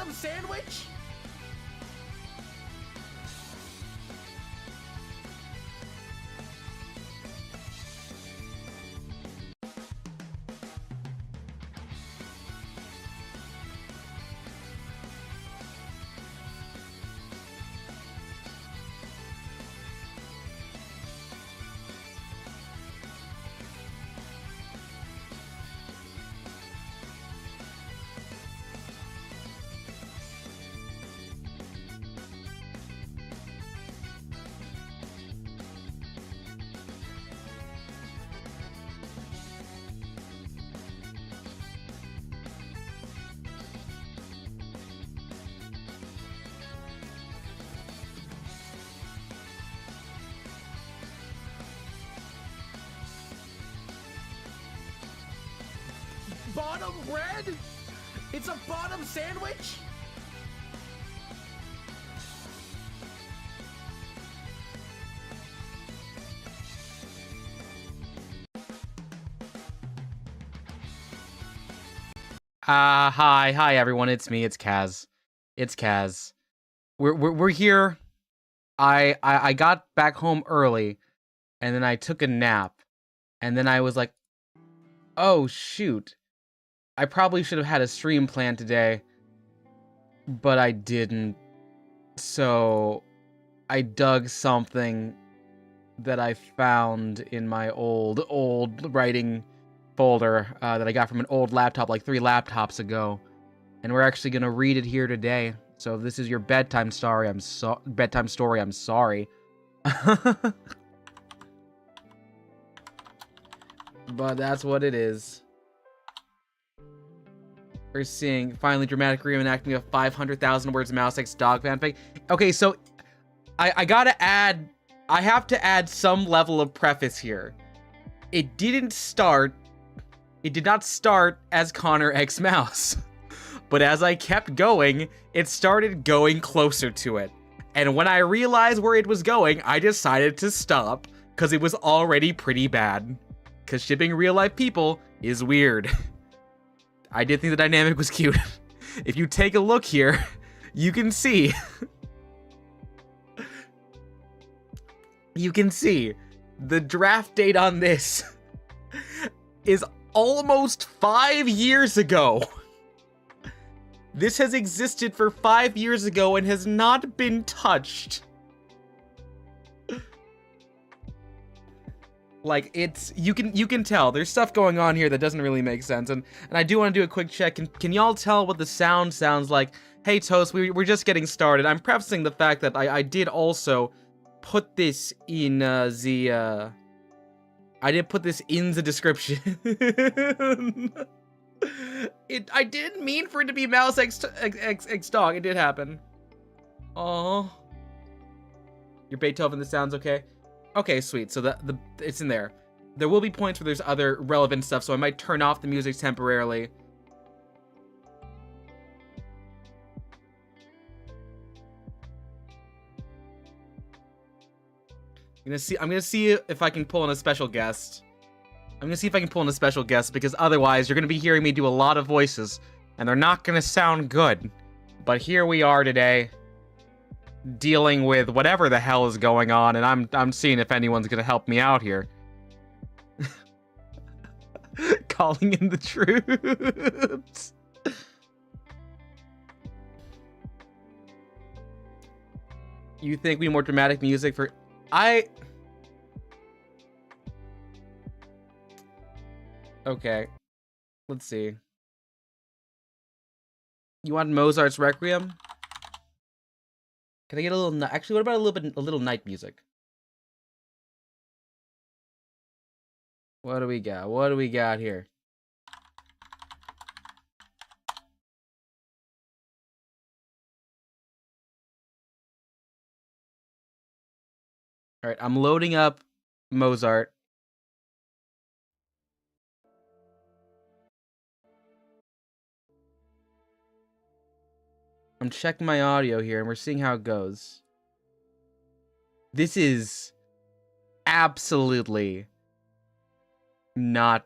bottom sandwich? Bottom bread? It's a bottom sandwich? Hi everyone, it's me, it's Kaz. It's Kaz. We're here. I got back home early, and then I took a nap, and then I was like, oh shoot. I probably should have had a stream planned today, but I didn't. So I dug something that I found in my old writing folder that I got from an old laptop like 3 laptops ago, and we're actually gonna read it here today. So if this is your bedtime story, I'm sorry. But that's what it is. We're seeing finally dramatic reenactment of 500,000 words Mouse X dog fanfic. Okay, so I have to add some level of preface here. It did not start as Conor X Mouse. But as I kept going, it started going closer to it. And when I realized where it was going, I decided to stop, because it was already pretty bad. Because shipping real life people is weird. I did think the dynamic was cute. If you take a look here, you can see. You can see the draft date on this is almost 5 years ago. This has existed for 5 years ago and has not been touched. Like, it's, you can tell there's stuff going on here that doesn't really make sense, and I do want to do a quick check. Can y'all tell what the sound sounds like? Hey Toast, we're just getting started. I'm prefacing the fact that I did also put this in I did put this in the description. I didn't mean for it to be Mouse X dog. It did happen. Oh, your Beethoven, the sound's okay. Okay, sweet. So it's in there. There will be points where there's other relevant stuff, so I might turn off the music temporarily. I'm gonna see if I can pull in a special guest. Because otherwise you're gonna be hearing me do a lot of voices, and they're not gonna sound good. But here we are today, dealing with whatever the hell is going on, and I'm seeing if anyone's gonna help me out here. Calling in the troops. You think we need more dramatic music for... Okay. Let's see. You want Mozart's Requiem? Can I get a little... Actually, what about a little night music? What do we got? What do we got here? All right, I'm loading up Mozart. I'm checking my audio here, and we're seeing how it goes. This is absolutely not...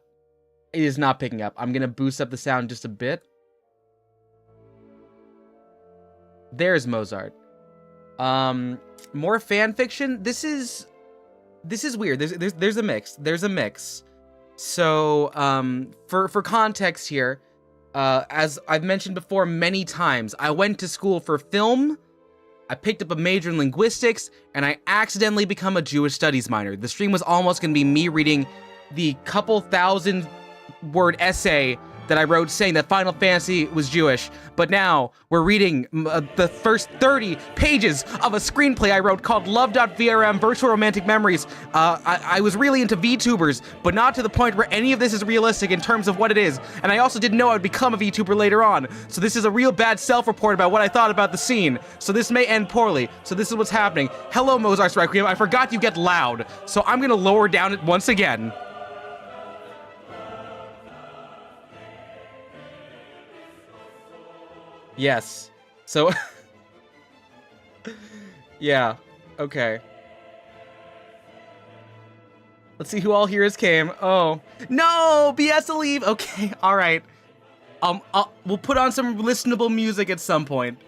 It is not picking up. I'm gonna boost up the sound just a bit. There's Mozart. More fan fiction. This is weird. There's a mix. There's a mix. So, for context here, as I've mentioned before many times, I went to school for film. I picked up a major in linguistics, and I accidentally become a Jewish studies minor. The stream was almost going to be me reading the couple thousand word essay that I wrote saying that Final Fantasy was Jewish, but now we're reading the first 30 pages of a screenplay I wrote called Love.vrm Virtual Romantic Memories. I was really into VTubers, but not to the point where any of this is realistic in terms of what it is, and I also didn't know I would become a VTuber later on, so this is a real bad self-report about what I thought about the scene, so this may end poorly, so this is what's happening. Hello, Mozart's Requiem, I forgot you get loud, so I'm gonna lower down it once again. Yes. So, yeah. Okay. Let's see who all heroes came. Oh. No! BS to leave! Okay, alright. We'll put on some listenable music at some point.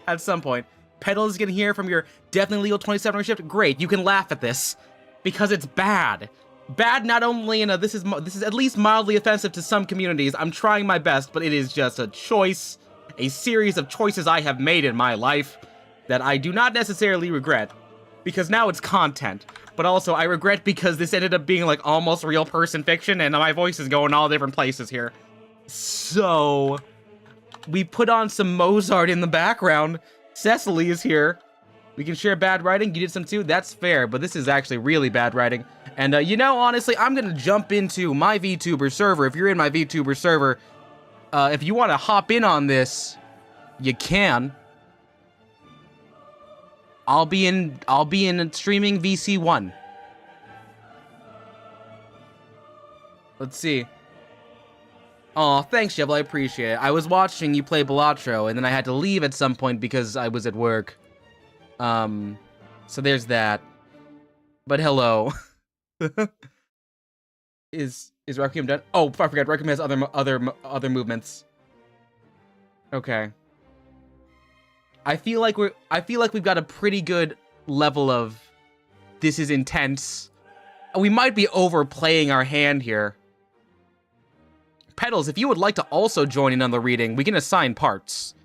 Pedal is gonna hear from your definitely legal 27-hour shift. Great, you can laugh at this. Because it's bad. Bad not only in a, this is at least mildly offensive to some communities. I'm trying my best, but it is just a choice. A series of choices I have made in my life that I do not necessarily regret, because now it's content, but also I regret because this ended up being like almost real person fiction and my voice is going all different places here. So, we put on some Mozart in the background. Cecily is here. We can share bad writing. You did some too. That's fair, but this is actually really bad writing. And you know, honestly, I'm gonna jump into my VTuber server. If you're in my VTuber server, if you want to hop in on this, you can. I'll be in streaming VC1. Let's see. Aw, thanks, Jebel, I appreciate it. I was watching you play Balatro, and then I had to leave at some point because I was at work. So there's that. But hello. Is Requiem done? Oh, I forgot. Requiem has other movements. Okay. I feel like we've got a pretty good level of this is intense. We might be overplaying our hand here. Pedals, if you would like to also join in on the reading, we can assign parts.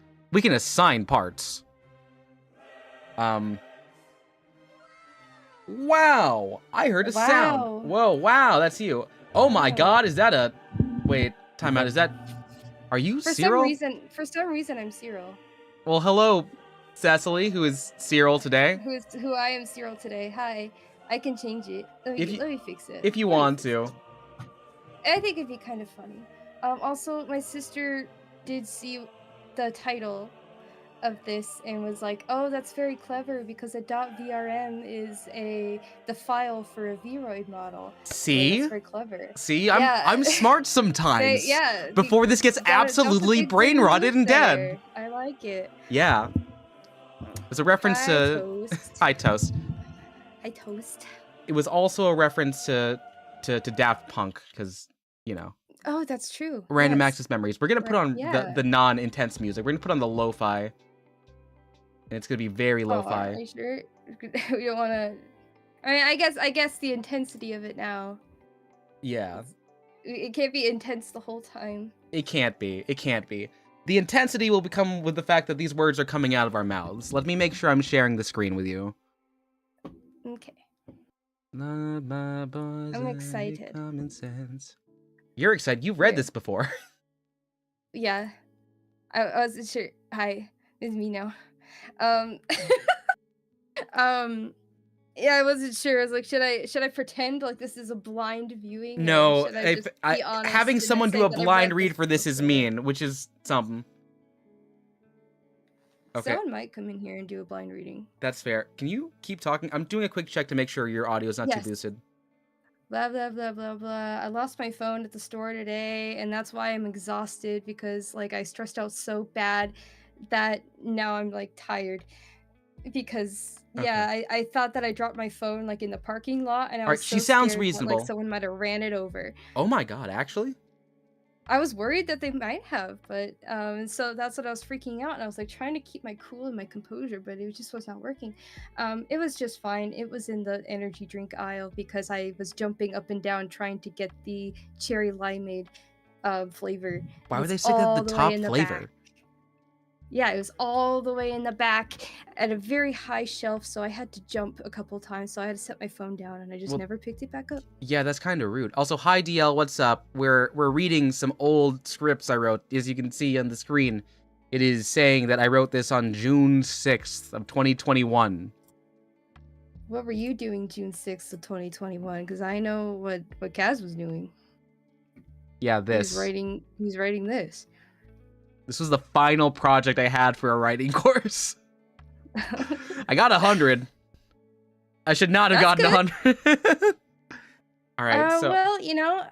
Wow! I heard a sound. Whoa, wow, that's you. Oh my god, is that a... Wait, time out, is that... Are you Cyril? For some reason, I'm Cyril. Well, hello, Cecily, who is Cyril today. Who I am Cyril today. Hi. I can change it. Let me fix it. If you want to. I think it'd be kind of funny. Also, my sister did see the title of this and was like, "Oh, that's very clever because a .vrm is the file for a Vroid model." See, that's very clever. See, I'm smart sometimes. Before this gets absolutely brain rotted and dead. I like it. Yeah. It's a reference to Toast. Hi Toast. Hi Toast. It was also a reference to Daft Punk because you know. Oh, that's true. Random access memories. We're gonna put on the non-intense music. We're gonna put on the lo-fi. And it's gonna be very lo-fi. Are you sure? We don't wanna... I mean, I guess the intensity of it now. Yeah. It can't be intense the whole time. It can't be. The intensity will become with the fact that these words are coming out of our mouths. Let me make sure I'm sharing the screen with you. Okay. I'm excited. Common sense. You're excited. You've read this before. Yeah. I wasn't sure. Hi. It's me now. Yeah, I wasn't sure. I was like, should I pretend like this is a blind viewing? No, having someone do a blind read for this is mean, which is something. Okay. Someone might come in here and do a blind reading. That's fair. Can you keep talking? I'm doing a quick check to make sure your audio is not too boosted. Blah, blah, blah, blah, blah. I lost my phone at the store today, and that's why I'm exhausted because, like, I stressed out so bad that now I'm, like, tired. Because, yeah, I thought that I dropped my phone, like, in the parking lot, and I was so she sounds scared reasonable. That, like, someone might have ran it over. Oh my god, actually? I was worried that they might have, but so that's what I was freaking out, and I was like trying to keep my cool and my composure, but it just was not working. It was just fine. It was in the energy drink aisle because I was jumping up and down trying to get the cherry limeade flavor. Why And would it's they stick at the all the way top in the flavor? back. Yeah, it was all the way in the back at a very high shelf, so I had to jump a couple times. So I had to set my phone down, and I just Well, never picked it back up. Yeah, that's kind of rude. Also, hi DL, what's up? We're reading some old scripts I wrote. As you can see on the screen, it is saying that I wrote this on June 6th of 2021. What were you doing June 6th of 2021? Because I know what Kaz was doing. Yeah, He's this. writing this. This was the final project I had for a writing course. I got 100. I should not have That's gotten good. 100. All right, so Well, you know,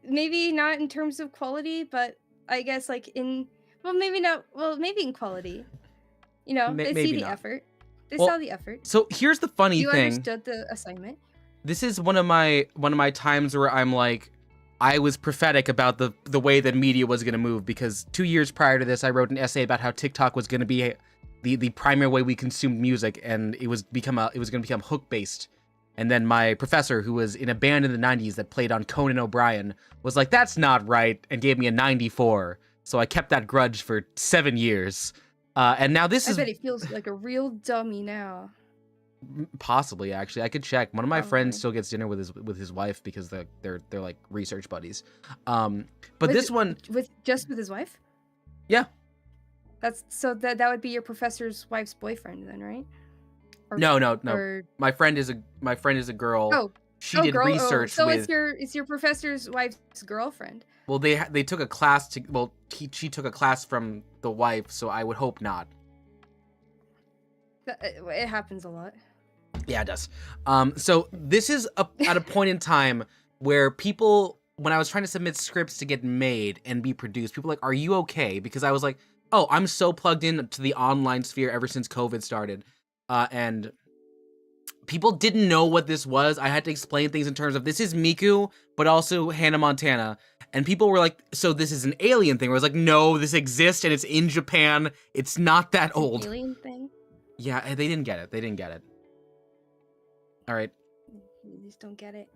maybe not in terms of quality, but I guess like maybe not. Well, maybe in quality. You know, they see maybe the not. effort. They Well, saw the effort. So here's the funny You thing. understood the assignment. This is one of my times where I'm like, I was prophetic about the way that media was going to move, because 2 years prior to this, I wrote an essay about how TikTok was going to be the primary way we consumed music, and it was going to become hook based. And then my professor, who was in a band in the 90s that played on Conan O'Brien, was like, that's not right, and gave me a 94. So I kept that grudge for 7 years. And now this is... I bet he feels like a real dummy now. Possibly, actually. I could check. One of my Probably. friends still gets dinner with his wife because they're like research buddies. But this one... with his wife? Yeah. That's so that would be your professor's wife's boyfriend then, right? No. Or... My friend is a girl. Oh, she did research so with... it's your professor's wife's girlfriend. Well, they took a class to... Well, she took a class from the wife, so I would hope not. It happens a lot. Yeah, it does. So this is at a point in time where people, when I was trying to submit scripts to get made and be produced, people were like, are you okay? Because I was like, oh, I'm so plugged in to the online sphere ever since COVID started. And people didn't know what this was. I had to explain things in terms of, this is Miku, but also Hannah Montana. And people were like, so this is an alien thing? Where I was like, no, this exists and it's in Japan. It's not that old. An alien thing? Yeah, they didn't get it. All right. You just don't get it.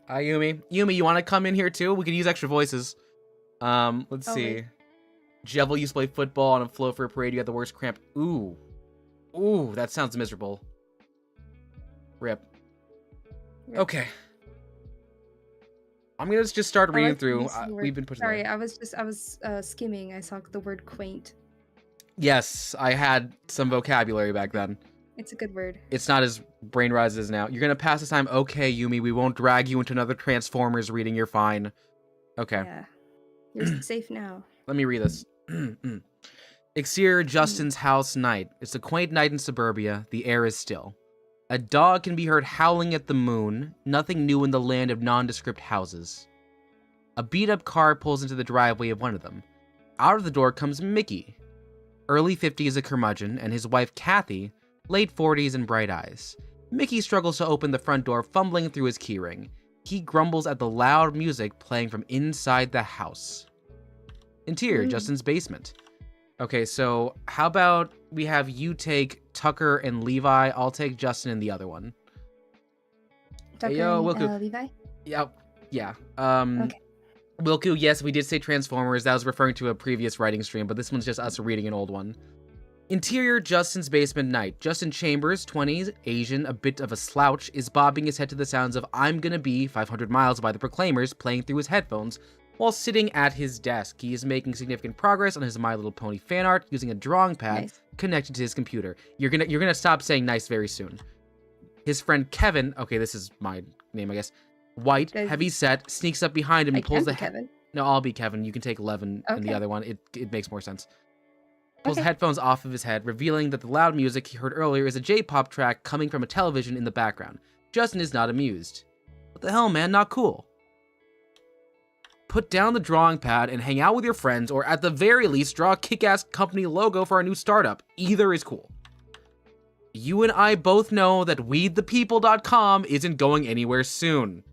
Yumi, you want to come in here too? We could use extra voices. Let's see. Wait. Jevel used to play football on a float for a parade. You had the worst cramp. Ooh, that sounds miserable. Rip. Okay. I'm gonna just start reading through. We've been pushing. Sorry, I was skimming. I saw the word quaint. Yes, I had some vocabulary back then. It's a good word. It's not as brain rise as now. You're gonna pass the time. Okay, Yumi, we won't drag you into another Transformers reading. You're fine. Okay. Yeah. You're safe now. Let me read this. Exterior Justin's house night. It's a quaint night in suburbia. The air is still. A dog can be heard howling at the moon. Nothing new in the land of nondescript houses. A beat-up car pulls into the driveway of one of them. Out of the door comes Mickey. Early 50s, a curmudgeon, and his wife Kathy, late 40s and bright eyes. Mickey struggles to open the front door, fumbling through his keyring. He grumbles at the loud music playing from inside the house. Interior, Justin's basement. Okay, so how about we have you take Tucker and Levi? I'll take Justin and the other one. Tucker hey, yo, and Levi? Yeah. Okay. Wilku, yes, we did say Transformers. That was referring to a previous writing stream, but this one's just us reading an old one. Interior, Justin's basement night. Justin Chambers, 20s, Asian, a bit of a slouch, is bobbing his head to the sounds of I'm Gonna Be 500 Miles by the Proclaimers playing through his headphones while sitting at his desk. He is making significant progress on his My Little Pony fan art using a drawing pad connected to his computer. You're gonna stop saying nice very soon. His friend Kevin, okay, this is my name, I guess. White, heavy set, sneaks up behind him and pulls the Kevin. No, I'll be Kevin. You can take 11 and the other one. It makes more sense. Pulls the headphones off of his head, revealing that the loud music he heard earlier is a J-pop track coming from a television in the background. Justin is not amused. What the hell, man? Not cool. Put down the drawing pad and hang out with your friends, or at the very least, draw a kick-ass company logo for our new startup. Either is cool. You and I both know that weedthepeople.com isn't going anywhere soon.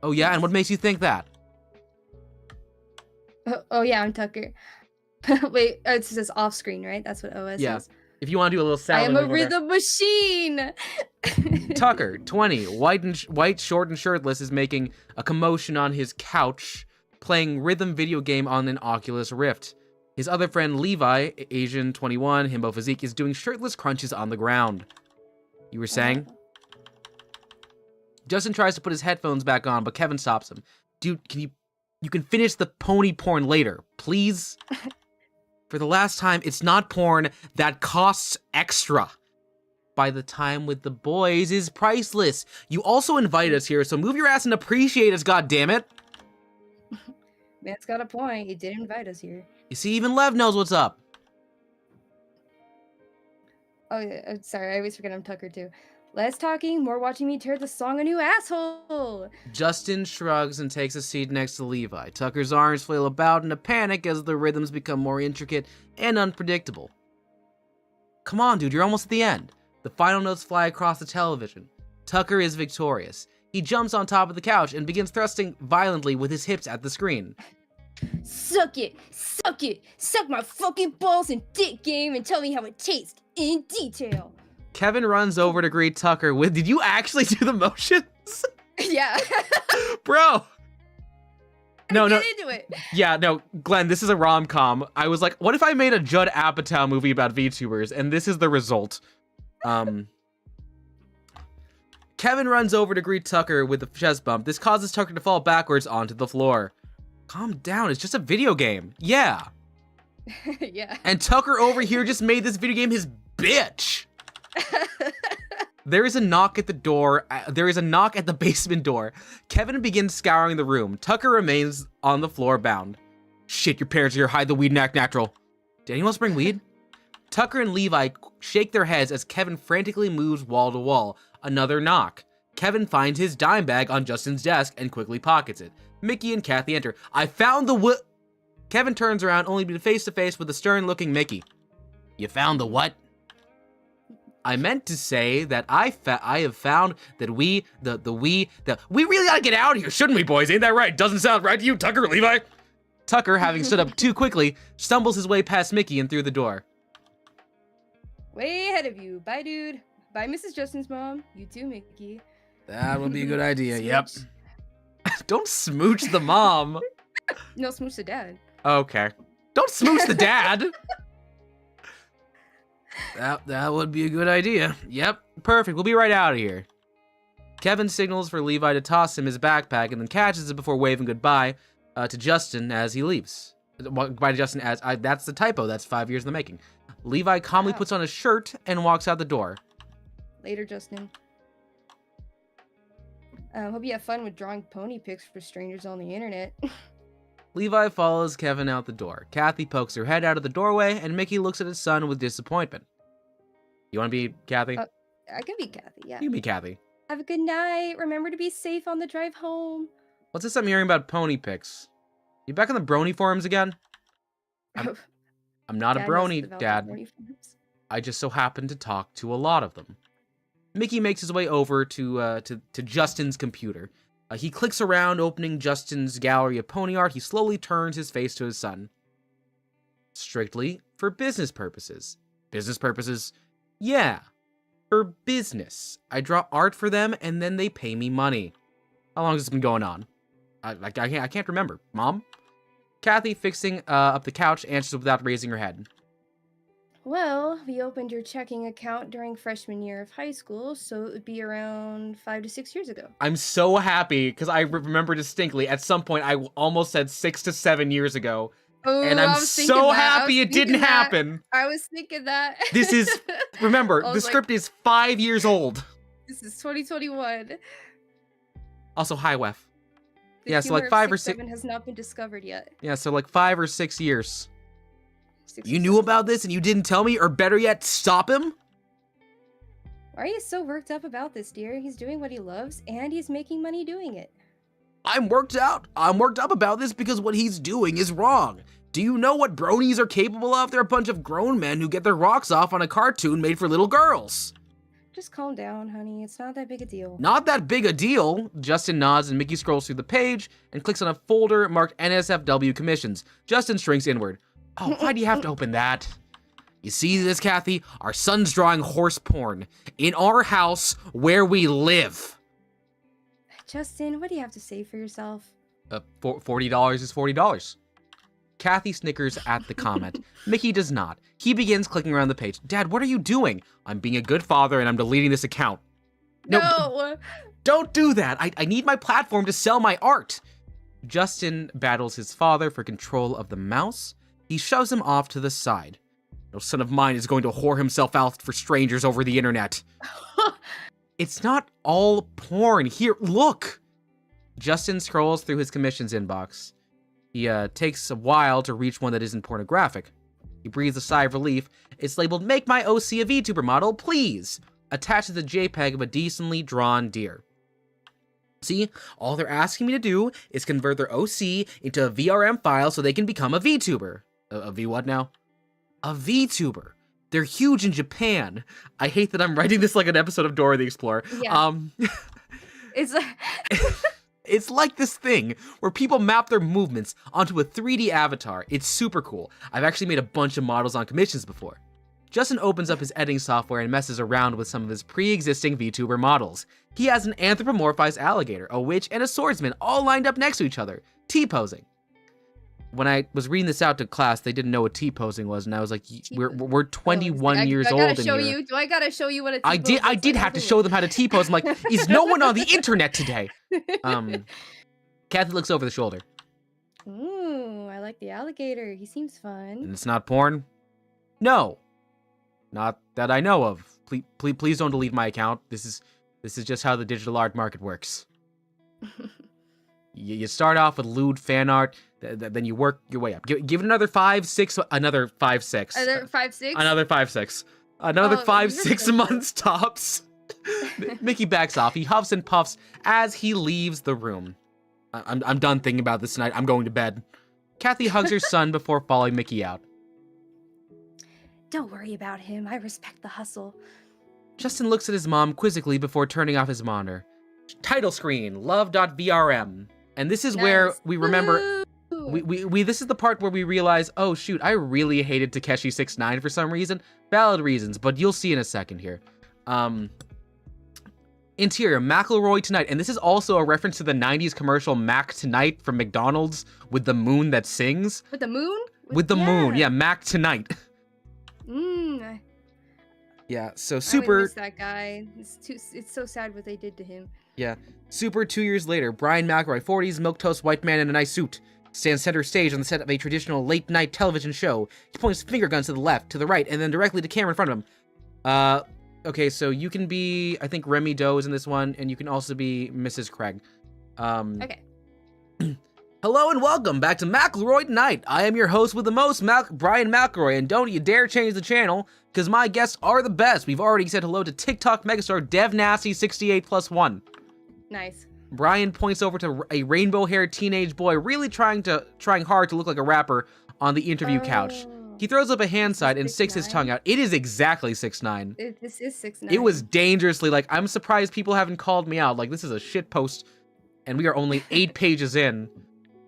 Oh yeah, and what makes you think that? Oh yeah, I'm Tucker. Wait, it says off screen, right? That's what OS Yeah. is. If you want to do a little I sound am a over there. rhythm machine. Tucker, 20, white, short, and shirtless, is making a commotion on his couch, playing rhythm video game on an Oculus Rift. His other friend Levi, Asian, 21, himbo physique, is doing shirtless crunches on the ground. You were saying? Justin tries to put his headphones back on, but Kevin stops him. Dude, you can finish the pony porn later, please? For the last time, it's not porn that costs extra. By the time with the boys is priceless. You also invite us here, so move your ass and appreciate us, goddammit. Man's got a point. He did invite us here. You see, even Lev knows what's up. Oh, yeah, I'm sorry. I always forget I'm Tucker, too. Less talking, more watching me tear the song a new asshole. Justin shrugs and takes a seat next to Levi. Tucker's arms flail about in a panic as the rhythms become more intricate and unpredictable. Come on, dude, you're almost at the end. The final notes fly across the television. Tucker is victorious. He jumps on top of the couch and begins thrusting violently with his hips at the screen. Suck it! Suck it! Suck my fucking balls and dick game and tell me how it tastes in detail. Kevin runs over to greet Tucker with, did you actually do the motions? Yeah. Bro. No. Get into it. Yeah, no, Glenn, this is a rom-com. I was like, what if I made a Judd Apatow movie about VTubers? And this is the result. Kevin runs over to greet Tucker with a chest bump. This causes Tucker to fall backwards onto the floor. Calm down, it's just a video game. Yeah. Yeah. And Tucker over here just made this video game his bitch. There is a knock at the door. There is a knock at the basement door. Kevin begins scouring the room. Tucker remains on the floor bound. Shit, your parents are here. Hide the weed and act natural. Did anyone else bring weed? Tucker and Levi shake their heads as Kevin frantically moves wall to wall. Another knock. Kevin finds his dime bag on Justin's desk and quickly pockets it. Mickey and Kathy enter. I found the what? Kevin turns around only to be face to face with a stern-looking Mickey. You found the what? I meant to say that I have found that we really gotta get out of here, shouldn't we, boys? Ain't that right? Doesn't sound right to you, Tucker, Levi? Tucker, having stood up too quickly, stumbles his way past Mickey and through the door. Way ahead of you. Bye, dude. Bye, Mrs. Justin's mom. You too, Mickey. That would be a good idea, yep. Don't smooch the mom. No, smooch the dad. Okay. Don't smooch the dad. That would be a good idea. Yep, perfect. We'll be right out of here. Kevin signals for Levi to toss him his backpack and then catches it before waving goodbye to Justin as he leaves. Goodbye to Justin as, that's the typo. That's 5 years in the making. Levi calmly puts on a shirt and walks out the door. Later, Justin. Hope you have fun with drawing pony pics for strangers on the internet. Levi follows Kevin out the door. Kathy pokes her head out of the doorway, and Mickey looks at his son with disappointment. You want to be Kathy? I can be Kathy, yeah. You can be Kathy. Have a good night. Remember to be safe on the drive home. What's this I'm hearing about pony pics? You back on the brony forums again? I'm not a brony, Dad. I just so happen to talk to a lot of them. Mickey makes his way over to Justin's computer. He clicks around, opening Justin's gallery of pony art. He slowly turns his face to his son. Strictly for business purposes. Business purposes? Yeah. For business. I draw art for them, and then they pay me money. How long has this been going on? I can't remember. Mom? Kathy, fixing up the couch, answers without raising her head. Well, we opened your checking account during freshman year of high school, so it would be around 5 to 6 years ago. I'm so happy, because I remember distinctly, at some point, I almost said 6 to 7 years ago. Oh, and I'm so happy it didn't happen. I was thinking that. This is, remember, the script is 5 years old. This is 2021. Also, hi, Wef. The yeah, so like 5 or 6. 7 has not been discovered yet. Yeah, so like 5 or 6 years. You knew about this and you didn't tell me, or better yet, stop him? Why are you so worked up about this, dear? He's doing what he loves, and he's making money doing it. I'm worked up about this because what he's doing is wrong. Do you know what bronies are capable of? They're a bunch of grown men who get their rocks off on a cartoon made for little girls. Just calm down, honey. It's not that big a deal. Not that big a deal. Justin nods and Mickey scrolls through the page and clicks on a folder marked NSFW commissions. Justin shrinks inward. Oh, why do you have to open that? You see this, Kathy? Our son's drawing horse porn in our house where we live. Justin, what do you have to say for yourself? $40 is $40. Kathy snickers at the comment. Mickey does not. He begins clicking around the page. Dad, what are you doing? I'm being a good father and I'm deleting this account. No. Don't do that. I need my platform to sell my art. Justin battles his father for control of the mouse. He shoves him off to the side. No son of mine is going to whore himself out for strangers over the internet. It's not all porn. Here, look. Justin scrolls through his commissions inbox. He takes a while to reach one that isn't pornographic. He breathes a sigh of relief. It's labeled, "Make my OC a VTuber model, please." Attached to the JPEG of a decently drawn deer. See, all they're asking me to do is convert their OC into a VRM file so they can become a VTuber. A V what now? A VTuber. They're huge in Japan. I hate that I'm writing this like an episode of Dora the Explorer. Yeah. It's It's like this thing where people map their movements onto a 3D avatar. It's super cool. I've actually made a bunch of models on commissions before. Justin opens up his editing software and messes around with some of his pre-existing VTuber models. He has an anthropomorphized alligator, a witch, and a swordsman all lined up next to each other, T-posing. When I was reading this out to class, they didn't know what T-posing was, and I was like, we're 21 years old in here. Do I gotta show you what a T-pose I did have to show them how to T-pose. I'm like, is no one on the internet today? Kathy looks over the shoulder. Ooh, I like the alligator. He seems fun. And it's not porn? No. Not that I know of. Please don't delete my account. This is just how the digital art market works. You start off with lewd fan art, then you work your way up. Give it another 5, 6, another 5, 6. Another 5, 6? Another 5, 6. Another 5, 6 months tops. Mickey backs off. He huffs and puffs as he leaves the room. I'm done thinking about this tonight. I'm going to bed. Kathy hugs her son before following Mickey out. Don't worry about him. I respect the hustle. Justin looks at his mom quizzically before turning off his monitor. Title screen, love.vrm. And this is where we remember... this is the part where we realize, oh shoot, I really hated Takeshi69 for some reason. Valid reasons, but you'll see in a second here. Interior, McElroy Tonight. And this is also a reference to the 90s commercial Mac Tonight from McDonald's with the moon that sings. With the moon? With the moon, yeah, Mac Tonight. Yeah, so Super... I miss that guy. It's so sad what they did to him. Yeah. Super 2 years later, Brian McElroy, 40s, milquetoast white man in a nice suit, stands center stage on the set of a traditional late-night television show. He points finger guns to the left, to the right, and then directly to camera in front of him. Okay, so you can be, I think Remy Doe is in this one, and you can also be Mrs. Craig. Okay. Hello and welcome back to McElroy Tonight. I am your host with the most, Brian McElroy, and don't you dare change the channel, because my guests are the best. We've already said hello to TikTok megastar DevNasty68+1. Nice. Brian points over to a rainbow-haired teenage boy really trying hard to look like a rapper on the interview couch. He throws up a hand sign and sticks his tongue out. It is exactly 6'9". This is 6'9". It was dangerously, like, I'm surprised people haven't called me out. Like, this is a shit post, and we are only 8 pages in,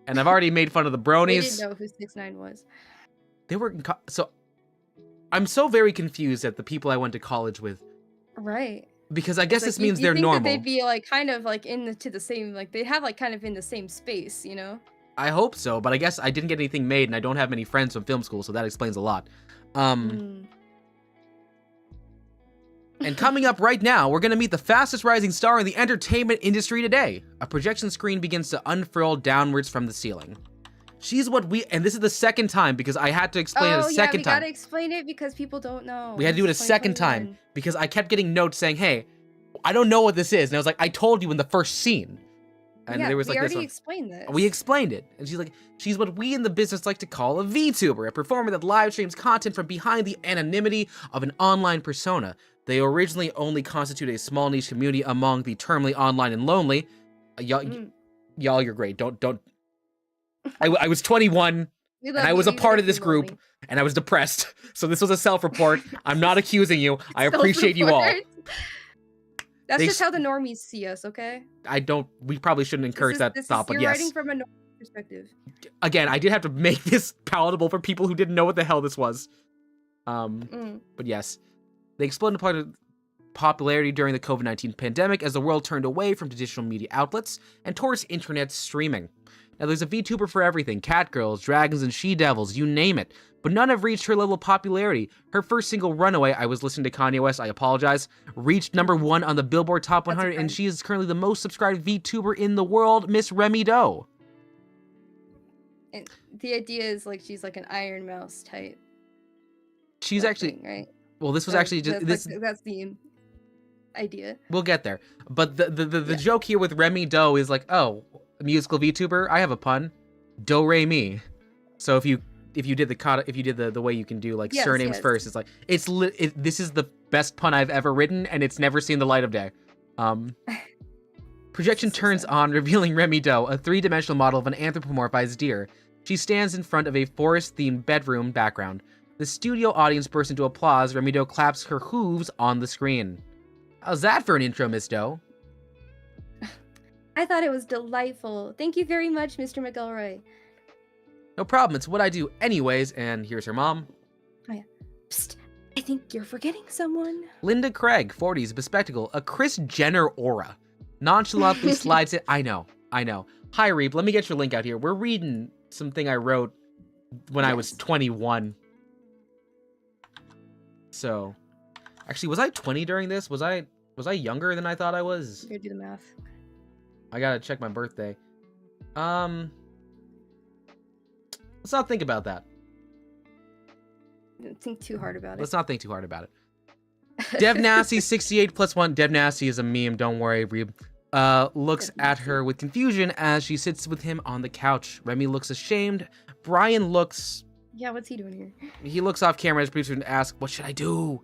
and I've already made fun of the bronies. They didn't know who 6'9" was. They were, so, I'm so very confused at the people I went to college with. Right. Because I guess like, this means you they're think normal. That they'd be like kind of like the same, like they have like kind of in the same space, you know? I hope so, but I guess I didn't get anything made and I don't have many friends from film school, so that explains a lot. And coming up right now, we're gonna meet the fastest rising star in the entertainment industry today. A projection screen begins to unfurl downwards from the ceiling. She's what we, and this is the second time because I had to explain it a second time. We gotta explain it because people don't know. We had to do it a second time because I kept getting notes saying, hey, I don't know what this is. And I was like, I told you in the first scene. And yeah, there was like we this already explained this. We explained it. And she's like, she's what we in the business like to call a VTuber, a performer that live streams content from behind the anonymity of an online persona. They originally only constitute a small niche community among the terminally online and lonely. Y'all, you're great. Don't. I was 21 and I was a part of this group and I was depressed. So this was a self-report. I'm not accusing you. I appreciate you all. That's just how the normies see us, okay? We probably shouldn't encourage that thought, but you're yes. writing from a normie perspective. Again, I did have to make this palatable for people who didn't know what the hell this was. But yes. They exploded in popularity during the COVID-19 pandemic as the world turned away from traditional media outlets and towards internet streaming. Now, there's a VTuber for everything. Catgirls, dragons, and she-devils, you name it. But none have reached her level of popularity. Her first single, Runaway, I was listening to Kanye West, I apologize, reached #1 on the Billboard Top 100, and she is currently the most subscribed VTuber in the world, Miss Remy Doe. And the idea is, like, she's like an Iron Mouse type. She's actually... thing, right? Well, this was actually just... That's the idea. We'll get there. But the joke here with Remy Doe is like, oh, a musical VTuber, I have a pun. Do re mi. So if you did the way you can do like surnames first, it's like this is the best pun I've ever written, and it's never seen the light of day. Projection turns on, revealing Remy Doe, a 3-dimensional model of an anthropomorphized deer. She stands in front of a forest-themed bedroom background. The studio audience bursts into applause. Remy Doe claps her hooves on the screen. How's that for an intro, Miss Doe? I thought it was delightful. Thank you very much, Mr. McElroy. No problem, it's what I do anyways, and here's her mom. Oh yeah. Psst, I think you're forgetting someone. Linda Craig, 40s, bespectacle, a Kris Jenner aura. Nonchalantly slides it. I know. Hi, Reeb, let me get your link out here. We're reading something I wrote when I was 21. So, actually, was I 20 during this? Was I younger than I thought I was? You gotta do the math. I gotta check my birthday. Let's not think about that. Don't think too hard about it. Let's not think too hard about it. DevNasty68 plus 1. DevNasty is a meme, don't worry, Reeb. Looks at her with confusion as she sits with him on the couch. Remy looks ashamed. Brian looks... Yeah, what's he doing here? He looks off camera as producer and asks, what should I do?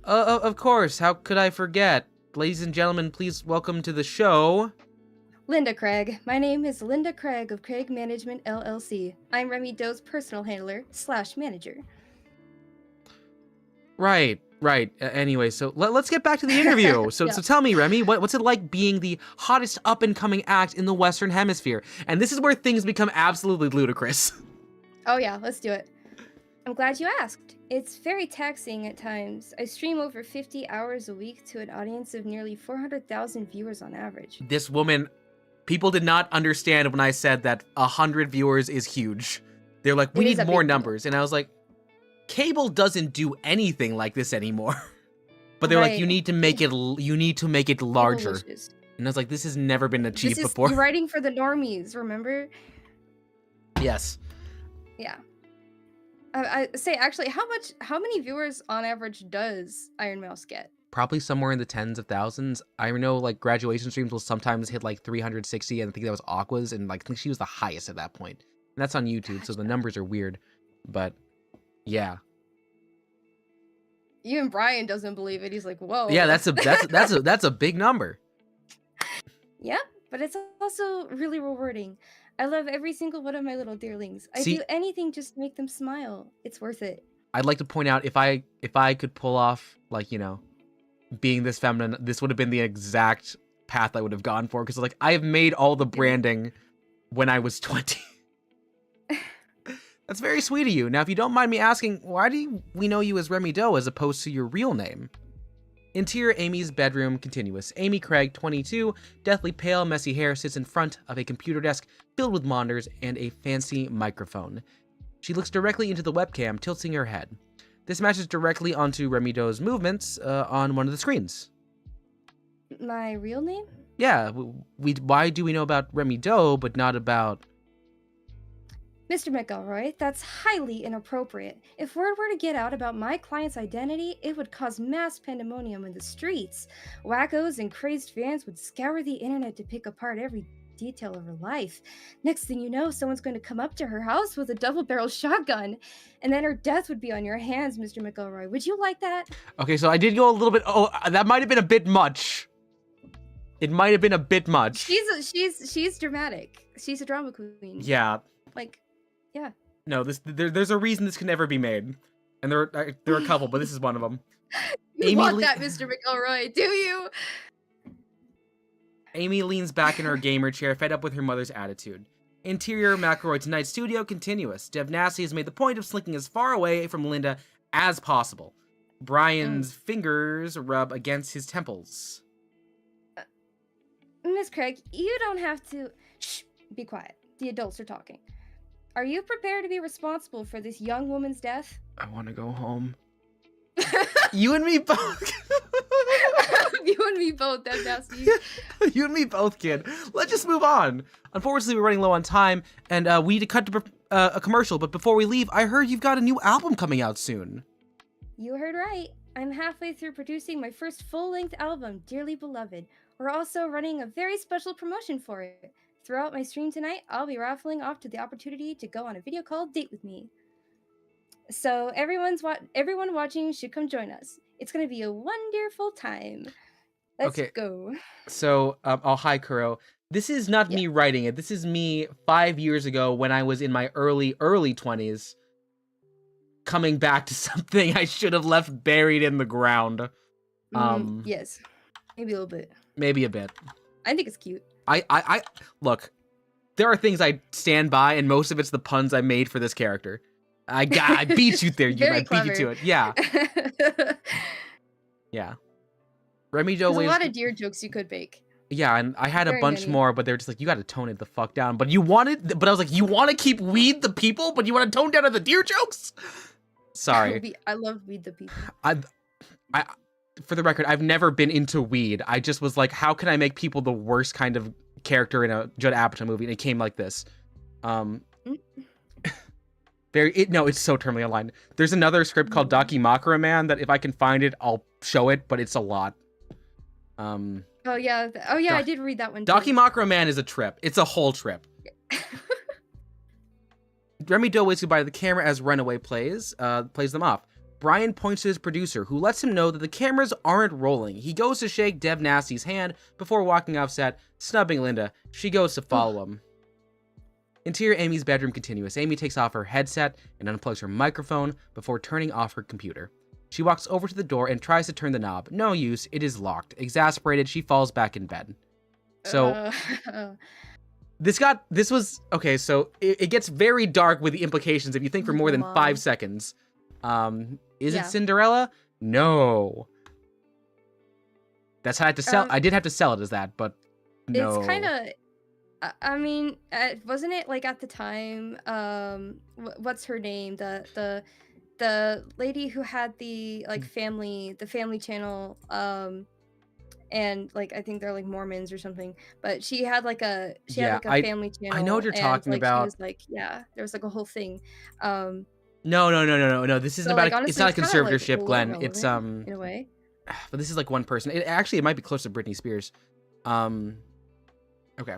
Of course, how could I forget? Ladies and gentlemen, please welcome to the show... Linda Craig. My name is Linda Craig of Craig Management LLC. I'm Remy Doe's personal handler / manager. Right. Anyway, so let's get back to the interview. So tell me, Remy, what's it like being the hottest up-and-coming act in the Western Hemisphere? And this is where things become absolutely ludicrous. Oh yeah, let's do it. I'm glad you asked. It's very taxing at times. I stream over 50 hours a week to an audience of nearly 400,000 viewers on average. This woman... People did not understand when I said that 100 viewers is huge. They're like, we need more numbers. And I was like, cable doesn't do anything like this anymore. But they're like, you need to make it larger. And I was like, this has never been achieved before. You're writing for the normies, remember? Yes. Yeah. I say, actually, how many viewers on average does Iron Mouse get? Probably somewhere in the tens of thousands. I know like graduation streams will sometimes hit like 360, and I think that was Aqua's, and like I think she was the highest at that point. And that's on YouTube, so the numbers are weird. But yeah. Even Brian doesn't believe it. He's like, whoa. Yeah, that's a big number. Yeah, but it's also really rewarding. I love every single one of my little dearlings. I do anything just to make them smile. It's worth it. I'd like to point out if I could pull off, like, you know, being this feminine, this would have been the exact path I would have gone for, because like I have made all the branding when I was 20. That's very sweet of you. Now, if you don't mind me asking, why do we know you as Remy Doe as opposed to your real name? Interior Amy's bedroom continuous. Amy Craig, 22, deathly pale, messy hair, sits in front of a computer desk filled with monitors and a fancy microphone. She looks directly into the webcam, tilting her head. This matches directly onto Remy Doe's movements on one of the screens. My real name? Yeah, why do we know about Remy Doe, but not about... Mr. McElroy, that's highly inappropriate. If word were to get out about my client's identity, it would cause mass pandemonium in the streets. Wackos and crazed fans would scour the internet to pick apart every detail of her life. Next thing you know, someone's going to come up to her house with a double-barrel shotgun, and then her death would be on your hands, Mr. McElroy. Would you like that? Okay, so I did go a little bit... Oh, that might have been a bit much. It might have been a bit much. She's dramatic. She's a drama queen. Yeah. Like, yeah. No, there's a reason this can never be made, and there are a couple, but this is one of them. You want that, Mr. McElroy, do you? Amy leans back in her gamer chair, fed up with her mother's attitude. Interior McElroy Tonight's studio continuous. Dev Nasty has made the point of slinking as far away from Linda as possible. Brian's fingers rub against his temples. Miss Craig, you don't have to... Shh, be quiet. The adults are talking. Are you prepared to be responsible for this young woman's death? I want to go home. You and me both. You and me both, Dev Nasty. You and me both, kid. Let's just move on. Unfortunately, we're running low on time, and we need to cut to a commercial. But before we leave, I heard you've got a new album coming out soon. You heard right. I'm halfway through producing my first full-length album, Dearly Beloved. We're also running a very special promotion for it. Throughout my stream tonight, I'll be raffling off to the opportunity to go on a video call date with me. So everyone watching should come join us. It's going to be a wonderful time. Let's go. So, hi, Kuro. This is not me writing it. This is me 5 years ago when I was in my early 20s. Coming back to something I should have left buried in the ground. Yes. Maybe a little bit. Maybe a bit. I think it's cute. I look, there are things I stand by, and most of it's the puns I made for this character. I beat you there. I beat you to it. Yeah. Yeah. Remy Jo. There's a lot of deer jokes you could make. Yeah, and I had a bunch more, but they're just like, you got to tone it the fuck down. But I was like, you want to keep Weed the People, but you want to tone down on the deer jokes? Sorry. I love Weed the People. For the record, I've never been into weed. I just was like, how can I make people the worst kind of character in a Judd Apatow movie? And it came like this. It's so terminally aligned. There's another script called Dakimakura Man that if I can find it, I'll show it, but it's a lot. Oh yeah, I did read that one too. Dakimakura Man is a trip. It's a whole trip. Remy Do waves goodbye to the camera as Runaway plays them off. Brian points to his producer, who lets him know that the cameras aren't rolling. He goes to shake Dev Nasty's hand before walking off set, snubbing Linda. She goes to follow him. Interior Amy's bedroom continuous. Amy takes off her headset and unplugs her microphone before turning off her computer. She walks over to the door and tries to turn the knob. No use, it is locked. Exasperated, she falls back in bed. So... So it gets very dark with the implications if you think for more than 5 seconds. Is it Cinderella? No. That's how I had to sell. I did have to sell it as that, but no. It's kind of. I mean, wasn't it like at the time? What's her name? The lady who had the family channel. And like I think they're like Mormons or something, but she had like a family channel. I know what you're talking about. She was like, there was like a whole thing. No. This isn't about. Honestly, it's not a conservatorship, like, Glenn. It's in a way. But this is like one person. It might be close to Britney Spears. Okay.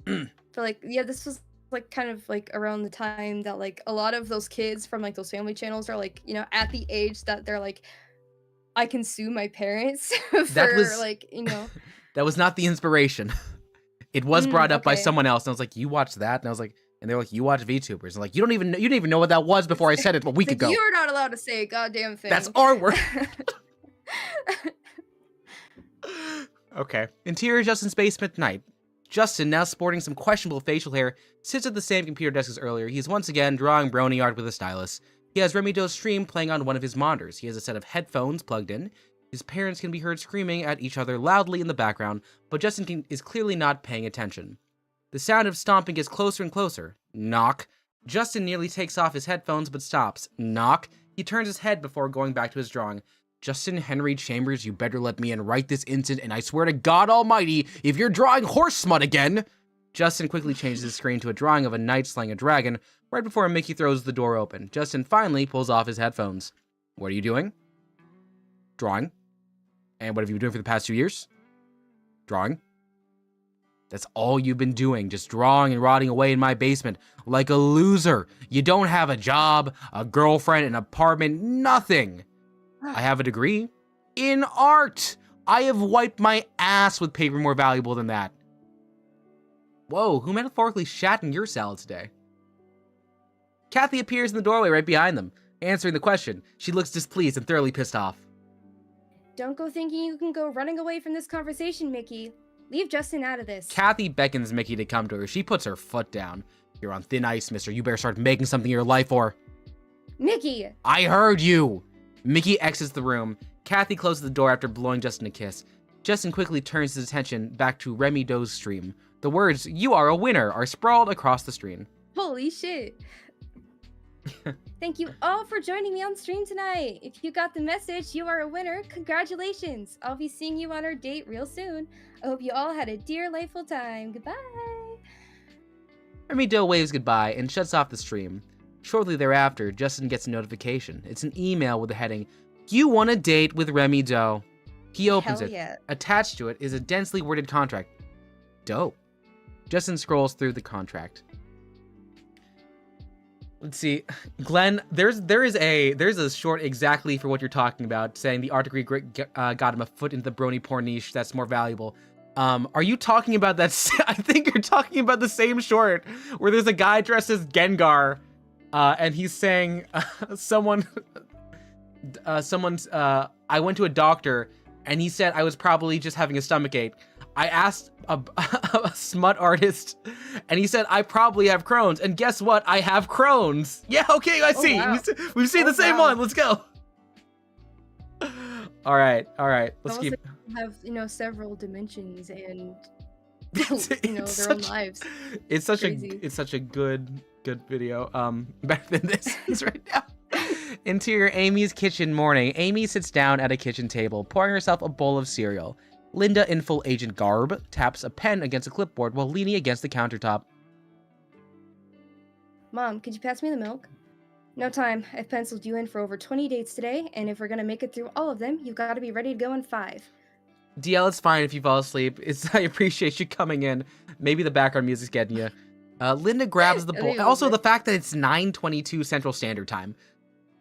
But this was like kind of like around the time that like a lot of those kids from like those family channels are like at the age that they're like, I can sue my parents for That was not the inspiration. It was brought up by someone else, and I was like, "You watched that?" And I was like, and they're like, "You watch VTubers?" And like, you didn't even know what that was before I said it a week ago. You're not allowed to say a goddamn thing. That's our word. Okay. Interior Justin's basement night. Justin, now sporting some questionable facial hair, sits at the same computer desk as earlier. He is once again drawing brony art with a stylus. He has Remy Do's stream playing on one of his monitors. He has a set of headphones plugged in. His parents can be heard screaming at each other loudly in the background, but Justin is clearly not paying attention. The sound of stomping gets closer and closer. Knock. Justin nearly takes off his headphones, but stops. Knock. He turns his head before going back to his drawing. Justin Henry Chambers, you better let me in right this instant, and I swear to God Almighty, if you're drawing horse smut again! Justin quickly changes his screen to a drawing of a knight slaying a dragon, right before Mickey throws the door open. Justin finally pulls off his headphones. What are you doing? Drawing. And what have you been doing for the past 2 years? Drawing. That's all you've been doing, just drawing and rotting away in my basement, like a loser. You don't have a job, a girlfriend, an apartment, nothing. I have a degree in art. I have wiped my ass with paper more valuable than that. Whoa, who metaphorically shat in your salad today? Kathy appears in the doorway right behind them, answering the question. She looks displeased and thoroughly pissed off. don't go thinking you can go running away from this conversation, Mickey. Leave Justin out of this. Kathy beckons Mickey to come to her. She puts her foot down. You're on thin ice, mister. You better start making something of your life or... Mickey! I heard you! Mickey exits the room. Kathy closes the door after blowing Justin a kiss. Justin quickly turns his attention back to Remy Doe's stream. The words, "You are a winner," are sprawled across the screen. Holy shit. Thank you all for joining me on stream tonight. If you got the message, you are a winner. Congratulations. I'll be seeing you on our date real soon. I hope you all had a delightful time. Goodbye. Remy Doe waves goodbye and shuts off the stream. Shortly thereafter, Justin gets a notification. It's an email with the heading, "You won a date with Remy Doe." He opens it. Yeah. Attached to it is a densely worded contract. Dope. Justin scrolls through the contract. Let's see, Glenn. There's a short exactly for what you're talking about, saying the art degree got him a foot into the brony porn niche. That's more valuable. Are you talking about that? I think you're talking about the same short where there's a guy dressed as Gengar, and he's saying, someone's. I went to a doctor, and he said I was probably just having a stomachache. I asked a smut artist, and he said, I probably have Crohn's. And guess what? I have Crohn's. Yeah, okay, I see. Wow. We've seen the same one. Let's go. All right. Let's keep. Have several dimensions and their such, own lives. It's such Crazy. it's such a good video. Better than this is right now. Interior Amy's kitchen morning. Amy sits down at a kitchen table, pouring herself a bowl of cereal. Linda, in full agent garb, taps a pen against a clipboard while leaning against the countertop. Mom, could you pass me the milk? No time. I've penciled you in for over 20 dates today, and if we're gonna make it through all of them, you've got to be ready to go in 5. DL, it's fine if you fall asleep. I appreciate you coming in. Maybe the background music's getting you. Linda grabs the bowl. Also, the fact that it's 9:22 Central Standard Time.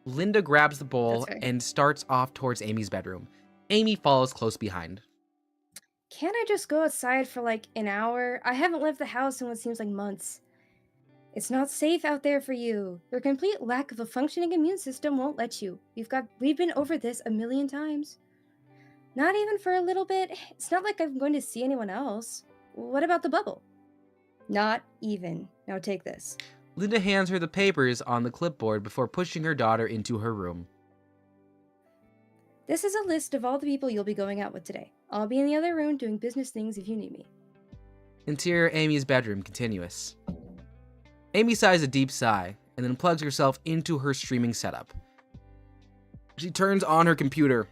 Linda grabs the bowl and starts off towards Amy's bedroom. Amy follows close behind. Can't I just go outside for like an hour? I haven't left the house in what seems like months. It's not safe out there for you. Your complete lack of a functioning immune system won't let you. We've been over this a million times. Not even for a little bit. It's not like I'm going to see anyone else. What about the bubble? Not even. Now take this. Linda hands her the papers on the clipboard before pushing her daughter into her room. This is a list of all the people you'll be going out with today. I'll be in the other room doing business things if you need me. Interior Amy's bedroom, continuous. Amy sighs a deep sigh and then plugs herself into her streaming setup. She turns on her computer,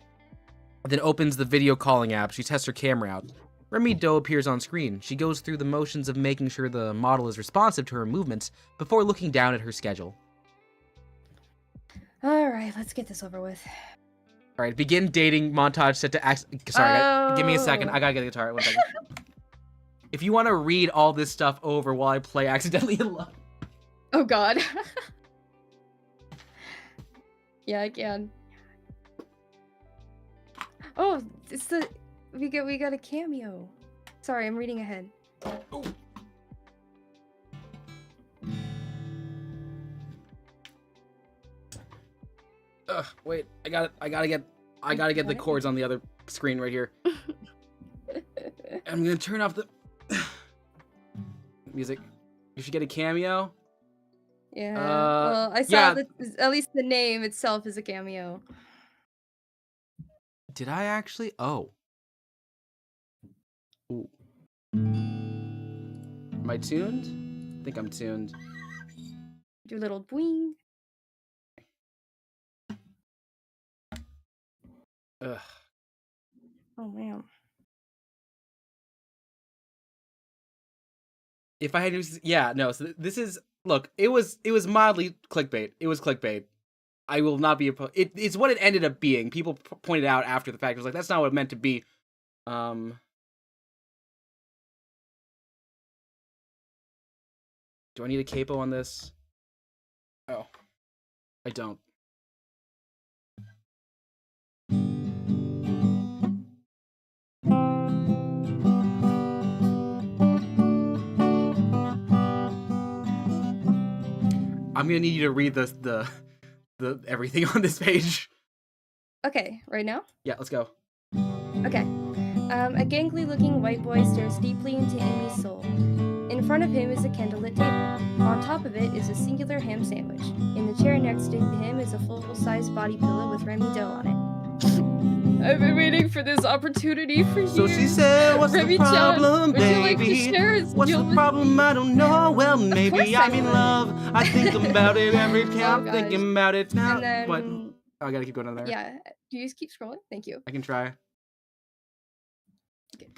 then opens the video calling app. She tests her camera out. Remy Doe appears on screen. She goes through the motions of making sure the model is responsive to her movements before looking down at her schedule. Alright, let's get this over with. Alright, begin dating montage set to sorry, give me a second. I gotta get the guitar. 1 second. If you want to read all this stuff over while I play Accidentally in Love. Oh god. Yeah, I can. Oh, it's the we got a cameo. Sorry, I'm reading ahead. Oh. Wait, I gotta get the chords on the other screen right here. I'm gonna turn off the music. You should get a cameo. Yeah. Well, I saw yeah. that at least the name itself is a cameo. Did I actually? Oh. Ooh. Am I tuned? I think I'm tuned. Do a little boing. Ugh. Oh man. If I had to, yeah, no. So this is look. It was mildly clickbait. It was clickbait. I will not be opposed. It's what it ended up being. People pointed out after the fact. It was like that's not what it meant to be. Do I need a capo on this? Oh, I don't. I'm gonna need you to read the everything on this page. Okay, right now? Yeah, let's go. Okay. A gangly-looking white boy stares deeply into Amy's soul. In front of him is a candlelit table. On top of it is a singular ham sandwich. In the chair next to him is a full-size body pillow with Remy dough on it. I've been waiting for this opportunity for years. So she said, what's the problem, would you like to baby? share his What's deal the with problem? me? I don't know. Well, course maybe I I'm in would. love. I think about it every time I'm gosh. thinking about it now. And then, What? Oh, I gotta keep going on there. yeah, do you just keep scrolling? Thank you. I can try. Okay.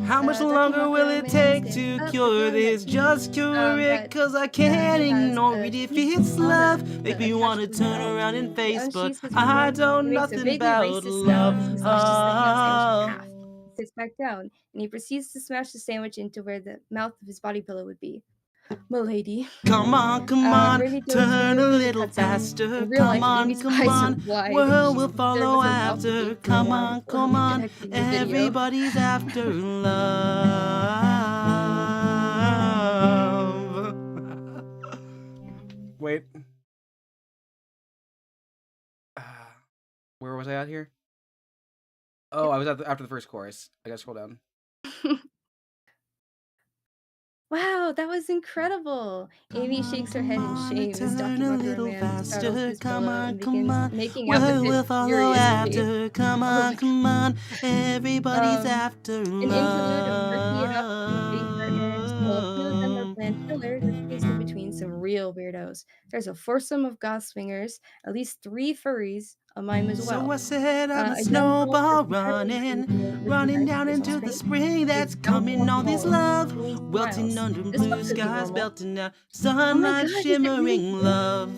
How much Ducky longer Mocker will it take Romance to is up cure with this? Romantic. Just cure it, But, cause I yeah, can't he has ignore a it if cheese it's on love. the Make me wanna attached to the turn middle. around and He face, but unsheathes his I weapon. don't He makes a nothing vaguely about racist sound as he slashes the ham sandwich in half. love. He sits back down, and he proceeds to smash the sandwich into where the mouth of his body pillow would be. Milady. Come on, Remy Doe's turn video a game little cuts out. faster. In real life, Come Amy's on, eyes are wide. world She will sits there follow with her mouth after. agape for a while before Come on, reconnecting the video. everybody's after love. Wait. Where was I at here? Oh, I was after the first chorus. I gotta scroll down. Wow, that was incredible! Amy shakes her head in shame as Ducky Mocker Romance straddles his pillow and begins making out with it furiously. Come Oh my on, everybody's God. after An interlude of quirky enough date partners, while a few of them are planned fillers are pasted between some real weirdos. There's a foursome of goth swingers, at least 3 furries, a mime as well. So I said I'm a A young girl snowball dressed entirely in green running merchandise down appears on into the screen. spring that's It's not coming on this normal. love. Amy Welting smiles. under This one blue could be skies, normal. belting out Oh my sunlight, God, is it shimmering really you? love.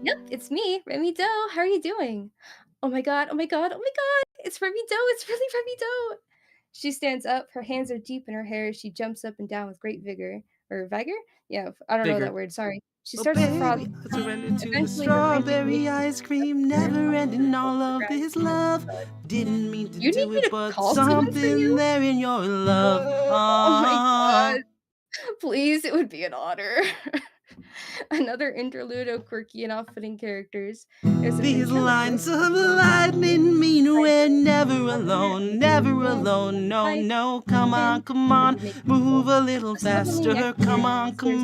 Yep, it's me, Remy Doe. How are you doing? Oh my God, oh my God, oh my God! It's Remy Doe, it's really Remy Doe! She stands up, her hands are deep in her hair as she jumps up and down with great vigor. Or vigor? Yeah, I don't know Vigor. that word, sorry. She Oh starts to frolic. baby, I surrender to the Eventually, her frantic strawberry movements ice cream, her never ending all the of ground. this love. Didn't mean to You need do me it, to but call someone for something you? there in your love. Oh my God. Please, it would be an honor. Another interlude of quirky and off-putting characters. There's a These lines ventriloquist. of lightning mean we're never alone, never Romance, alone. No, life, no, come and on, maybe make move people. a little Suddenly next faster. to her Come there's on, simply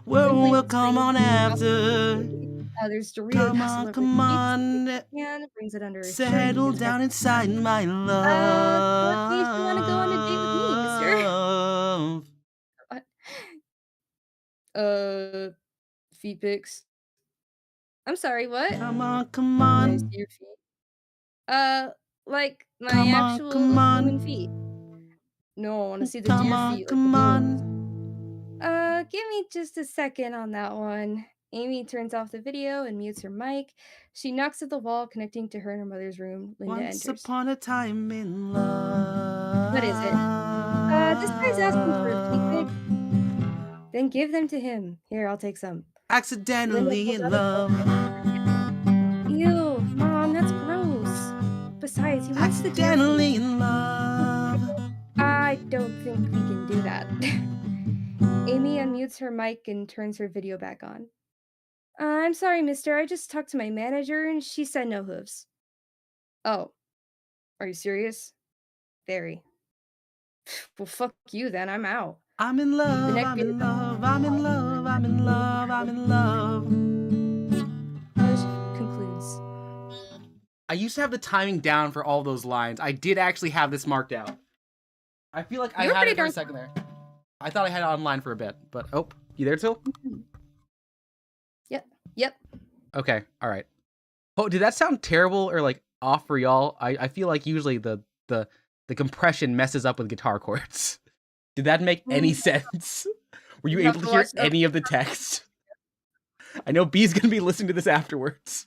we'll the come scream on from the mouth of after. the there's Dorito Come tassel on, over her cheeks, on, and brings it under her shirt and settle gets back. down inside my So what made you wanna go on a date with me, mister? love. What? Uh, feet pics. I'm sorry, what? Come on, Can I see your feet? Like my actual human feet. No, I wanna see the deer feet like the come bulls. on. Give me just a second on that one. Amy turns off the video and mutes her mic. She knocks at the wall connecting to her and her mother's room. Linda Once enters. upon a time in love. What is it? This guy's asking for a feet pic. Then give them to him. Here, I'll take some. Linda Accidentally pulls in out a phone love. and ew, Mom, that's gross. Besides, he wants the deer Accidentally feet. in love. I don't think we can do that. Amy unmutes her mic and turns her video back on. I'm sorry, mister. I just talked to my manager and she said no hooves. Oh, are you serious? Very. Well, fuck you then. I'm out. I'm in love, The next I'm video in love, I'm in love, I'm in love, I'm in love. concludes. I used to have the timing down for all those lines. I did actually have this marked out. I feel like I You're had pretty it for a darn second there. I thought I had it online for a bit, but oh, you there still? Yep. Okay, all right. Oh, did that sound terrible or like off for y'all? I feel like usually the compression messes up with guitar chords. Did that make any sense? Were you You have able to to hear watch that. any of the text? I know B's gonna be listening to this afterwards.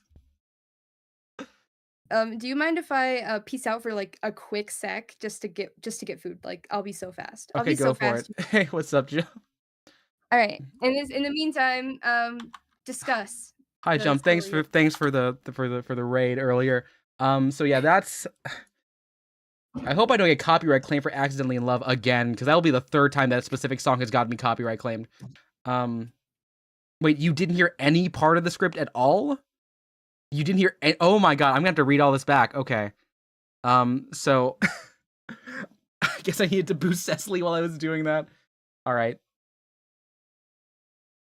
Do you mind if I peace out for like a quick sec just to get food? Like I'll be so fast. I'll Okay, be go so for fast. it. Hey, what's up, Joe? All right. In the meantime, discuss. Hi, the Jump. Thanks for the raid earlier. So yeah, that's. I hope I don't get copyright claimed for "Accidentally in Love" again, because that'll be the third time that specific song has gotten me copyright claimed. Wait, you didn't hear any part of the script at all? You didn't hear? Oh my god, I'm gonna have to read all this back. Okay. So I guess I needed to boost Cecily while I was doing that. All right.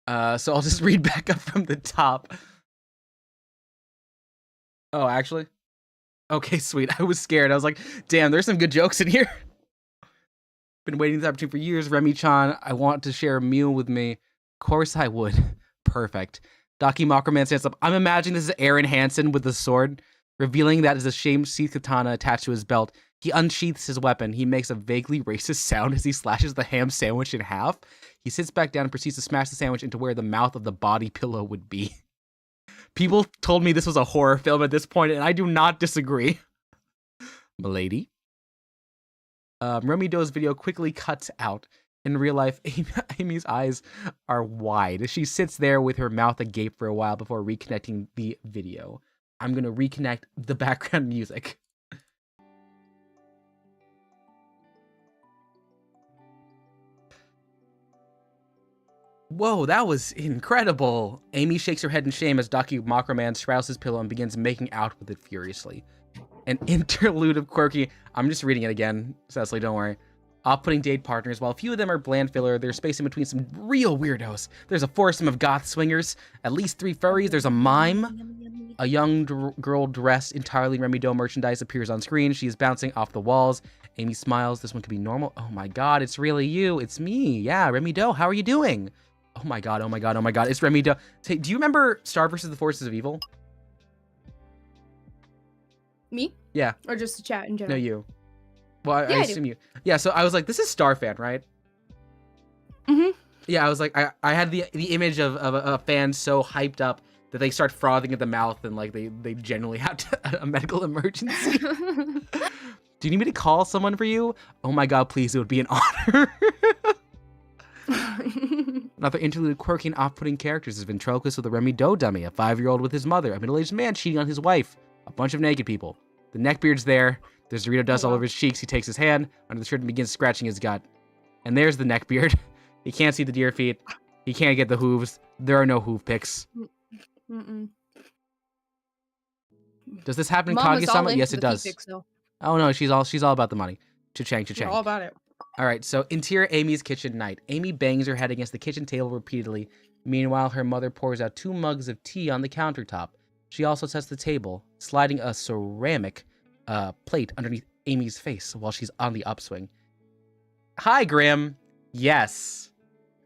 So I'll just read back up from the top. Oh, actually? Okay, sweet. I was scared. I was like, damn, there's some good jokes in here. Been waiting this opportunity for years. Remy-chan, I want to share a meal with me. Of course I would. Perfect. Daki Mockerman stands up. I'm imagining this is Aaron Hansen with the sword, revealing that is a shame-sheath katana attached to his belt. He unsheaths his weapon. He makes a vaguely racist sound as he slashes the ham sandwich in half. He sits back down and proceeds to smash the sandwich into where the mouth of the body pillow would be. People told me this was a horror film at this point, and I do not disagree. Milady. Remy Doe's video quickly cuts out. In real life, Amy's eyes are wide. She sits there with her mouth agape for a while before reconnecting the video. I'm going to reconnect the background music. Whoa, that was incredible. Amy shakes her head in shame as Daki Mockerman shrouds his pillow and begins making out with it furiously. An interlude of quirky... I'm just reading it again, Cecily, don't worry. Off-putting date partners. While a few of them are bland filler, there's space in between some real weirdos. There's a foursome of goth swingers, at least 3 furries, there's a mime. A young girl dressed entirely in Remy Doe merchandise appears on screen. She is bouncing off the walls. Amy smiles. This one could be normal. Oh my god, it's really you. It's me. Yeah, Remy Doe, how are you doing? Oh my god, oh my god, oh my god. It's Remy Doe. Do you remember Star vs. the Forces of Evil? Me? Yeah. Or just the chat in general? No, you. Well, I assume you. Yeah, so I was like, this is Star fan, right? Mm-hmm. Yeah, I was like, I had the image of a fan so hyped up that they start frothing at the mouth and like they genuinely have a medical emergency. Do you need me to call someone for you? Oh my god, please, it would be an honor. Another interlude of quirky and off-putting characters is ventriloquist with a Remy Doe dummy, a 5-year-old with his mother, a middle-aged man cheating on his wife, a bunch of naked people. The neckbeard's there. There's Dorito dust all over his cheeks. He takes his hand under the shirt and begins scratching his gut. And there's the neckbeard. He can't see the deer feet. He can't get the hooves. There are no hoof pics. Does this happen in Kaguya-sama? Yes, it does. Oh no, she's all about the money. Cha-chang, cha-chang. All about it. All right, so interior Amy's kitchen night. Amy bangs her head against the kitchen table repeatedly. Meanwhile, her mother pours out 2 mugs of tea on the countertop. She also sets the table, sliding a ceramic plate underneath Amy's face while she's on the upswing. Hi, Grim. Yes.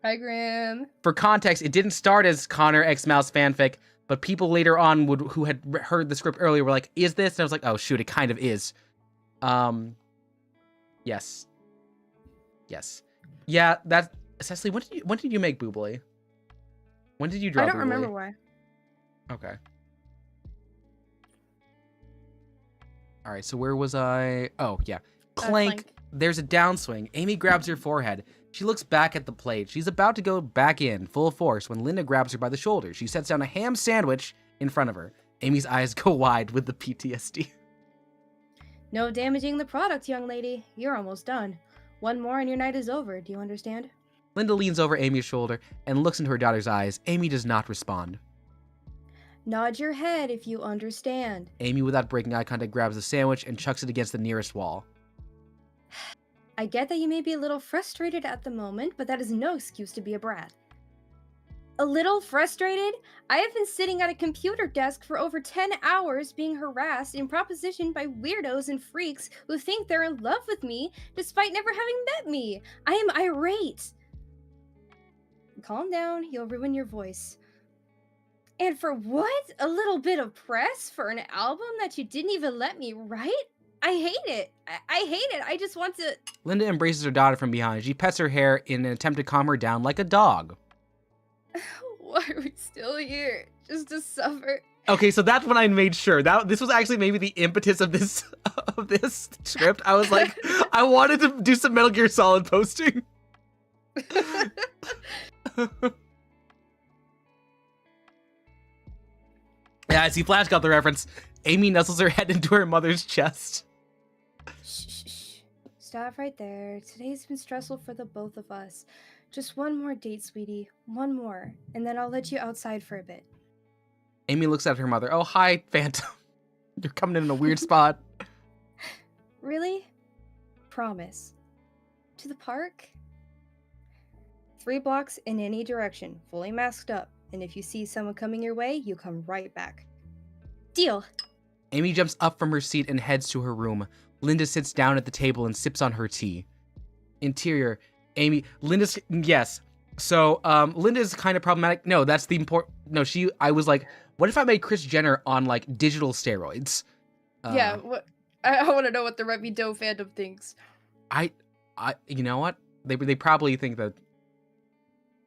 Hi, Grim. For context, it didn't start as Conor X Mouse fanfic, but people later on who had heard the script earlier were like, "Is this?" And I was like, "Oh shoot, it kind of is." Yes. Yes. Yeah. That Cecily. When did you make Boobly? When did you draw? I don't Boobly? remember why. Okay. All right, so where was I? Oh, yeah. Clank. There's a downswing. Amy grabs her forehead. She looks back at the plate. She's about to go back in, full force, when Linda grabs her by the shoulder. She sets down a ham sandwich in front of her. Amy's eyes go wide with the PTSD. No damaging the product, young lady. You're almost done. One more and your night is over. Do you understand? Linda leans over Amy's shoulder and looks into her daughter's eyes. Amy does not respond. Nod your head if you understand. Amy, without breaking eye contact, grabs the sandwich and chucks it against the nearest wall. I get that you may be a little frustrated at the moment, but that is no excuse to be a brat. A little frustrated? I have been sitting at a computer desk for over 10 hours being harassed and propositioned by weirdos and freaks who think they're in love with me despite never having met me. I am irate. Calm down, you'll ruin your voice. And for what? A little bit of press for an album that you didn't even let me write? I hate it. I hate it. I just want to... Linda embraces her daughter from behind. She pets her hair in an attempt to calm her down like a dog. Why are we still here? Just to suffer? Okay, so that's when I made sure. This was actually maybe the impetus of this script. I was like, I wanted to do some Metal Gear Solid posting. Yeah, I see Flash got the reference. Amy nuzzles her head into her mother's chest. Shh. Stop right there. Today's been stressful for the both of us. Just one more date, sweetie. One more. And then I'll let you outside for a bit. Amy looks at her mother. Oh, hi, Phantom. You're coming in a weird spot. promise. To the park? 3 blocks in any direction, fully masked up. And if you see someone coming your way, you come right back. Deal. Amy jumps up from her seat and heads to her room. Linda sits down at the table and sips on her tea. Interior, yes. So, Linda's kind of problematic. No, that's the important, no, I was like, what if I made Kris Jenner on, like, digital steroids? Yeah, what? I want to know what the Remy Doe fandom thinks. You know what? They probably think that,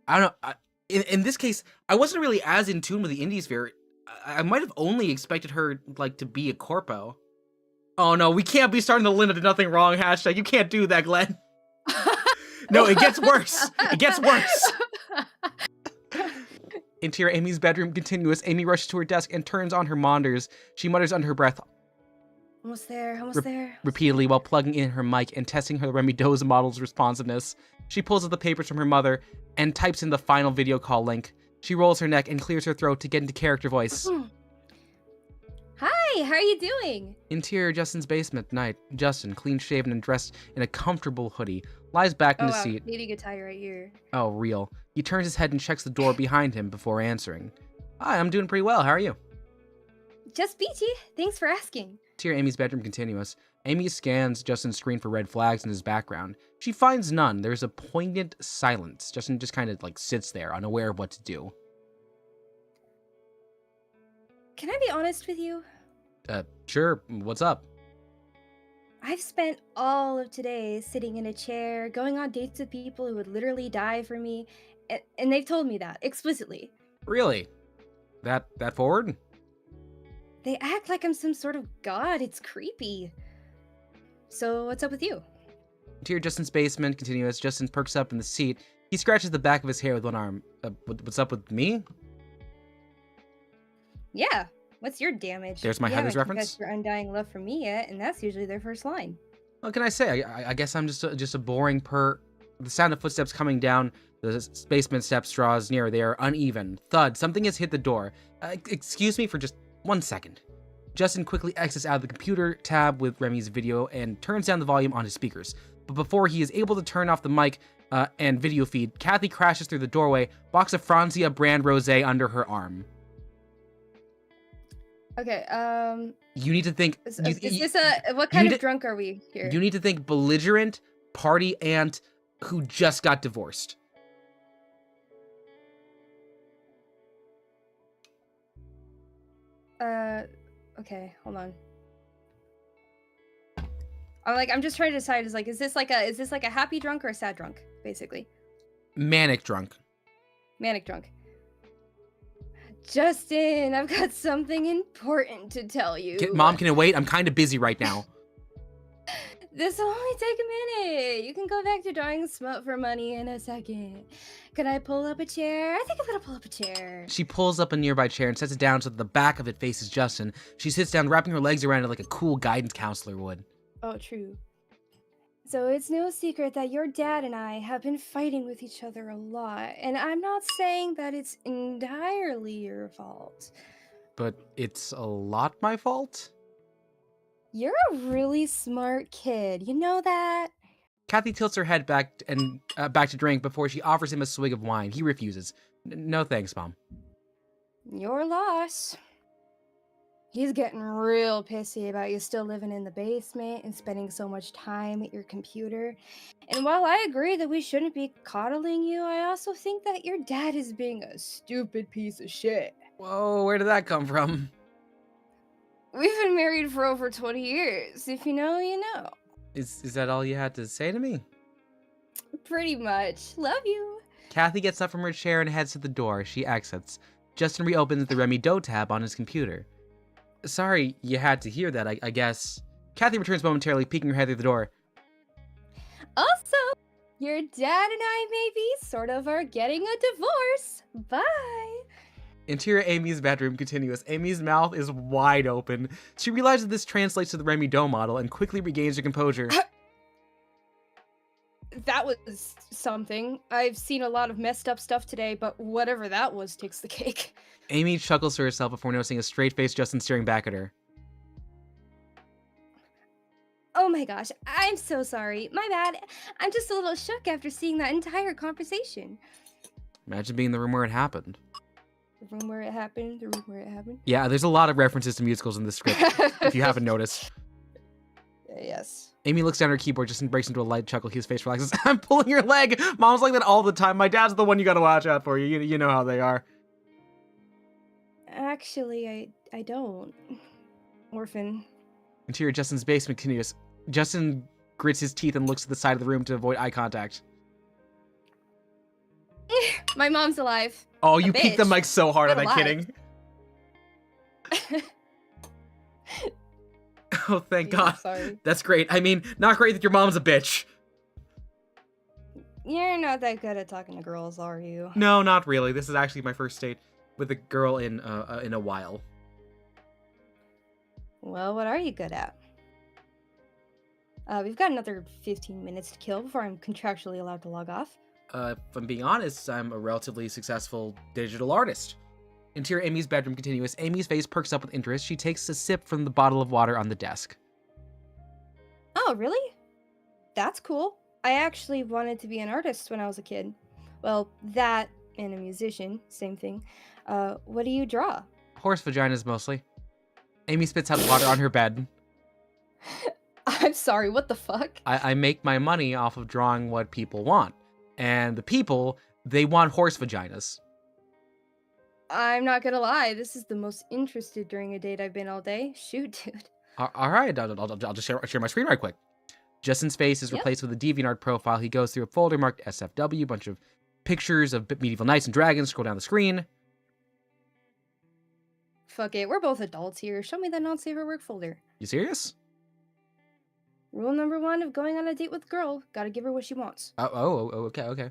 I don't know, in this case, I wasn't really as in tune with the indie sphere. I might have only expected her, like, to be a corpo. Oh no, we can't be starting the Linda did nothing wrong hashtag. You can't do that, Glenn. No, it gets worse. It gets worse. Interior Amy's bedroom continuous. Amy rushes to her desk and turns on her monitors. She mutters under her breath, almost there. Repeatedly while plugging in her mic and testing her Remy Doe's model's responsiveness. She pulls out the papers from her mother and types in the final video call link. She rolls her neck and clears her throat to get into character voice. Hi, how are you doing? Interior Justin's basement night. Justin, clean shaven and dressed in a comfortable hoodie, lies back in the seat. Needing a tie right here. Oh, real. He turns his head and checks the door behind him before answering. Hi, I'm doing pretty well. How are you? Just peachy. Thanks for asking. Interior Amy's bedroom continuous. Amy scans Justin's screen for red flags in his background. She finds none. There's a poignant silence. Justin just kind of like sits there, unaware of what to do. Can I be honest with you? Sure. What's up? I've spent all of today sitting in a chair, going on dates with people who would literally die for me, and they've told me that explicitly. Really? That forward? They act like I'm some sort of god. It's creepy. So what's up with you? Interior Justin's basement continuous. Justin perks up in the seat. He scratches the back of his hair with one arm. What's up with me? Yeah. What's your damage? There's my Heather's reference. Your undying love for me yet, and that's usually their first line. What can I say? I guess I'm just a boring The sound of footsteps coming down the basement steps draws near. They are uneven. Thud. Something has hit the door. Excuse me for just 1 second. Justin quickly exits out of the computer tab with Remy's video and turns down the volume on his speakers. But before he is able to turn off the mic and video feed, Kathy crashes through the doorway, box of Franzia brand rosé under her arm. Okay, you need to think... Is this what kind of drunk are we here? You need to think belligerent party aunt who just got divorced. Okay, hold on. I'm just trying to decide, is this like a happy drunk or a sad drunk, basically? Manic drunk. Manic drunk. Justin, I've got something important to tell you. Mom, can it wait? I'm kind of busy right now. This will only take a minute. You can go back to drawing smut for money in a second. Can I pull up a chair? I think I'm gonna pull up a chair. She pulls up a nearby chair and sets it down so that the back of it faces Justin. She sits down, wrapping her legs around it like a cool guidance counselor would. Oh, true. So it's no secret that your dad and I have been fighting with each other a lot, and I'm not saying that it's entirely your fault. But it's a lot my fault? You're a really smart kid, you know that? Kathy tilts her head back to drink before she offers him a swig of wine. He refuses. No thanks, Mom. Your loss. He's getting real pissy about you still living in the basement and spending so much time at your computer. And while I agree that we shouldn't be coddling you, I also think that your dad is being a stupid piece of shit. Whoa, where did that come from? We've been married for over 20 years. If you know, you know. Is that all you had to say to me? Pretty much. Love you. Kathy gets up from her chair and heads to the door. She exits. Justin reopens the Remy Doe tab on his computer. Sorry you had to hear that, I guess. Kathy returns momentarily, peeking her head through the door. Also, your dad and I maybe sort of are getting a divorce. Bye. Interior Amy's bedroom continuous. Amy's mouth is wide open. She realizes this translates to the Remy Doe model and quickly regains her composure. That was something. I've seen a lot of messed up stuff today, but whatever that was takes the cake. Amy chuckles to herself before noticing a straight-faced Justin staring back at her. Oh my gosh, I'm so sorry. My bad. I'm just a little shook after seeing that entire conversation. Imagine being in the room where it happened. The room where it happened, the room where it happened. Yeah, there's a lot of references to musicals in this script, if you haven't noticed. Yes. Amy looks down at her keyboard, Justin breaks into a light chuckle, his face relaxes. I'm pulling your leg! Mom's like that all the time. My dad's the one you gotta watch out for. You know how they are. Actually, I don't. Orphan. Interior Justin's basement continues. Justin grits his teeth and looks to the side of the room to avoid eye contact. My mom's alive. Oh, you peeked the mic so hard, am I kidding? Oh, thank God. Sorry. That's great. I mean, not great that your mom's a bitch. You're not that good at talking to girls, are you? No, not really. This is actually my first date with a girl in a while. Well, what are you good at? We've got another 15 minutes to kill before I'm contractually allowed to log off. If I'm being honest, I'm a relatively successful digital artist. Interior Amy's bedroom continuous. Amy's face perks up with interest. She takes a sip from the bottle of water on the desk. Oh, really? That's cool. I actually wanted to be an artist when I was a kid. Well, that and a musician, same thing. What do you draw? Horse vaginas, mostly. Amy spits out water on her bed. I'm sorry, what the fuck? I make my money off of drawing what people want. And the people, they want horse vaginas. I'm not gonna lie, this is the most interested during a date I've been all day. Shoot, dude. All right, I'll just share my screen right quick. Justin's face is replaced with a DeviantArt profile. He goes through a folder marked SFW, a bunch of pictures of medieval knights and dragons. Scroll down the screen. Fuck it, we're both adults here. Show me that non-safe for work folder. You serious? Rule number 1 of going on a date with a girl, gotta give her what she wants. Okay.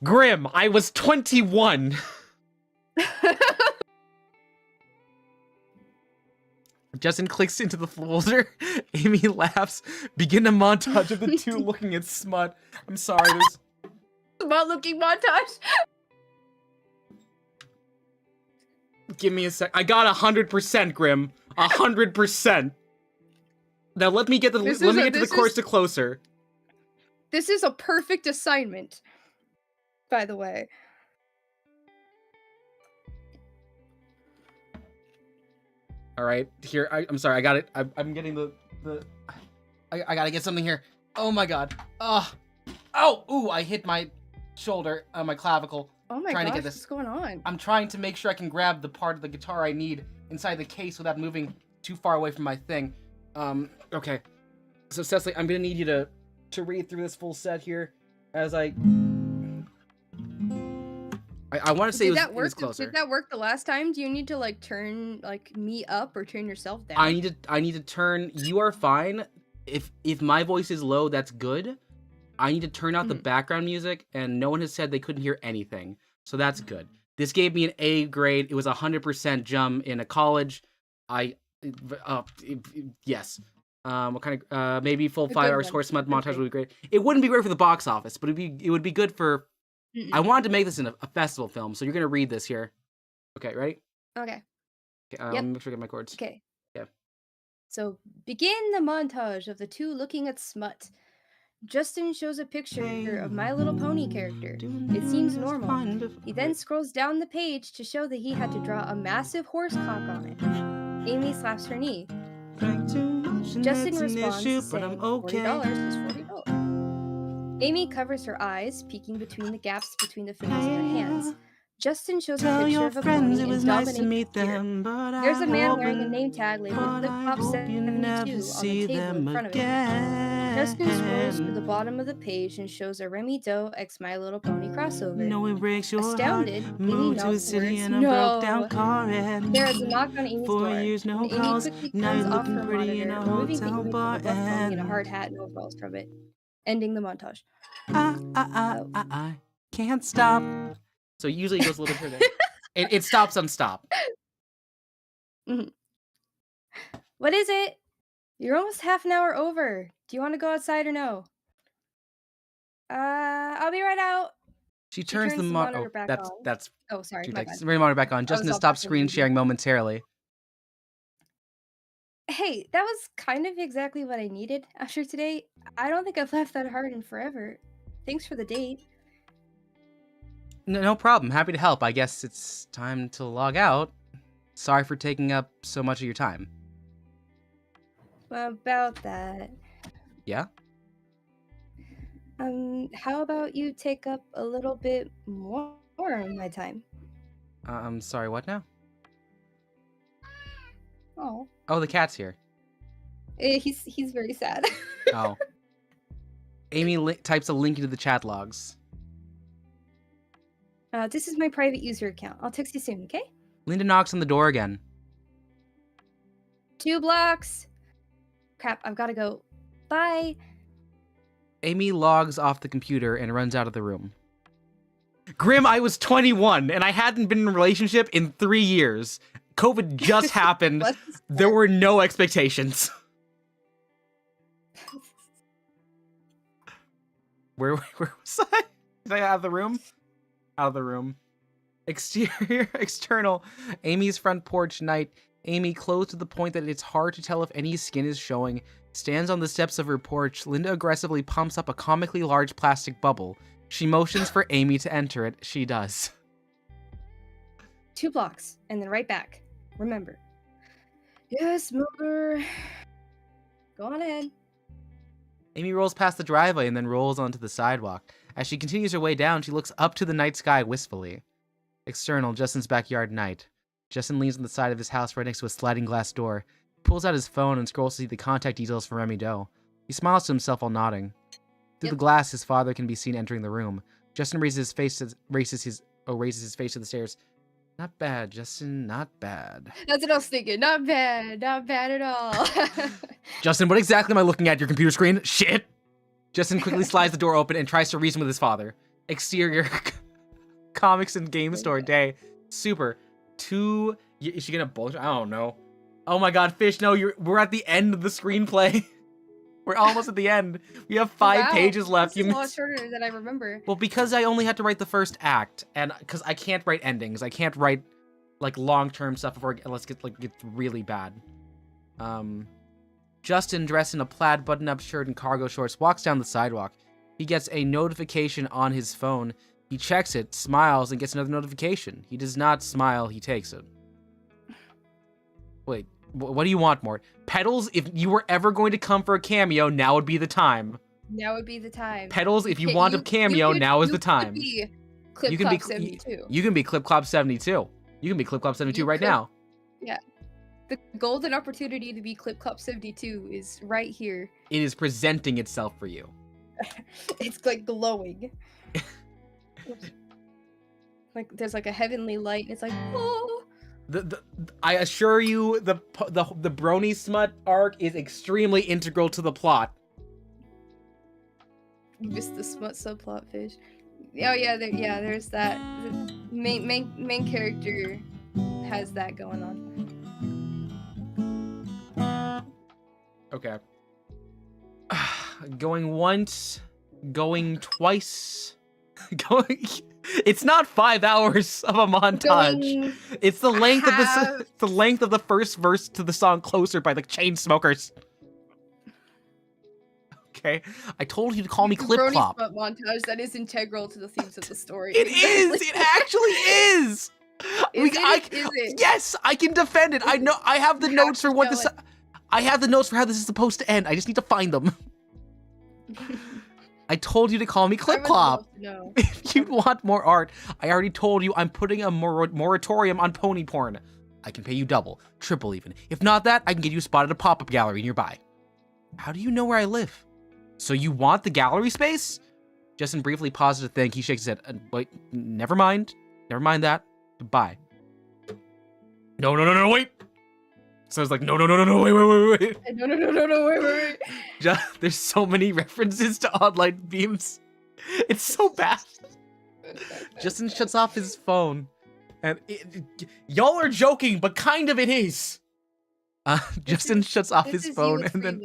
Grim, I was 21. Justin clicks into the folder. Amy laughs. Begin a montage of the two looking at smut. I'm sorry, there's... Smut looking montage? Give me a sec. I got 100%, Grim. 100%. Now let me get to the course to closer. This is a perfect assignment, by the way. All right, here. I'm sorry. I got it. I'm getting the. I gotta get something here. Oh my God. Oh. Ooh! I hit my shoulder, my clavicle. Oh my gosh, what's going on? I'm trying to make sure I can grab the part of the guitar I need inside the case without moving too far away from my thing. Okay. So Cecily, I'm gonna need you to read through this full set here as I want to say it was closer. Did that work the last time? Do you need to like turn like me up or turn yourself down? I need to turn. You are fine. If my voice is low, that's good. I need to turn out the background music, and no one has said they couldn't hear anything, so that's good. This gave me an A grade. It was 100% jump in a college. Yes. What kind of maybe full 5 hours horse smut montage would be great. It wouldn't be great for the box office, but it would be good for. I wanted to make this in a festival film, so you're gonna read this here. Okay, ready? Okay. Let me make sure I get my chords. Okay. Yeah. So begin the montage of the two looking at smut. Justin shows a picture of My Little Pony character. It seems normal. He then scrolls down the page to show that he had to draw a massive horse cock on it. Amy slaps her knee. Justin responds saying $40 is $40. Amy covers her eyes, peeking between the gaps between the fingers in her hands. Justin shows a picture of a pony and dominates here. There's a man wearing a name tag labeled Flip Flop 72 on the table in front of him. Justin scrolls to the bottom of the page and shows a Remy Doe x My Little Pony crossover. Astounded, Amy nods the words, "No!" There is a knock on Amy's door. Amy quickly turns off her monitor, removing the image of a buff pony in a hard hat and overalls from it, ending the montage. I can't stop. So usually it goes a little further. It stops on stop. What is it? You're almost half an hour over. Do you want to go outside or no? I'll be right out. She turns the monitor back on. That's. Oh, sorry. She takes the monitor back on. Justin has stopped screen sharing momentarily. Hey, that was kind of exactly what I needed after today. I don't think I've laughed that hard in forever. Thanks for the date. No problem. Happy to help. I guess it's time to log out. Sorry for taking up so much of your time. About that. Yeah? How about you take up a little bit more of my time? I'm sorry, what now? Oh. Oh, the cat's here. He's very sad. Oh. Amy types a link into the chat logs. This is my private user account. I'll text you soon, okay? Linda knocks on the door again. 2 blocks. Crap, I've gotta go. Bye. Amy logs off the computer and runs out of the room. Grim, I was 21 and I hadn't been in a relationship in 3 years. COVID just happened. There were no expectations. Where was I? Did I out of the room? Out of the room. Exterior, external. Amy's front porch night. Amy, close to the point that it's hard to tell if any skin is showing, stands on the steps of her porch. Linda aggressively pumps up a comically large plastic bubble. She motions for Amy to enter it. She does. 2 blocks, and then right back. Remember. Yes, mover. Go on ahead. Amy rolls past the driveway and then rolls onto the sidewalk. As she continues her way down, she looks up to the night sky wistfully. External, Justin's backyard night. Justin leans on the side of his house right next to a sliding glass door. He pulls out his phone and scrolls to see the contact details from Remy Doe. He smiles to himself while nodding. Through the glass, his father can be seen entering the room. Justin raises his face to the stairs. Not bad, Justin, not bad. That's what I was thinking. Not bad at all. Justin, what exactly am I looking at your computer screen? Shit! Justin quickly slides the door open and tries to reason with his father. Exterior, comics and game store day. Super. Is she gonna bullshit? I don't know. Oh my god, Fish, no, we're at the end of the screenplay. We're almost at the end. We have 5 pages left. This is a lot shorter than I remember. Well, because I only had to write the first act, and because I can't write endings. I can't write, like, long-term stuff before it gets really bad. Justin, dressed in a plaid button-up shirt and cargo shorts, walks down the sidewalk. He gets a notification on his phone. He checks it, smiles, and gets another notification. He does not smile, he takes it. Wait, what do you want, Mort? Petals, if you were ever going to come for a cameo, now would be the time. Now would be the time. Petals, if you want a cameo, now is the time. You can be 72. You can be Clip Clop 72. You can be Clip Clop 72 right now. Yeah. The golden opportunity to be Clip Clop 72 is right here. It is presenting itself for you. It's like glowing. Like there's like a heavenly light. It's like, oh. I assure you, the Brony Smut arc is extremely integral to the plot. You missed the smut subplot, Fish. Oh yeah, there's that. The main character has that going on. Okay. Going once, going twice, going. It's not 5 hours of a montage. It's the length of the first verse to the song "Closer" by the Chainsmokers. Okay, I told you to call me Clip Clop. Montage that is integral to the themes of the story. It is. It actually is. Is it? Yes, I can defend it. I know. I have the notes for what this. I have the notes for how this is supposed to end. I just need to find them. I told you to call me Clip Clop. If you want more art, I already told you I'm putting a moratorium on pony porn. I can pay you double, triple even. If not that, I can get you a spot at a pop-up gallery nearby. How do you know where I live? So you want the gallery space? Justin briefly pauses to think. He shakes his head. Wait, never mind. Never mind that. Goodbye. No, wait. So I was like, no, wait. No, wait. There's so many references to online beams. It's so bad. Justin shuts off his phone. And y'all are joking, but kind of it is. Justin shuts off his phone and then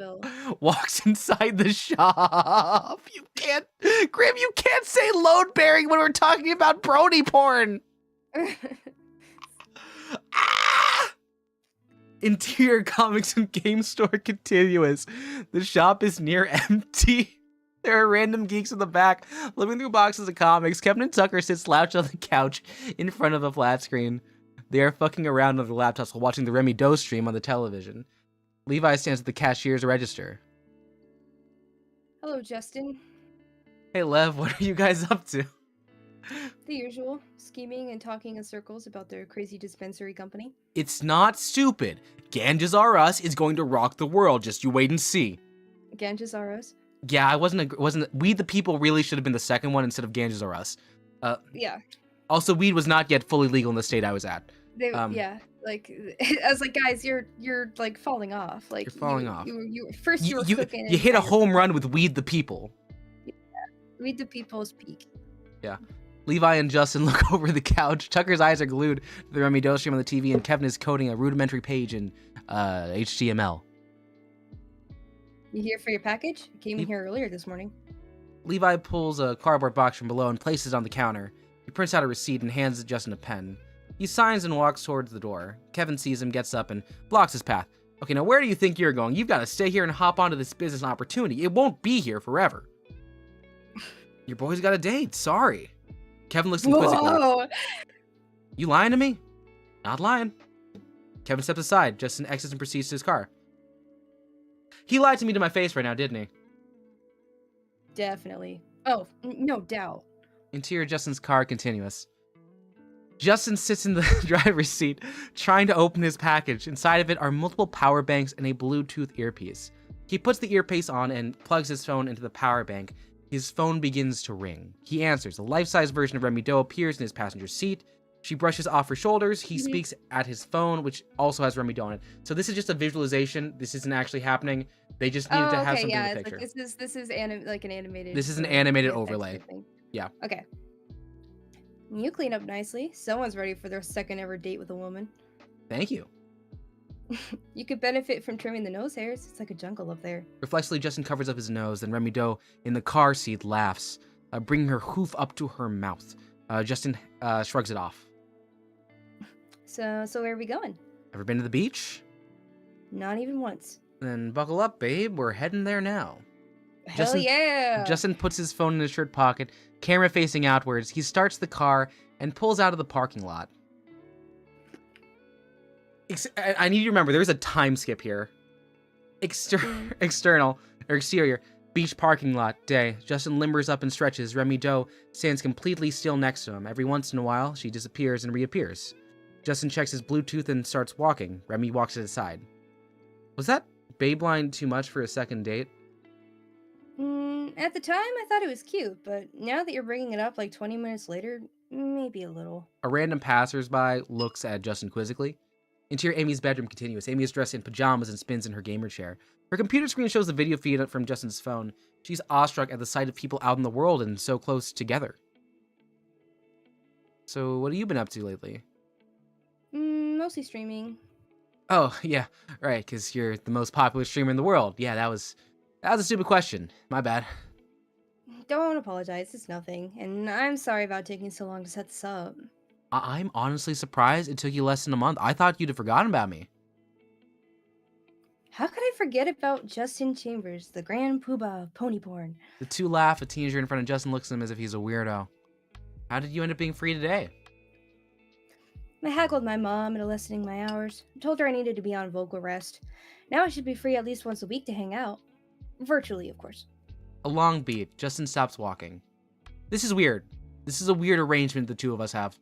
walks inside the shop. Grim, you can't say load bearing when we're talking about brony porn. Ah! Interior comics and game store continuous. The shop is near empty. There are random geeks in the back, living through boxes of comics. Kevin and Tucker sit slouched on the couch in front of a flat screen. They are fucking around on their laptops while watching the Remy Doe stream on the television. Levi stands at the cashier's register. Hello, Justin. Hey, Lev, what are you guys up to? The usual, scheming and talking in circles about their crazy dispensary company. It's not stupid. Ganges R Us is going to rock the world. Just you wait and see. Ganges R Us. Yeah, wasn't. We the People really should have been the second one instead of Ganges R Us. Yeah. Also, weed was not yet fully legal in the state I was at. Yeah, like I was like, guys, you're like falling off. Like You're falling off. You first you were cooking. You hit a home run with Weed the People. Yeah, Weed the People's peak. Yeah. Levi and Justin look over the couch. Tucker's eyes are glued to the Remy Doe stream on the TV, and Kevin is coding a rudimentary page in HTML. You here for your package? I came in here earlier this morning. Levi pulls a cardboard box from below and places it on the counter. He prints out a receipt and hands Justin a pen. He signs and walks towards the door. Kevin sees him, gets up, and blocks his path. Okay, now where do you think you're going? You've got to stay here and hop onto this business opportunity. It won't be here forever. Your boy's got a date. Sorry. Kevin looks inquisitively. Whoa! You lying to me? Not lying. Kevin steps aside. Justin exits and proceeds to his car. He lied to me to my face right now, didn't he? Definitely. Oh, no doubt. Interior Justin's car continuous. Justin sits in the driver's seat, trying to open his package. Inside of it are multiple power banks and a Bluetooth earpiece. He puts the earpiece on and plugs his phone into the power bank. His phone begins to ring. He answers. A life-size version of Remy Doe appears in his passenger seat. She brushes off her shoulders. He speaks at his phone, which also has Remy Doe on it. So this is just a visualization. This isn't actually happening. They just needed to have something in the picture. Like this is like an animated. This is an animated overlay. Yeah. Okay. You clean up nicely. Someone's ready for their second ever date with a woman. Thank you. You could benefit from trimming the nose hairs. It's like a jungle up there. Reflexively, Justin covers up his nose. Then Remy Doe in the car seat laughs, bringing her hoof up to her mouth. Justin shrugs it off. So where are we going? Ever been to the beach? Not even once. Then buckle up, babe. We're heading there now. Hell yeah! Justin puts his phone in his shirt pocket, camera facing outwards. He starts the car and pulls out of the parking lot. I need you to remember, there's a time skip here. External, or exterior, beach parking lot, day. Justin limbers up and stretches. Remy Doe stands completely still next to him. Every once in a while, she disappears and reappears. Justin checks his Bluetooth and starts walking. Remy walks to his side. Was that babe line too much for a second date? At the time, I thought it was cute, but now that you're bringing it up like 20 minutes later, maybe a little. A random passersby looks at Justin quizzically. Interior Amy's bedroom continuous. Amy is dressed in pajamas and spins in her gamer chair. Her computer screen shows the video feed from Justin's phone. She's awestruck at the sight of people out in the world and so close together. So, what have you been up to lately? Mostly streaming. Oh, yeah, right, because you're the most popular streamer in the world. Yeah, that was a stupid question. My bad. Don't apologize, it's nothing. And I'm sorry about taking so long to set this up. I'm honestly surprised it took you less than a month. I thought you'd have forgotten about me. How could I forget about Justin Chambers, the grand poobah of pony porn? The two laugh. A teenager in front of Justin looks at him as if he's a weirdo. How did you end up being free today? I haggled my mom into lessening my hours. I told her I needed to be on vocal rest. Now I should be free at least once a week to hang out. Virtually, of course. A long beat. Justin stops walking. This is weird. This is a weird arrangement the two of us have.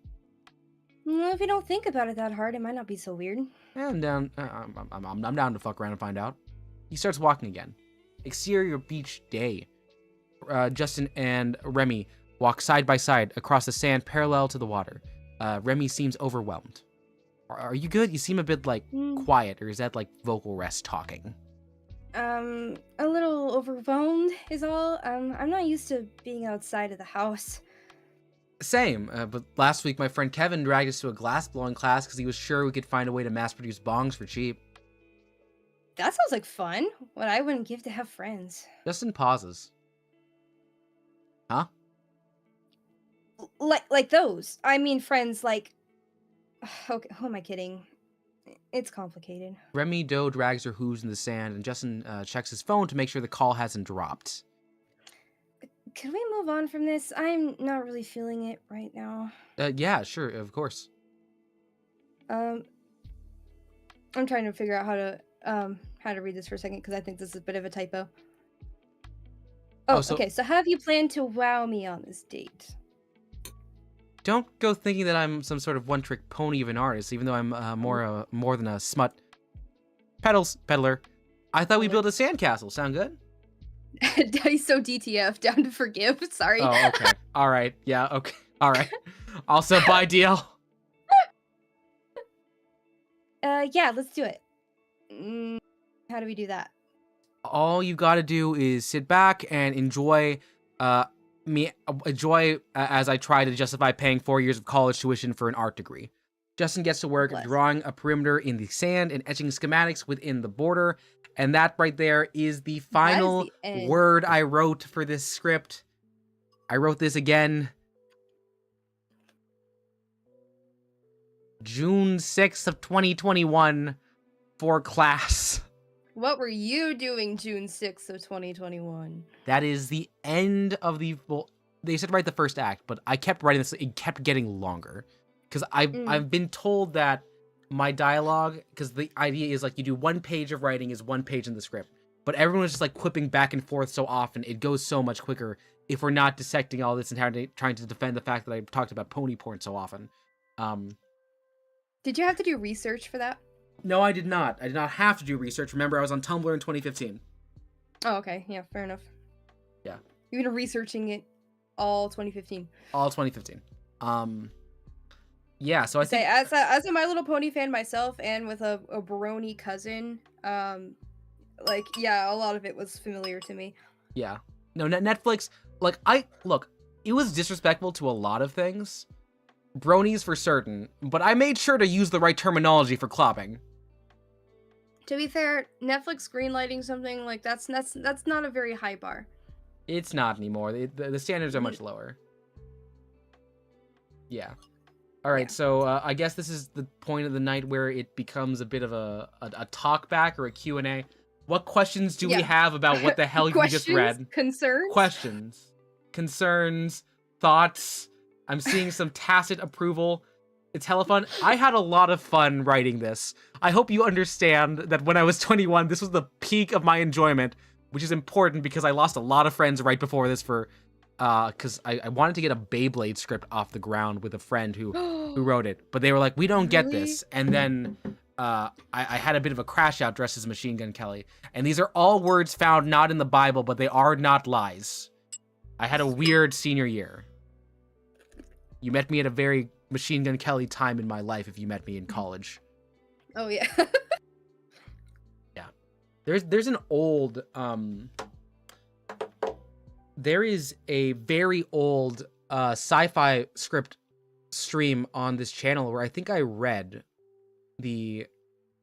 Well, if you don't think about it that hard, it might not be so weird. Yeah, I'm down. I'm down to fuck around and find out. He starts walking again. Exterior beach day. Justin and Remy walk side by side across the sand parallel to the water. Remy seems overwhelmed. Are you good? You seem a bit, like, quiet, or is that, like, vocal rest talking? A little overwhelmed is all. I'm not used to being outside of the house. Same, but last week my friend Kevin dragged us to a glass-blowing class because he was sure we could find a way to mass-produce bongs for cheap. That sounds like fun. What I wouldn't give to have friends. Justin pauses. Huh? Like those. I mean friends like... Okay, who am I kidding? It's complicated. Remy Doe drags her hooves in the sand, and Justin checks his phone to make sure the call hasn't dropped. Can we move on from this? I'm not really feeling it right now. Yeah, sure, of course. I'm trying to figure out how to read this for a second because I think this is a bit of a typo. Okay. So have you planned to wow me on this date? Don't go thinking that I'm some sort of one-trick pony of an artist, even though I'm more than a smut peddler. I thought we built a sandcastle. Sound good? So DTF, down to forgive. Sorry. Oh, okay. All right. Yeah. Okay. All right. Also, bye, deal. Yeah, let's do it. How do we do that? All you gotta do is sit back and enjoy as I try to justify paying 4 years of college tuition for an art degree. Justin gets to work drawing a perimeter in the sand and etching schematics within the border. And that right there is the final word I wrote for this script. I wrote this again. June 6th of 2021 for class. What were you doing June 6th of 2021? That is the end of the... Well, they said write the first act, but I kept writing this. It kept getting longer. Because I've been told that my dialogue... Because the idea is, like, you do 1 page of writing is 1 page in the script. But everyone's just, like, quipping back and forth so often. It goes so much quicker if we're not dissecting all this and trying to defend the fact that I talked about pony porn so often. Did you have to do research for that? No, I did not. I did not have to do research. Remember, I was on Tumblr in 2015. Oh, okay. Yeah, fair enough. Yeah. You've been researching it all 2015. All 2015. Yeah, so I think... As a My Little Pony fan myself, and with a brony cousin, like, yeah, a lot of it was familiar to me. Yeah. No, Netflix, like, look, it was disrespectful to a lot of things. Bronies for certain, but I made sure to use the right terminology for clopping. To be fair, Netflix greenlighting something like that's not a very high bar. It's not anymore. The standards are much lower. Yeah. All right, so I guess this is the point of the night where it becomes a bit of a talk back or a Q&A. What questions do we have about what the hell we just read? Concerns? Questions. Concerns. Thoughts. I'm seeing some tacit approval. It's hella fun. I had a lot of fun writing this. I hope you understand that when I was 21, this was the peak of my enjoyment, which is important because I lost a lot of friends right before this for... because I wanted to get a Beyblade script off the ground with a friend who wrote it. But they were like, we don't get this. And then I had a bit of a crash out dressed as Machine Gun Kelly. And these are all words found not in the Bible, but they are not lies. I had a weird senior year. You met me at a very Machine Gun Kelly time in my life if you met me in college. Oh, yeah. Yeah. There's an old... There is a very old sci-fi script stream on this channel where I think I read the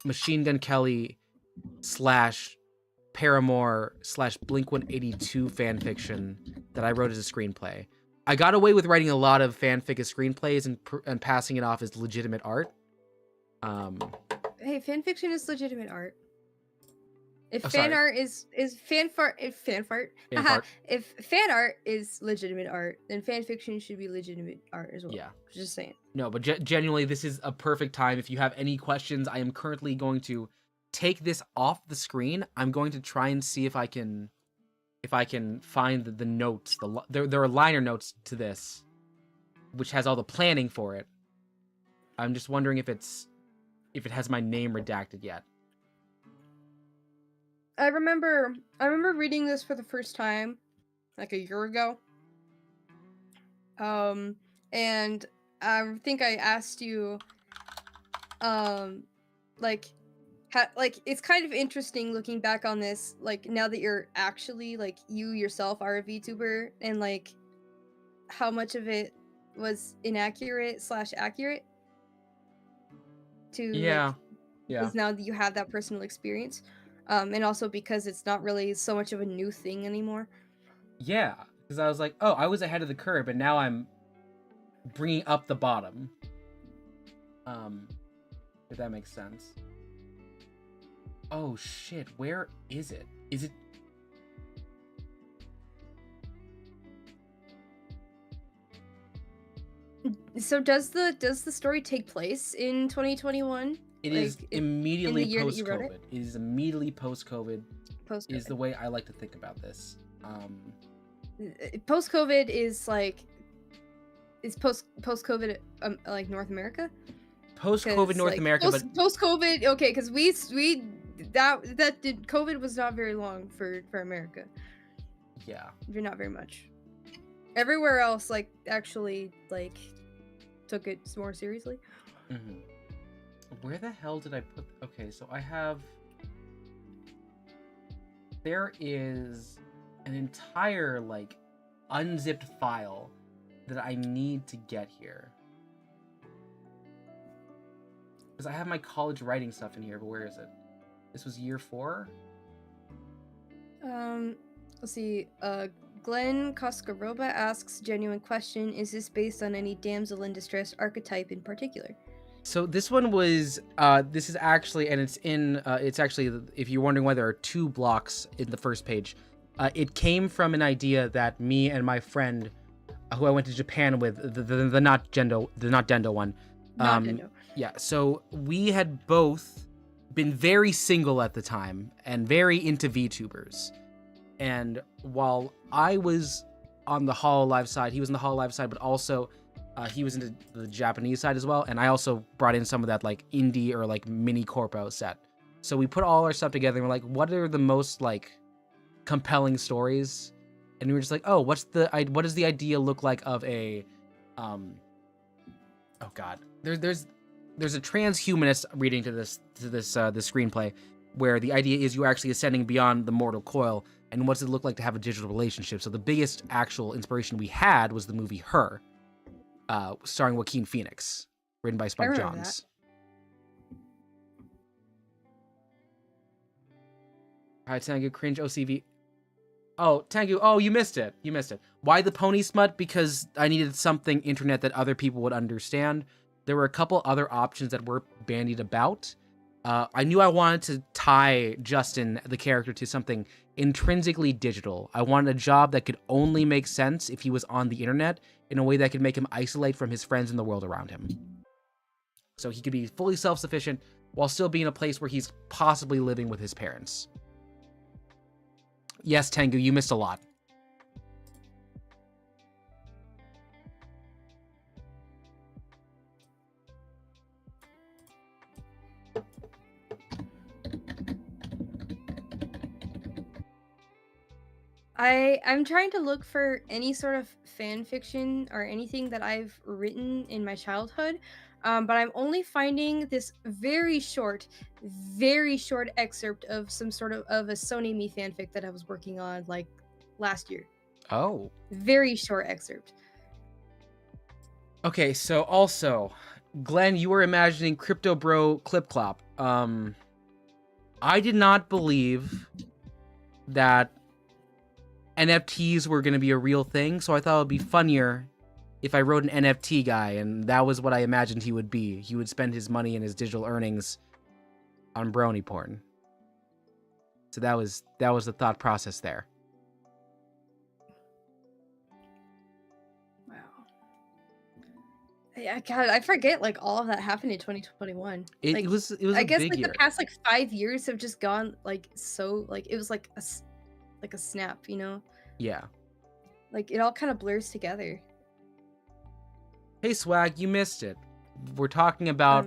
Machine Gun Kelly / Paramore / Blink-182 fanfiction that I wrote as a screenplay. I got away with writing a lot of fanfic as screenplays and passing it off as legitimate art. Hey, fanfiction is legitimate art. If Oh, fan sorry. art is fan fart, if fan art is legitimate art, then fan fiction should be legitimate art as well. Yeah. Just saying. No, but genuinely, this is a perfect time. If you have any questions, I am currently going to take this off the screen. I'm going to try and see if I can find the notes. There are liner notes to this, which has all the planning for it. I'm just wondering if it has my name redacted yet. I remember reading this for the first time, like a year ago. And I think I asked you, it's kind of interesting looking back on this, like, now that you're actually, like, you yourself are a VTuber, and, like, how much of it was inaccurate / accurate to, Yeah. because now that you have that personal experience. And also because it's not really so much of a new thing anymore. Yeah, because I was like, oh, I was ahead of the curve, and now I'm bringing up the bottom. If that makes sense. Oh shit, where is it? Is it? So does the story take place in 2021? It Like, is immediately year that you wrote post-COVID. It is immediately post-COVID. Post Is the way I like to think about this. post COVID is like post COVID like North America? Post-COVID North like, America, but post COVID, okay, because we that did COVID was not very long for America. yeah, Not very much. Everywhere else, like, actually, like, took it more seriously. mm-hmm. Where the hell did I put? Okay, so I have. There is an entire like unzipped file that I need to get here. Because I have my college writing stuff in here, but where is it? This was year 4? Let's see. Glenn Koskaroba asks, genuine question, is this based on any damsel in distress archetype in particular? So this one was, this is actually, and it's actually, if you're wondering why there are 2 blocks in the first page, it came from an idea that me and my friend, who I went to Japan with, the not Dendo one. Not Dendo. Yeah, so we had both been very single at the time and very into VTubers. And while I was on the Hololive side, he was on the Hololive side, but also he was into the Japanese side as well. And I also brought in some of that like indie or like mini corpo set. So we put all our stuff together and we're like, what are the most like compelling stories? And we were just like, oh, what does the idea look like of a oh god, there's a transhumanist reading to this screenplay where the idea is you're actually ascending beyond the mortal coil, and what's it look like to have a digital relationship. So the biggest actual inspiration we had was the movie Her, starring Joaquin Phoenix, written by Spike Jonze. All right, Tangu, Cringe OCV. Oh, Tangu, oh, you missed it. Why the pony smut? Because I needed something internet that other people would understand. There were a couple other options that were bandied about. I knew I wanted to tie Justin, the character, to something intrinsically digital. I wanted a job that could only make sense if he was on the internet in a way that could make him isolate from his friends and the world around him. So he could be fully self-sufficient while still being in a place where he's possibly living with his parents. Yes, Tengu, you missed a lot. I'm trying to look for any sort of fan fiction or anything that I've written in my childhood, but I'm only finding this very short excerpt of some sort of a Sony Me fanfic that I was working on like last year. Oh. Very short excerpt. Okay, so also, Glenn, you were imagining Crypto Bro Clip Clop. I did not believe that NFTs were going to be a real thing, so I thought it would be funnier if I wrote an NFT guy, and that was what I imagined he would be. He would spend his money and his digital earnings on brony porn. So that was the thought process there. Wow. Yeah, God, I forget like all of that happened in 2021. It was I a guess big like year. the past like 5 years have just gone like so like it was like a snap, you know? Yeah. Like it all kind of blurs together. Hey Swag, you missed it. We're talking about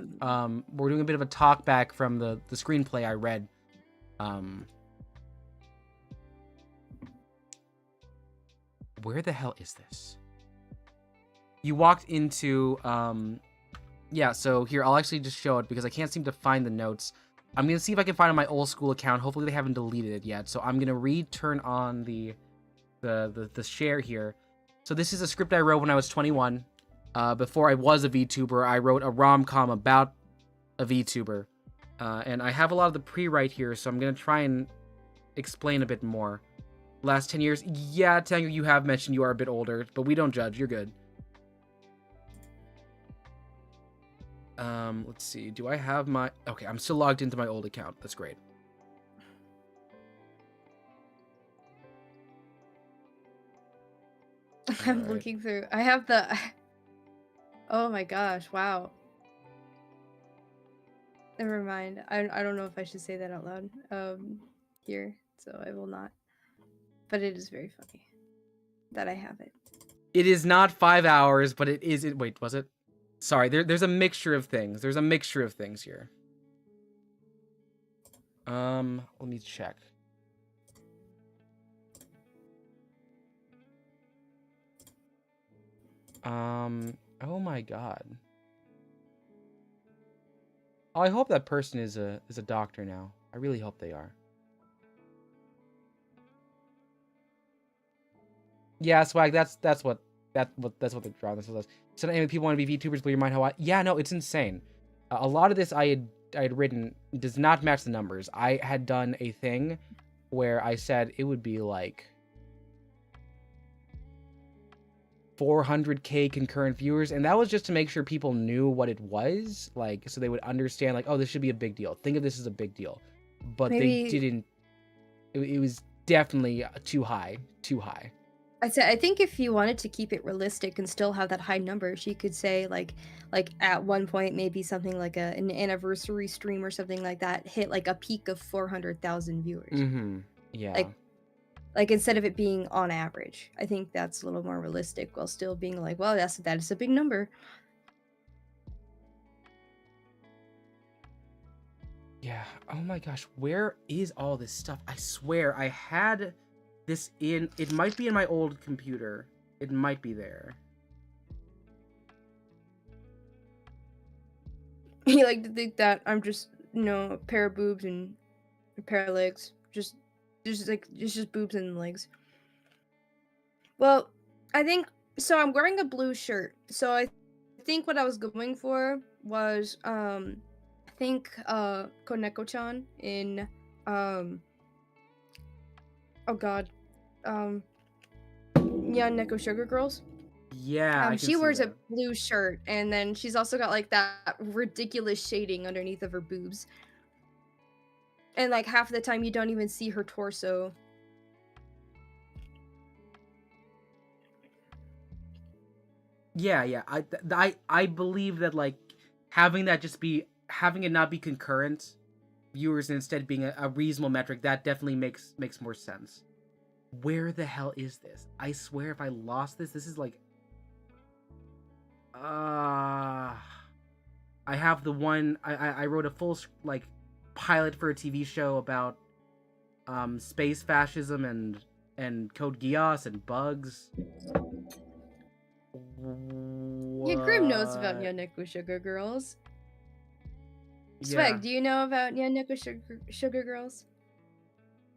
we're doing a bit of a talk back from the screenplay I read. Where the hell is this? You walked into yeah, so here I'll actually just show it because I can't seem to find the notes. I'm gonna see if I can find it on my old school account. Hopefully they haven't deleted it yet. So I'm gonna turn on the share here. So this is a script I wrote when I was 21. Before I was a VTuber, I wrote a rom-com about a VTuber. And I have a lot of the pre-write here, so I'm gonna try and explain a bit more. Last 10 years, yeah, Tango, you have mentioned you are a bit older, but we don't judge. You're good. Let's see. Do I have my... Okay, I'm still logged into my old account. That's great. I'm Alright. looking through. I have the. Oh my gosh! Wow. Never mind. I don't know if I should say that out loud. Here, so I will not. But it is very funny that I have it. It is not 5 hours, but it is. Wait, was it? Sorry, there's a mixture of things. There's a mixture of things here. Let me check. Oh my god. Oh, I hope that person is a doctor now. I really hope they are. Yeah, Swag. That's what they're drawing. This was. So anyway, people want to be VTubers, blow your mind. How? Yeah, no, it's insane. A lot of this I had written does not match the numbers. I had done a thing where I said it would be like 400k concurrent viewers, and that was just to make sure people knew what it was, like, so they would understand, like, oh, this should be a big deal. Think of this as a big deal. But Maybe... they didn't. It was definitely too high. I think if you wanted to keep it realistic and still have that high number, she could say like at one point maybe something like an anniversary stream or something like that hit like a peak of 400,000 viewers. Mm-hmm. Yeah. Like instead of it being on average, I think that's a little more realistic while still being like, well, that is a big number. Yeah. Oh my gosh, where is all this stuff? I swear I had this in. It might be in my old computer. It might be there. You like to think that I'm just, a pair of boobs and a pair of legs. Just boobs and legs. Well, I think so. I'm wearing a blue shirt. So I think what I was going for was I think Koneko-chan in oh god. Neko Sugar Girls. Yeah. She wears a blue shirt, and then she's also got like that ridiculous shading underneath of her boobs. And like half the time you don't even see her torso. Yeah. I believe that, like, having it not be concurrent viewers and instead being a reasonable metric, that definitely makes more sense. Where the hell is this? I swear if I lost this is like I have the one I wrote a full like pilot for a TV show about space fascism and Code Geass and bugs. Yeah, Grim knows about Neko Sugar Girls. Swag, do you know about Neko Sugar Girls?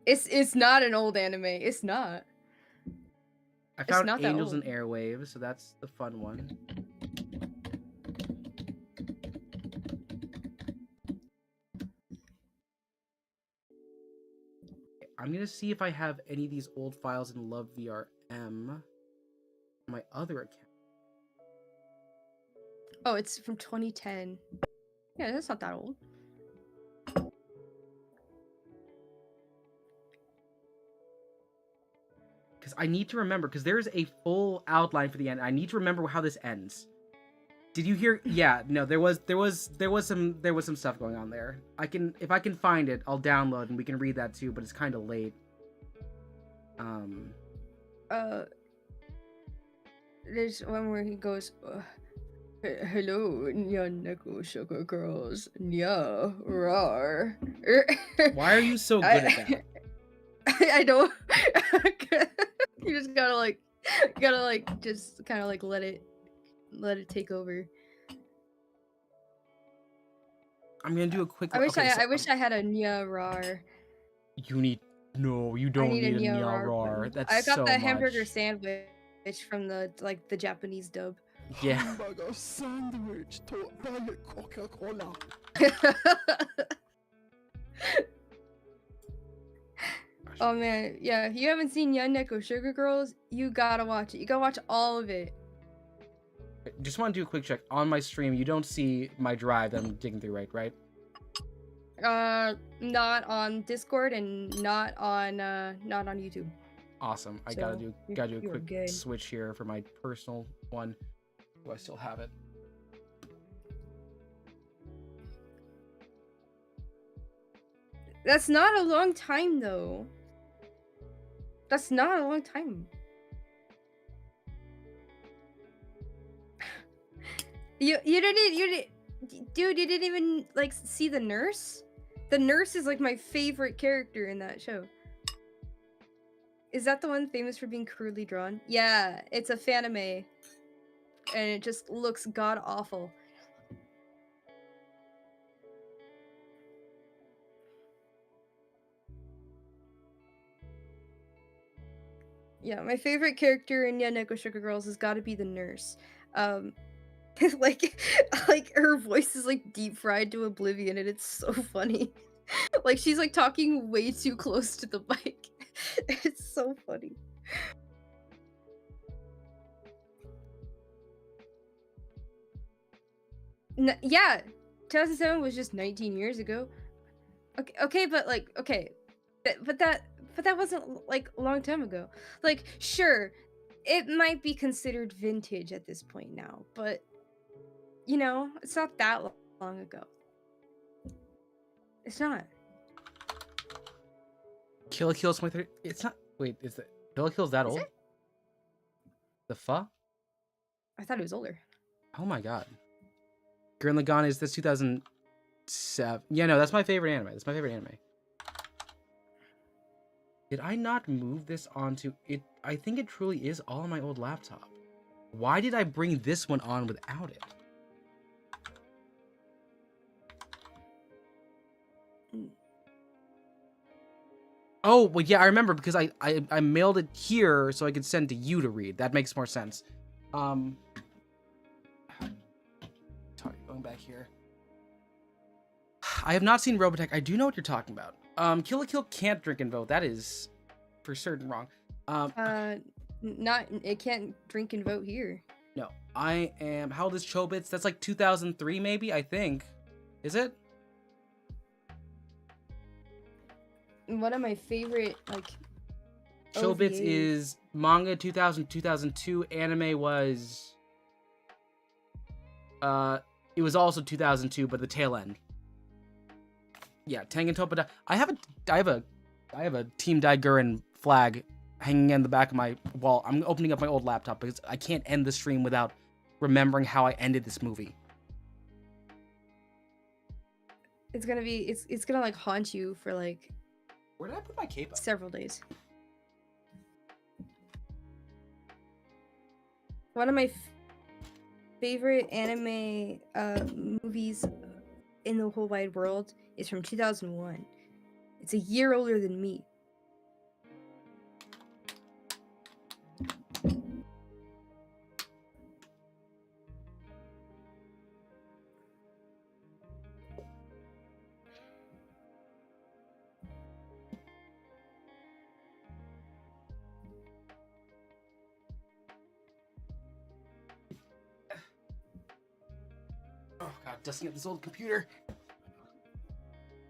It's not an old anime. It's not. I found Angels and Airwaves, so that's the fun one. I'm gonna see if I have any of these old files in Love VRM. My other account. Oh, it's from 2010. Yeah, that's not that old. Because I need to remember, because there's a full outline for the end. I need to remember how this ends. Did you hear? Yeah, no, there was some stuff going on there. If I can find it, I'll download and we can read that too. But it's kind of late. There's one where he goes, "Hello, Neko Sugar Girls, nya, rar." Why are you so good at that? I don't. You just gotta just kind of like let it take over. I'm gonna do a quick. I wish I had a nya rar. You don't need a nya rar. That's I got so the much. hamburger sandwich from the Japanese dub. Yeah. Hamburger sandwich to Coca-Cola. Oh man, yeah, if you haven't seen Neko Sugar Girls, you gotta watch it. You gotta watch all of it. Just want to do a quick check. On my stream, you don't see my drive that I'm digging through, right? Not on Discord and not on YouTube. Awesome. I So, gotta do you're a quick good. switch here for my personal one. Do I still have it? That's not a long time though. That's not a long time. You didn't dude, you didn't even like see the nurse? The nurse is like my favorite character in that show. Is that the one famous for being crudely drawn? Yeah, it's a fanime. And it just looks god awful. Yeah, my favorite character in Yeah Neko Sugar Girls has got to be the nurse. Like like her voice is like deep fried to oblivion and it's so funny. Like she's like talking way too close to the mic. It's so funny. Yeah, 2007 was just 19 years ago. Okay, but like but that wasn't like a long time ago. Like sure, it might be considered vintage at this point now, but you know, it's not that long ago. It's not. Kill la Kill's my third. It's not. Wait, is it Kill la Kill's that Is old? it? The fuck? I thought it was older. Oh my god. Gurren Lagann is this 2007. Yeah, no, that's my favorite anime. That's my favorite anime. Did I not move this onto it? I think it truly is all on my old laptop. Why did I bring this one on without it? Oh, well, yeah, I remember because I mailed it here so I could send to you to read. That makes more sense. Sorry, going back here. I have not seen Robotech. I do know what you're talking about. Kill la Kill can't drink and vote. That is for certain wrong. Not it can't drink and vote here. No, I am. How old is Chobits? That's like 2003, maybe. I think. Is it? One of my favorite like Chobits OVAs. is manga 2000 2002. Anime was. It was also 2002, but the tail end. Yeah, Tengen Toppa. I have a Team Daiguren flag hanging in the back of my wall. I'm opening up my old laptop because I can't end the stream without remembering how I ended this movie. It's gonna be it's gonna like haunt you for like Where did I put my cape? several days. One of my favorite anime movies in the whole wide world is from 2001. It's a year older than me. Oh god, dusting up this old computer.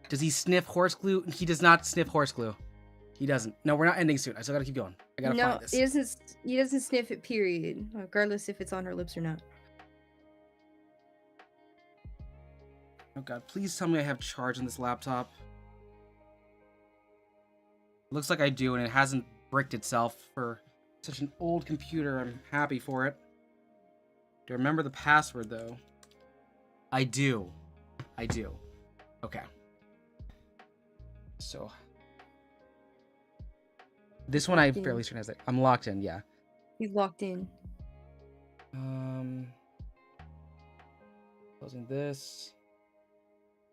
Does he sniff horse glue? He does not sniff horse glue. He doesn't. No, we're not ending soon. I still gotta keep going. I gotta No, find this. he doesn't sniff it, period. Regardless if it's on her lips or not. Oh god, please tell me I have charge on this laptop. Looks like I do, and it hasn't bricked itself for such an old computer. I'm happy for it. Do I remember the password, though? I do. I do. Okay. So... This one I'm fairly certain has it. I'm locked in, yeah. He's locked in. Closing this.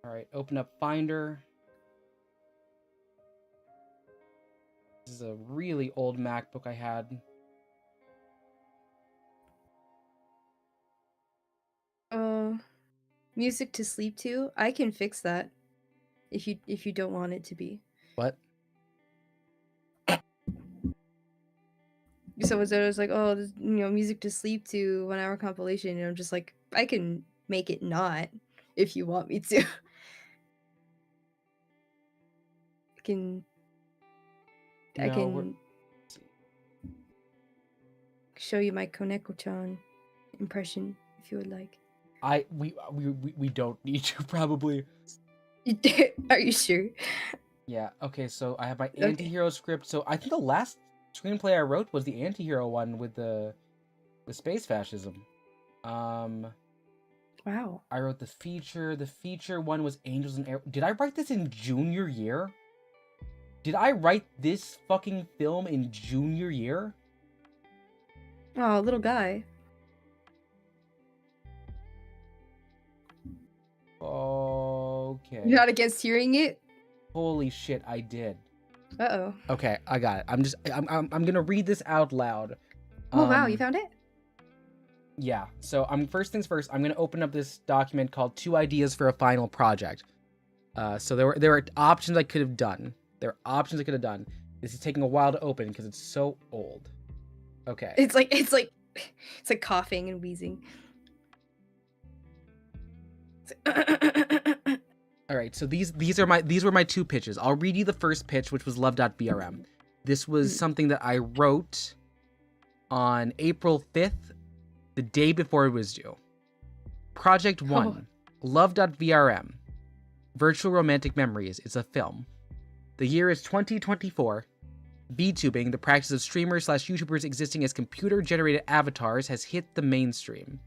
Alright, open up Finder. This is a really old MacBook I had. Music to sleep to. I can fix that. If you don't want it to be. What? So it was like, oh, this, music to sleep to 1 hour compilation, and I'm just like, I can make it not if you want me to. I can. No, show you my Koneko-chan impression if you would like. We don't need to probably. Are you sure? Yeah. Okay. So I have my Okay. anti-hero script. So I think the last screenplay I wrote was the anti-hero one with the space fascism. Wow. I wrote the feature. The feature one was Angels and Air. Did I write this in junior year? Did I write this fucking film in junior year? Oh, little guy. Okay. You're not against hearing it? Holy shit, I did. Uh-oh. Okay, I got it. I'm gonna read this out loud. Oh, wow, you found it? Yeah. So first things first, I'm gonna open up this document called 2 Ideas for a Final Project. So there were options I could have done. This is taking a while to open because it's so old. Okay. It's like coughing and wheezing. All right. So these were my 2 pitches. I'll read you the first pitch, which was love.vrm. This was something that I wrote on April 5th, the day before it was due. Project 1, love.vrm. Virtual Romantic Memories. It's a film. The year is 2024. VTubing, the practice of streamers/YouTubers existing as computer-generated avatars, has hit the mainstream.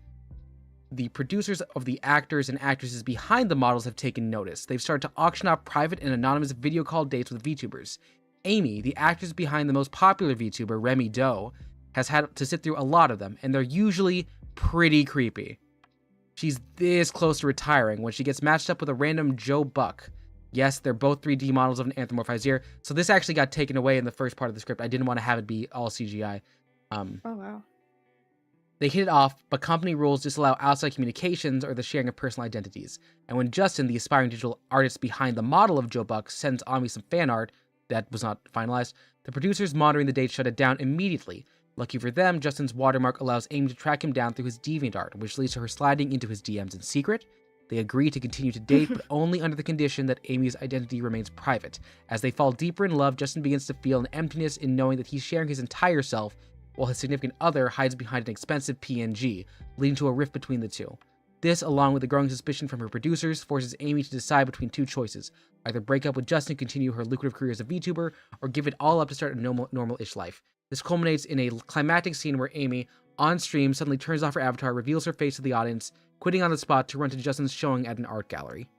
The producers of the actors and actresses behind the models have taken notice. They've started to auction off private and anonymous video call dates with VTubers. Amy, the actress behind the most popular VTuber, Remy Doe, has had to sit through a lot of them, and they're usually pretty creepy. She's this close to retiring when she gets matched up with a random Joe Buck. Yes, they're both 3D models of an anthropomorphized ear, so this actually got taken away in the first part of the script. I didn't want to have it be all CGI. Oh, wow. They hit it off, but company rules disallow outside communications or the sharing of personal identities. And when Justin, the aspiring digital artist behind the model of Joe Buck, sends Ami some fan art that was not finalized, the producers monitoring the date shut it down immediately. Lucky for them, Justin's watermark allows Amy to track him down through his DeviantArt, which leads to her sliding into his DMs in secret. They agree to continue to date, but only under the condition that Amy's identity remains private. As they fall deeper in love, Justin begins to feel an emptiness in knowing that he's sharing his entire self, while his significant other hides behind an expensive PNG, leading to a rift between the two. This, along with the growing suspicion from her producers, forces Amy to decide between 2 choices. Either break up with Justin and continue her lucrative career as a VTuber, or give it all up to start a normal-ish life. This culminates in a climactic scene where Amy, on stream, suddenly turns off her avatar, reveals her face to the audience, quitting on the spot to run to Justin's showing at an art gallery.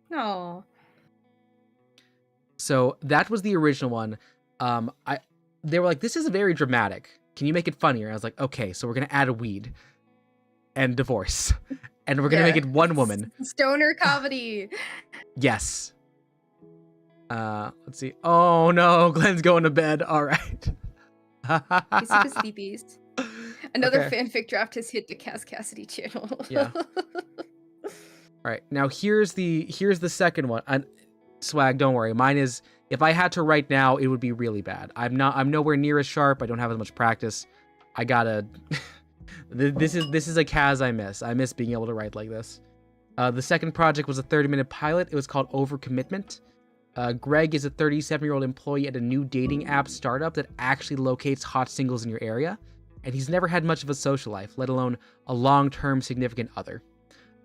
No. So that was the original one. They were like, this is very dramatic. Can you make it funnier? I was like, okay, so we're going to add a weed and divorce. And we're going to make it one woman. Stoner comedy. Yes. Let's see. Oh no, Glenn's going to bed. All right. He's super sleepies. Another Okay. fanfic draft has hit the KazCassidy channel. Yeah. All right. Now here's the second one. Swag, don't worry. Mine is, if I had to write now, it would be really bad. I'm nowhere near as sharp. I don't have as much practice. I gotta this is a Kaz I miss. I miss being able to write like this. The second project was a 30-minute pilot. It was called Overcommitment. Greg is a 37-year-old employee at a new dating app startup that actually locates hot singles in your area, and he's never had much of a social life, let alone a long-term significant other.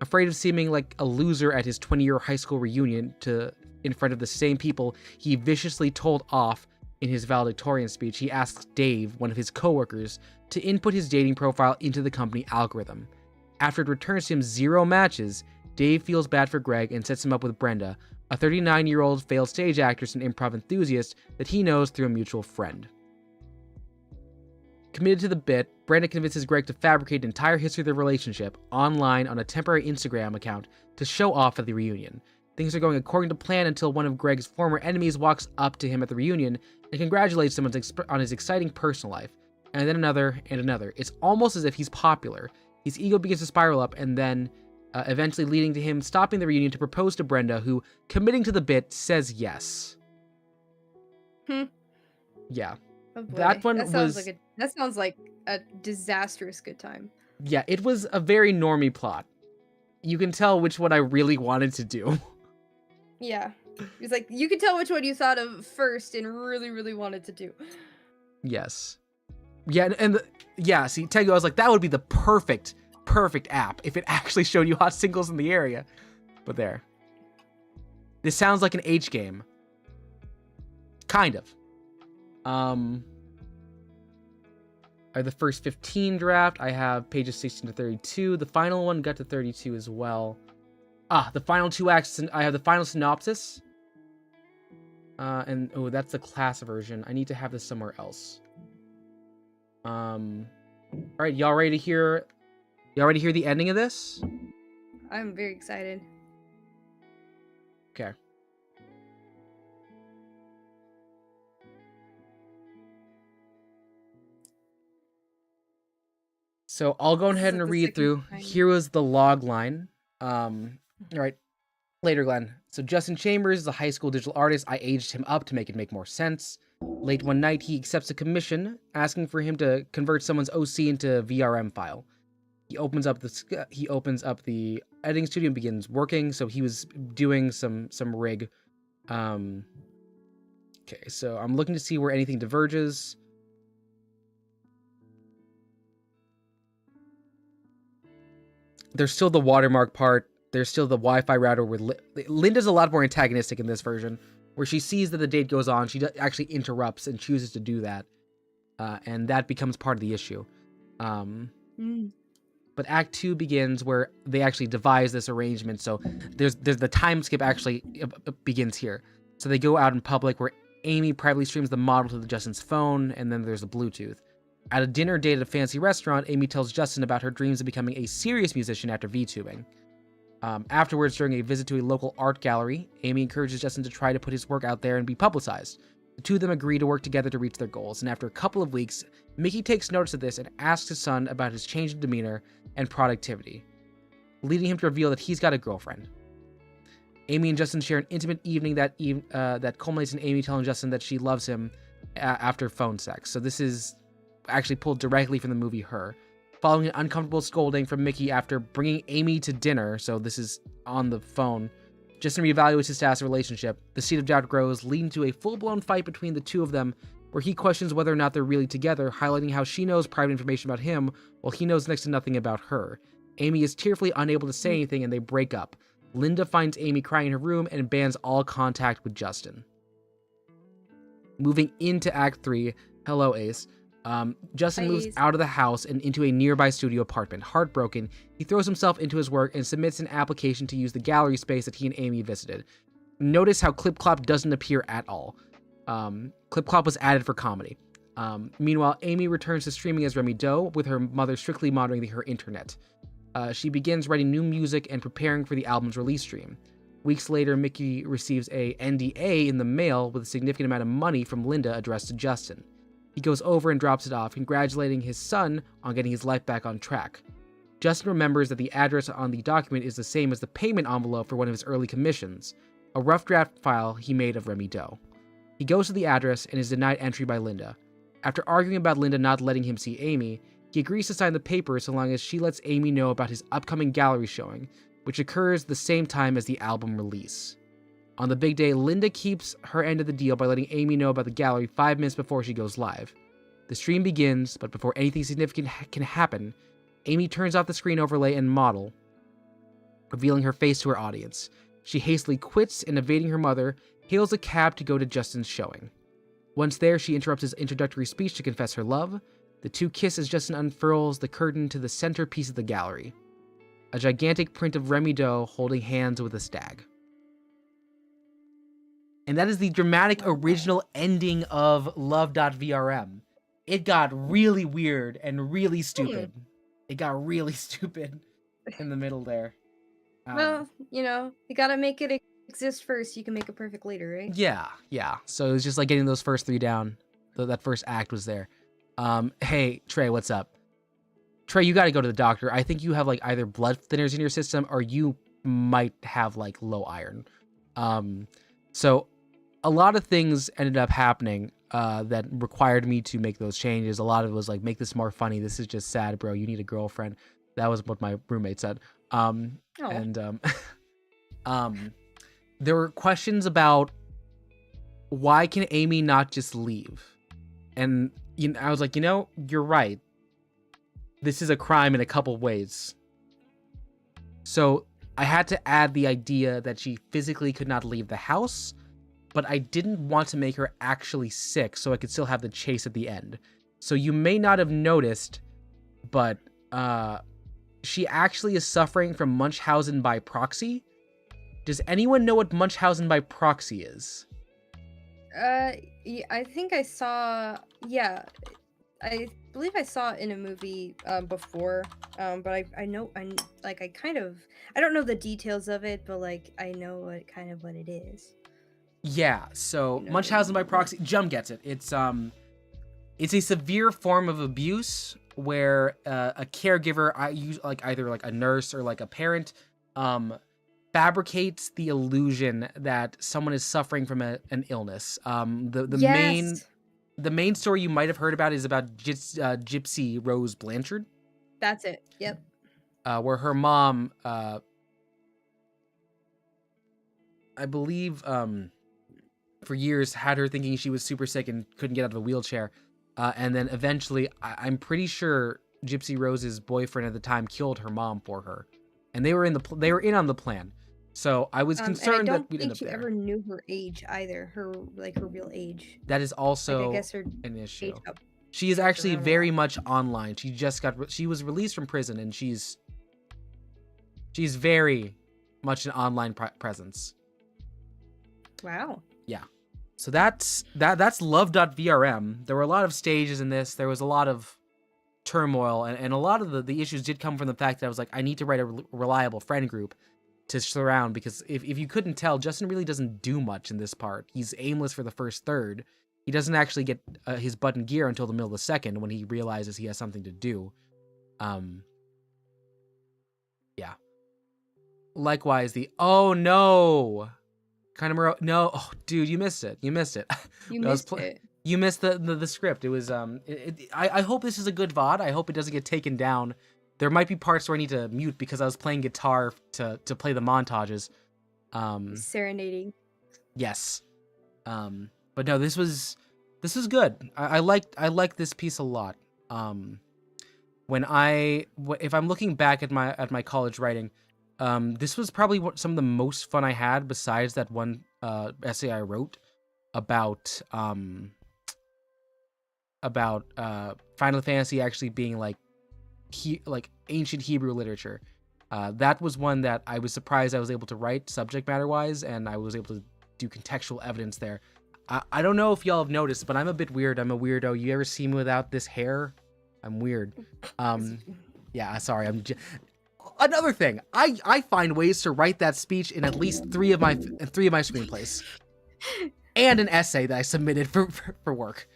Afraid of seeming like a loser at his 20-year high school reunion in front of the same people he viciously told off in his valedictorian speech, he asks Dave, one of his coworkers, to input his dating profile into the company algorithm. After it returns to him 0 matches, Dave feels bad for Greg and sets him up with Brenda, a 39-year-old failed stage actress and improv enthusiast that he knows through a mutual friend. Committed to the bit, Brenda convinces Greg to fabricate an entire history of their relationship online on a temporary Instagram account to show off at the reunion. Things are going according to plan until one of Greg's former enemies walks up to him at the reunion and congratulates him on his exciting personal life, and then another and another. It's almost as if he's popular. His ego begins to spiral up, and then eventually leading to him stopping the reunion to propose to Brenda, who, committing to the bit, says yes. Yeah. Oh boy. That one that sounds like a disastrous good time. Yeah, it was a very normie plot. You can tell which one I really wanted to do. Yeah. It's like, you can tell which one you thought of first and really, really wanted to do. Yes. Yeah, yeah. See, Tego, I was like, that would be the perfect app if it actually showed you hot singles in the area. But there. This sounds like an H game. Kind of. The first 15 draft, I have pages 16 to 32. The final one got to 32 as well. The final 2 acts, I have the final synopsis. And oh, that's the class version. I need to have this somewhere else. All right, y'all ready to hear the ending of this? I'm very excited. Okay. So I'll go ahead and read through. Here was the log line. All right. Later, Glenn. So Justin Chambers is a high school digital artist. I aged him up to make it make more sense. Late one night, he accepts a commission asking for him to convert someone's OC into VRM file. He opens up the editing studio and begins working. So he was doing some rig. Okay, so I'm looking to see where anything diverges. There's still the watermark part. There's still the Wi-Fi router where Linda's a lot more antagonistic in this version, where she sees that the date goes on. She actually interrupts and chooses to do that. And that becomes part of the issue. But Act 2 begins where they actually devise this arrangement. So there's the time skip actually begins here. So they go out in public where Amy privately streams the model to Justin's phone, and then there's the Bluetooth. At a dinner date at a fancy restaurant, Amy tells Justin about her dreams of becoming a serious musician after VTubing. Afterwards, during a visit to a local art gallery, Amy encourages Justin to try to put his work out there and be publicized. The two of them agree to work together to reach their goals, and after a couple of weeks, Mickey takes notice of this and asks his son about his change in demeanor and productivity, leading him to reveal that he's got a girlfriend. Amy and Justin share an intimate evening that culminates in Amy telling Justin that she loves him after phone sex. So this is actually pulled directly from the movie Her. Following an uncomfortable scolding from Mickey after bringing Amy to dinner, so this is on the phone, Justin reevaluates his status of relationship. The seed of doubt grows, leading to a full-blown fight between the two of them, where he questions whether or not they're really together, highlighting how she knows private information about him, while he knows next to nothing about her. Amy is tearfully unable to say anything, and they break up. Linda finds Amy crying in her room and bans all contact with Justin. Moving into Act 3, hello Ace. Justin moves out of the house and into a nearby studio apartment. Heartbroken, he throws himself into his work and submits an application to use the gallery space that he and Amy visited. Notice how Clip Clop doesn't appear at all. Clip Clop was added for comedy. Meanwhile, Amy returns to streaming as Remy Doe, with her mother strictly monitoring her internet. She begins writing new music and preparing for the album's release stream. Weeks later, Mickey receives a NDA in the mail with a significant amount of money from Linda addressed to Justin. He goes over and drops it off, congratulating his son on getting his life back on track. Justin remembers that the address on the document is the same as the payment envelope for one of his early commissions, a rough draft file he made of Remy Doe. He goes to the address and is denied entry by Linda. After arguing about Linda not letting him see Amy, he agrees to sign the paper so long as she lets Amy know about his upcoming gallery showing, which occurs the same time as the album release. On the big day, Linda keeps her end of the deal by letting Amy know about the gallery 5 minutes before she goes live. The stream begins, but before anything significant can happen, Amy turns off the screen overlay and model, revealing her face to her audience. She hastily quits and, evading her mother, hails a cab to go to Justin's showing. Once there, she interrupts his introductory speech to confess her love. The two kiss as Justin unfurls the curtain to the centerpiece of the gallery, a gigantic print of Remy Doe holding hands with a stag. And that is the dramatic original ending of Love.vrm. It got really weird and really stupid. It got really stupid in the middle there. Well, you gotta make it exist first. You can make it perfect later, right? Yeah. So it was just like getting those first 3 down. That first act was there. Hey, Trey, what's up? Trey, you gotta go to the doctor. I think you have like either blood thinners in your system or you might have like low iron. So a lot of things ended up happening that required me to make those changes. A lot of it was like, make this more funny. This is just sad, bro. You need a girlfriend. That was what my roommate said. There were questions about why can Amy not just leave? And I was like, you're right. This is a crime in a couple ways. So I had to add the idea that she physically could not leave the house, but I didn't want to make her actually sick so I could still have the chase at the end. So you may not have noticed, but she actually is suffering from Munchausen by proxy. Does anyone know what Munchausen by proxy is? I think I saw. Yeah, I believe I saw it in a movie before. But I know I don't know the details of it, but like I know what it is. Yeah. So Munchausen by proxy, Jum gets it. It's a severe form of abuse where a caregiver, either like a nurse or like a parent, fabricates the illusion that someone is suffering from an illness. The main story you might have heard about is about Gypsy Rose Blanchard. That's it. Yep. Where her mom, I believe, for years had her thinking she was super sick and couldn't get out of a wheelchair. And then eventually, I'm pretty sure Gypsy Rose's boyfriend at the time killed her mom for her, and they were in on the plan. So I was concerned that we'd end up there. I don't think she ever knew her age either. Her real age. That is also I guess her an issue. age up. She is actually very much online. She was released from prison, and she's very much an online presence. Wow. Yeah. So that's love.vrm. There were a lot of stages in this. There was a lot of turmoil, and a lot of the issues did come from the fact that I was like, I need to write a reliable friend group to surround, because if you couldn't tell, Justin really doesn't do much in this part. He's aimless for the first third. He doesn't actually get his butt in gear until the middle of the second when he realizes he has something to do. Yeah. Likewise, oh no! Conor, no, oh dude, you missed it. You missed it. You missed it. You missed the script. It was I hope this is a good VOD. I hope it doesn't get taken down. There might be parts where I need to mute because I was playing guitar to play the montages. Serenading. Yes. But no, this was good. I liked this piece a lot. If I'm looking back at my college writing, this was probably some of the most fun I had, besides that one essay I wrote about Final Fantasy actually being like ancient Hebrew literature. That was one that I was surprised I was able to write subject matter wise, and I was able to do contextual evidence there. I don't know if y'all have noticed, but I'm a bit weird. I'm a weirdo. You ever see me without this hair? I'm weird. Yeah, sorry. Another thing. I find ways to write that speech in at least three of my screenplays, and an essay that I submitted for work.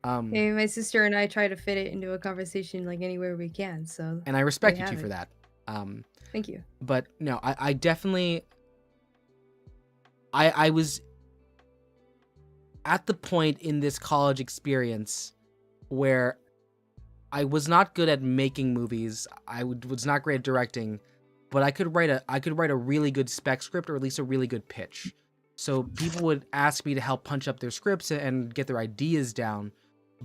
Hey, my sister and I try to fit it into a conversation like anywhere we can. So. And I respect you two for that. Thank you. But no, I definitely. I was at the point in this college experience where I was not good at making movies. I was not great at directing, but I could write a really good spec script, or at least a really good pitch. So people would ask me to help punch up their scripts and get their ideas down,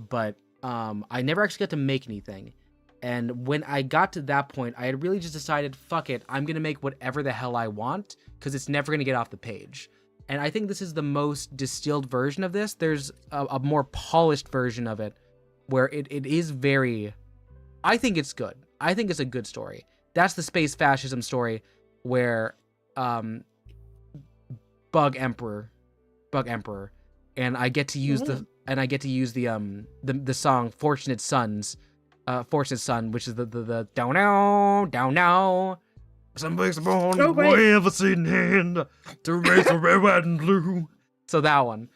but I never actually got to make anything. And when I got to that point, I had really just decided, fuck it, I'm gonna make whatever the hell I want, because it's never gonna get off the page. And I think this is the most distilled version of this. There's a more polished version of it, where it is very... I think it's good. I think it's a good story. That's the space fascism story where Bug Emperor, and I get to use the song Fortunate Son, which is the down now. Some makes a bone, we ever seen hand to raise a red, white, and blue. So that one.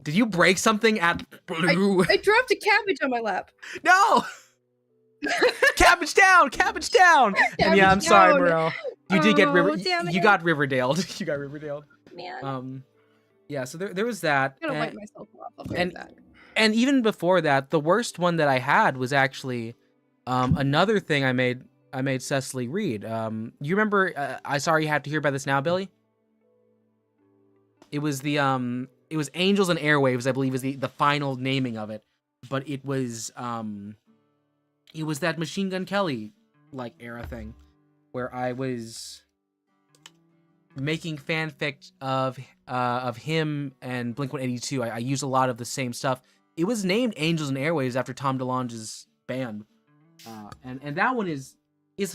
Did you break something at Blue? I dropped a cabbage on my lap. No! Cabbage down! Cabbage down! And yeah, I'm sorry, bro. You did get You got Riverdale. You got Riverdale. Man. Yeah, so there was that. I'm gonna wipe myself off. And even before that, the worst one that I had was actually another thing I made Cecily read. You remember I Sorry You Have to Hear About This Now, Billy? It was the Angels and Airwaves, I believe, is the final naming of it. But it was that Machine Gun Kelly like era thing where I was making fanfic of him and Blink-182. I used a lot of the same stuff. It was named Angels and Airwaves after Tom DeLonge's band. And that one is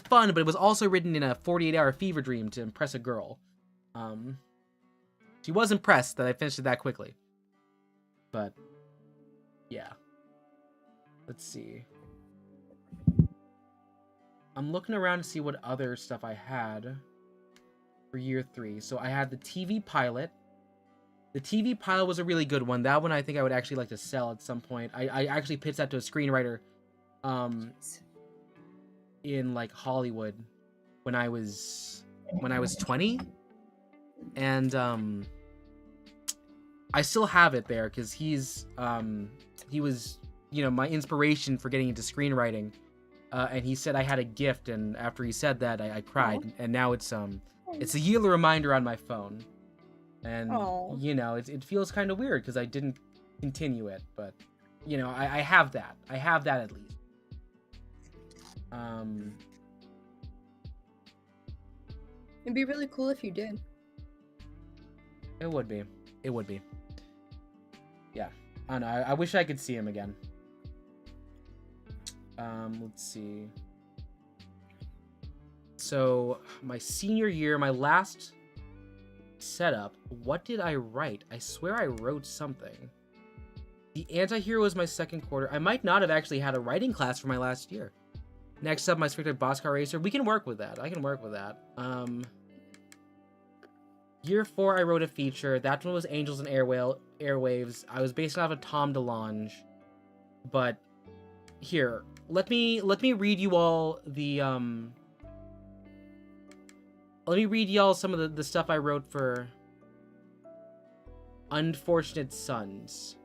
fun, but it was also written in a 48-hour fever dream to impress a girl. She was impressed that I finished it that quickly. But yeah. Let's see. I'm looking around to see what other stuff I had for year 3. So I had the TV pilot. The TV pilot was a really good one. That one I think I would actually like to sell at some point. I actually pitched that to a screenwriter in like Hollywood when I was 20. And I still have it there because he was, you know, my inspiration for getting into screenwriting. And he said I had a gift, and after he said that, I cried. Aww. And now it's a yearly reminder on my phone. And, aww, you know, it feels kind of weird because I didn't continue it, but, you know, I have that. I have that at least. It'd be really cool if you did. It would be. It would be. Yeah. I don't know. I wish I could see him again. Let's see. So, my senior year, my last setup, what did I write? I swear I wrote something. The Antihero was my second quarter. I might not have actually had a writing class for my last year. Next up, my Spectre Boxcar Racer. We can work with that. I can work with that. Year 4, I wrote a feature. That one was Angels and Airwaves. I was based off of Tom DeLonge. But here, let me read you all the let me read y'all some of the stuff I wrote for Unfortunate Sons.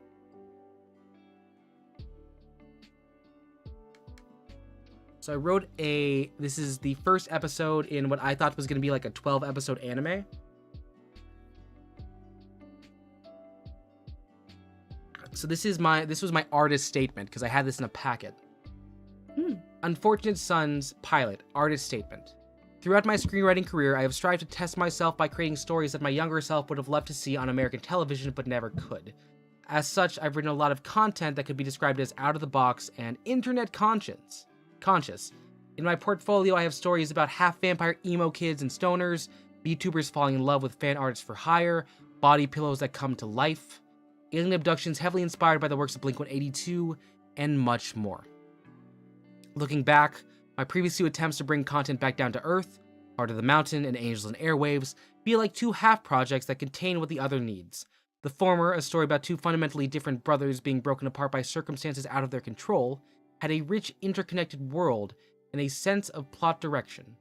So I wrote this is the first episode in what I thought was going to be like a 12-episode anime. So this was my artist statement because I had this in a packet. Unfortunate Sons pilot artist statement. Throughout my screenwriting career, I have strived to test myself by creating stories that my younger self would have loved to see on American television but never could. As such, I've written a lot of content that could be described as out of the box and internet conscious. In my portfolio, I have stories about half-vampire emo kids and stoners, Vtubers falling in love with fan artists for hire, body pillows that come to life, alien abductions heavily inspired by the works of Blink-182, and much more. Looking back, my previous 2 attempts to bring content back down to earth, Heart of the Mountain and Angels and Airwaves, feel like 2 half-projects that contain what the other needs. The former, a story about 2 fundamentally different brothers being broken apart by circumstances out of their control, had a rich, interconnected world and a sense of plot direction.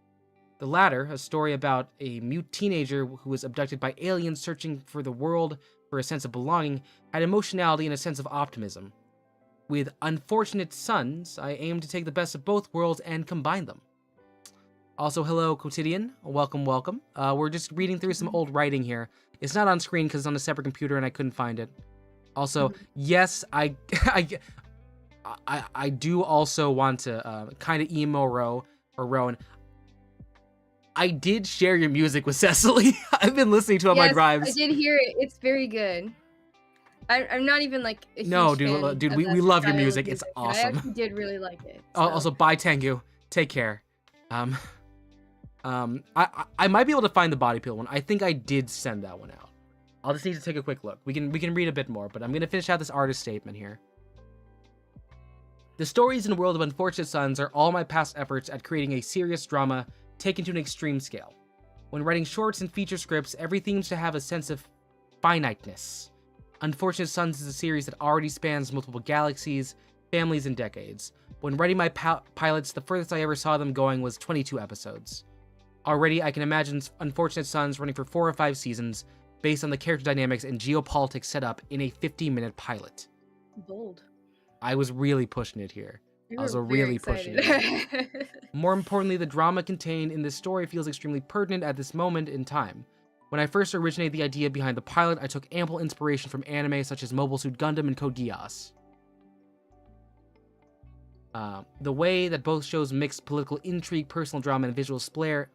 The latter, a story about a mute teenager who was abducted by aliens searching for the world for a sense of belonging, had emotionality and a sense of optimism. With Unfortunate Sons, I aim to take the best of both worlds and combine them. Also, hello, Quotidian. Welcome, welcome. We're just reading through some old writing here. It's not on screen because it's on a separate computer and I couldn't find it. Also, yes, I do also want to kind of emo Rowan. I did share your music with Cecily. I've been listening to it on my drives. I did hear it. It's very good. I'm not even like a huge dude, we love your music. It's awesome. I actually did really like it. So. Also, bye Tengu. Take care. I might be able to find the body pillow one. I think I did send that one out. I'll just need to take a quick look. We can read a bit more, but I'm gonna finish out this artist statement here. The stories in the world of Unfortunate Sons are all my past efforts at creating a serious drama taken to an extreme scale. When writing shorts and feature scripts, everything seems to have a sense of finiteness. Unfortunate Sons is a series that already spans multiple galaxies, families, and decades. When writing my pilots, the furthest I ever saw them going was 22 episodes. Already, I can imagine Unfortunate Sons running for 4 or 5 seasons, based on the character dynamics and geopolitics set up in a 50-minute pilot. Bold. I was really pushing it here. I was really pushing it. More importantly, the drama contained in this story feels extremely pertinent at this moment in time. When I first originated the idea behind the pilot, I took ample inspiration from anime such as Mobile Suit Gundam and Code Geass. The way that both shows mixed political intrigue, personal drama, and visual flair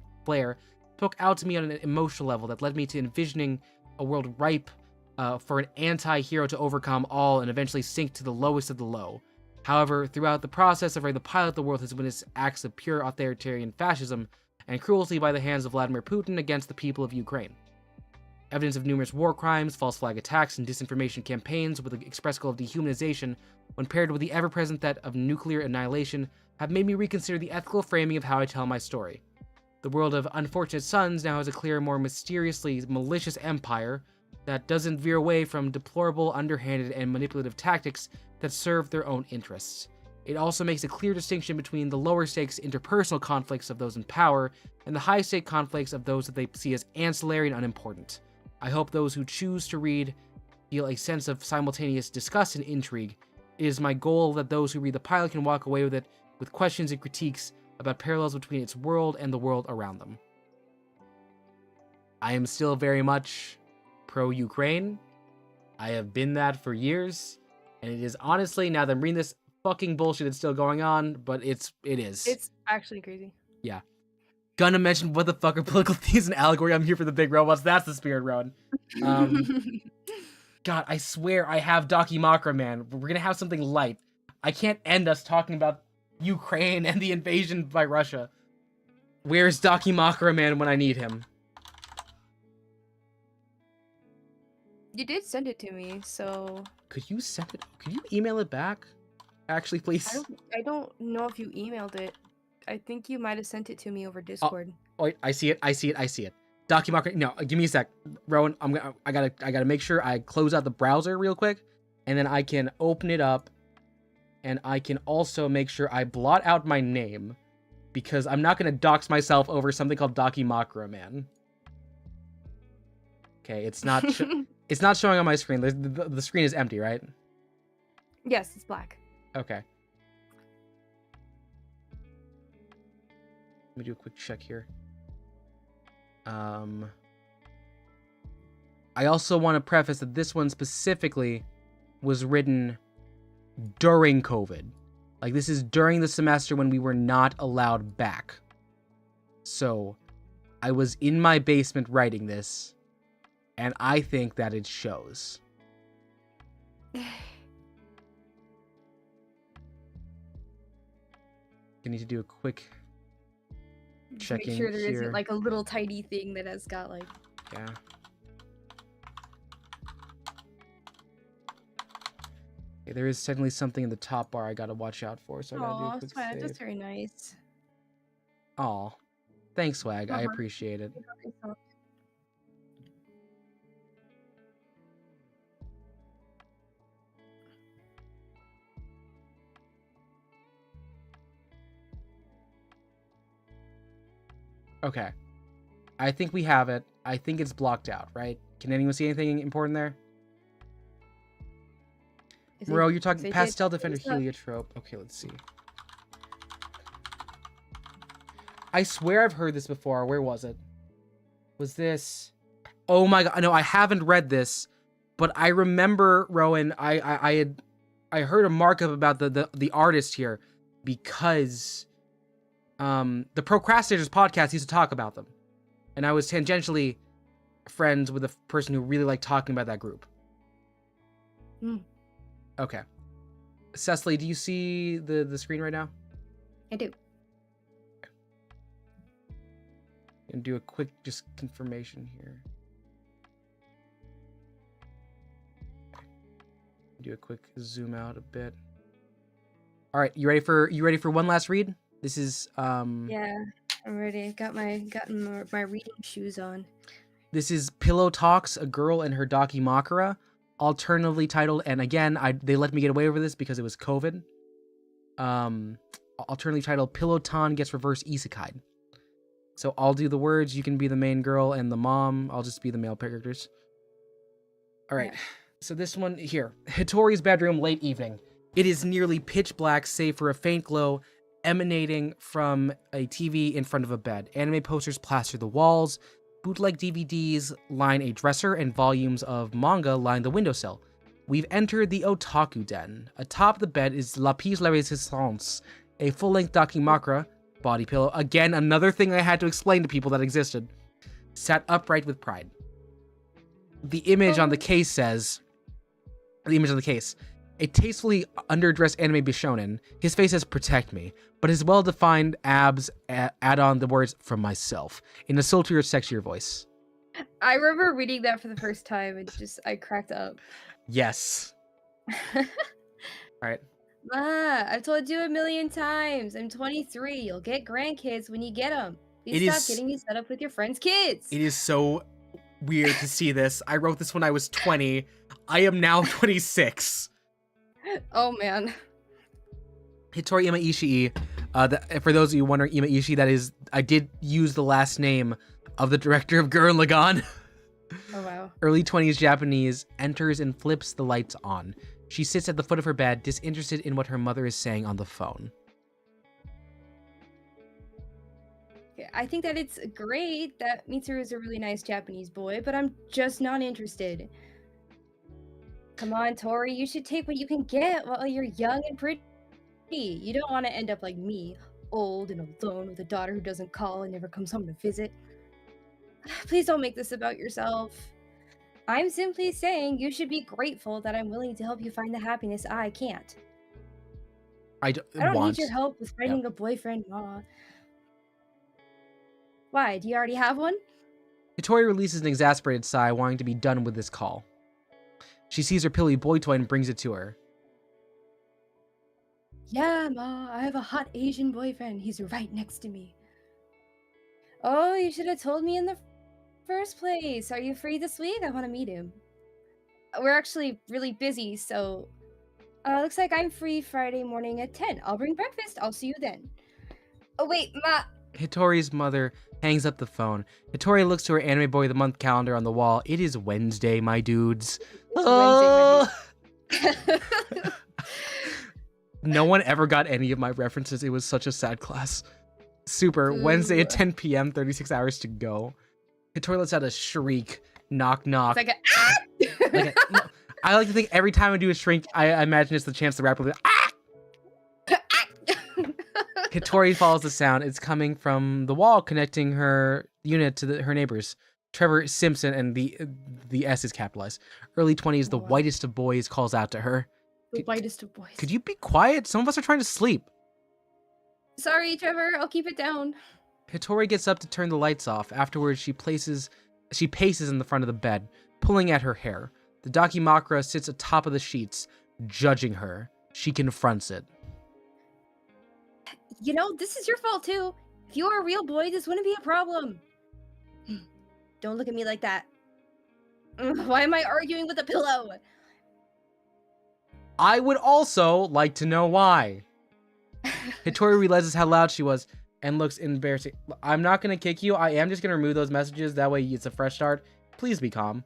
spoke out to me on an emotional level that led me to envisioning a world ripe for an anti-hero to overcome all and eventually sink to the lowest of the low. However, throughout the process of writing the pilot, the world has witnessed acts of pure authoritarian fascism and cruelty by the hands of Vladimir Putin against the people of Ukraine. Evidence of numerous war crimes, false flag attacks, and disinformation campaigns with the express goal of dehumanization, when paired with the ever-present threat of nuclear annihilation, have made me reconsider the ethical framing of how I tell my story. The world of Unfortunate Sons now has a clear, more mysteriously malicious empire that doesn't veer away from deplorable, underhanded, and manipulative tactics that serve their own interests. It also makes a clear distinction between the lower-stakes interpersonal conflicts of those in power and the high-stake conflicts of those that they see as ancillary and unimportant. I hope those who choose to read feel a sense of simultaneous disgust and intrigue. It is my goal that those who read the pilot can walk away with it with questions and critiques about parallels between its world and the world around them. I am still very much pro-Ukraine. I have been that for years, and it is honestly, now that I'm reading this fucking bullshit that's still going on, but it is. It's actually crazy. Yeah. Gonna mention what the fuck are political themes and allegory. I'm here for the big robots. That's the spirit road. God, I swear I have Dakimakura, man. We're gonna have something light. I can't end us talking about Ukraine and the invasion by Russia. Where's Dakimakura, man, when I need him? You did send it to me, so Could you send it? Could you email it back? Actually, please. I don't know if you emailed it. I think you might have sent it to me over Discord. Oh, wait, I see it. Dakimakura. No, give me a sec, Rowan. I gotta make sure I close out the browser real quick, and then I can open it up, and I can also make sure I blot out my name, because I'm not gonna dox myself over something called Dakimakura, man. Okay, it's not. It's not showing on my screen. The screen is empty, right? Yes, it's black. Okay. Let me do a quick check here. I also want to preface that this one specifically was written during COVID. Like, this is during the semester when we were not allowed back. So, I was in my basement writing this, and I think that it shows. I need to do a quick checking Make sure there here. isn't like a little tiny thing that has got like. Yeah. Okay, there is suddenly something in the top bar I gotta watch out for, so I gotta do a quick Swag, save. that's very nice. Aw. Thanks, Swag. I Uh-huh. appreciate it. Okay. I think we have it. I think it's blocked out, right? Can anyone see anything important there? Moreau, you're talking Pastel Defender Heliotrope. Okay, let's see. I swear I've heard this before. Where was it? Was this... Oh my god. No, I haven't read this. But I remember, Rowan, I heard a markup about the artist here. Because... the Procrastinators podcast used to talk about them. And I was tangentially friends with a person who really liked talking about that group. Okay. Cecily, do you see the screen right now? I do. And do a quick just confirmation here. Do a quick zoom out a bit. All right, you ready for one last read? This is Yeah, I'm ready. I've got my reading shoes on. This is Pillow Talks, A Girl and Her Dakimakura, alternatively titled, and again, they let me get away with this because it was COVID. Alternatively titled, Pillow-tan Gets Reverse Isekai. So I'll do the words, you can be the main girl and the mom, I'll just be the male characters. Alright, Yeah. So this one here. Hitori's bedroom, late evening. It is nearly pitch black save for a faint glow emanating from a TV in front of a bed. Anime posters plaster the walls. Bootleg DVDs line a dresser and volumes of manga line the windowsill. We've entered the otaku den. Atop the bed is La Pièce la Résistance, a full-length dakimakura, body pillow, again another thing I had to explain to people that existed, sat upright with pride. The image on the case says, a tastefully underdressed anime bishonen. His face says protect me, but his well-defined abs add on the words from myself in a sultrier, sexier voice. I remember reading that for the first time and I cracked up. Yes. All right. Ma, I've told you a million times. I'm 23. You'll get grandkids when you get them. Please stop getting me set up with your friends' kids. It is so weird to see this. I wrote this when I was 20. I am now 26. Oh, man. Hitori Imaishi. For those of you wondering, Imaishi, that is, I did use the last name of the director of Gurren Lagann. Oh, wow. Early 20s Japanese, enters and flips the lights on. She sits at the foot of her bed, disinterested in what her mother is saying on the phone. I think that it's great that Mitsuru is a really nice Japanese boy, but I'm just not interested. Come on, Tori, you should take what you can get while you're young and pretty. You don't want to end up like me, old and alone with a daughter who doesn't call and never comes home to visit. Please don't make this about yourself. I'm simply saying you should be grateful that I'm willing to help you find the happiness I can't. I don't need your help with finding a boyfriend, Ma. Why, do you already have one? Hitori releases an exasperated sigh, wanting to be done with this call. She sees her pillowy boy toy and brings it to her. Yeah, Ma, I have a hot Asian boyfriend. He's right next to me. Oh, you should have told me in the first place. Are you free this week? I want to meet him. We're actually really busy, so looks like I'm free Friday morning at 10. I'll bring breakfast. I'll see you then. Oh, wait, Ma. Hitori's mother hangs up the phone. Hitori looks to her Anime Boy of the Month calendar on the wall. It is Wednesday, my dudes. Wednesday, my dudes. No one ever got any of my references. It was such a sad class. Super. Ooh. Wednesday at 10 p.m., 36 hours to go. Hitori lets out a shriek. Knock, knock. It's like no, I like to think every time I do a shriek, I imagine it's the Chance the Rapper. Ah! Hitori follows the sound. It's coming from the wall connecting her unit to her neighbors. Trevor Simpson, and the S is capitalized. Early 20s, the whitest of boys calls out to her. The whitest of boys. Could you be quiet? Some of us are trying to sleep. Sorry, Trevor. I'll keep it down. Hitori gets up to turn the lights off. Afterwards, she paces in the front of the bed, pulling at her hair. The dakimakura sits atop of the sheets, judging her. She confronts it. You know, this is your fault too. If you were a real boy, this wouldn't be a problem. Don't look at me like that. Why am I arguing with a pillow? I would also like to know why. Hitori realizes how loud she was and looks embarrassing. I'm not going to kick you. I am just going to remove those messages. That way it's a fresh start. Please be calm.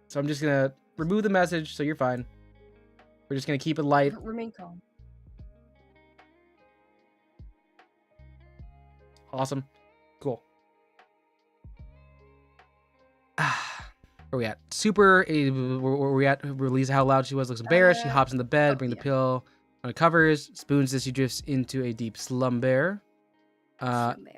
So I'm just going to remove the message so you're fine. We're just going to keep it light. Remain calm. Awesome. Cool. Where we at? Super. Where we at? Release how loud she was. Looks embarrassed. She hops in the bed. Bring the pill on the covers. Spoons as she drifts into a deep slumber.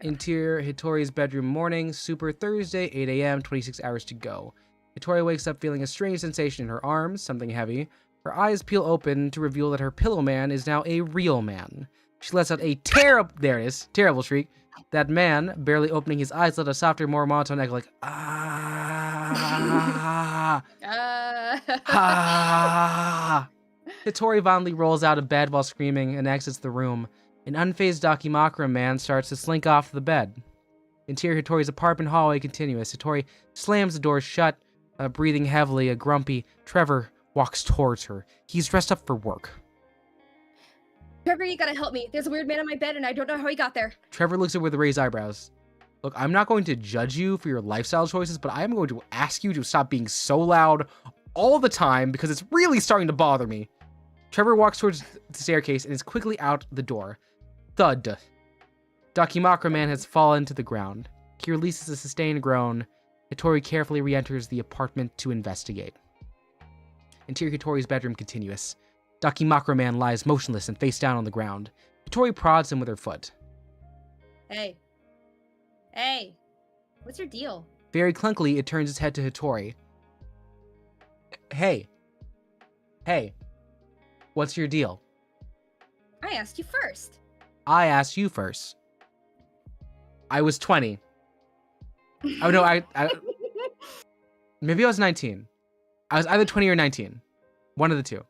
Interior Hitori's bedroom morning. Super Thursday, 8 a.m. 26 hours to go. Hitori wakes up feeling a strange sensation in her arms. Something heavy. Her eyes peel open to reveal that her pillow man is now a real man. She lets out a terrible shriek. That man, barely opening his eyes, let a softer, more monotone echo like, ah. Ah. Hitori violently rolls out of bed while screaming and exits the room. An unfazed dakimakura man starts to slink off the bed. Interior Hitori's apartment hallway continuous. Hitori slams the door shut, breathing heavily. A grumpy Trevor walks towards her. He's dressed up for work. Trevor, you gotta help me. There's a weird man on my bed and I don't know how he got there. Trevor looks at her with raised eyebrows. Look, I'm not going to judge you for your lifestyle choices, but I am going to ask you to stop being so loud all the time because it's really starting to bother me. Trevor walks towards the staircase and is quickly out the door. Thud. Dakimakura Man has fallen to the ground. He releases a sustained groan. Hitori carefully re-enters the apartment to investigate. Interior Hitori's bedroom continuous. Dakimakura Man lies motionless and face down on the ground. Hitori prods him with her foot. Hey. Hey. What's your deal? Very clunkily, it turns its head to Hitori. Hey. Hey. What's your deal? I asked you first. I asked you first. I was 20. Oh no, I maybe I was 19. I was either 20 or 19. One of the two.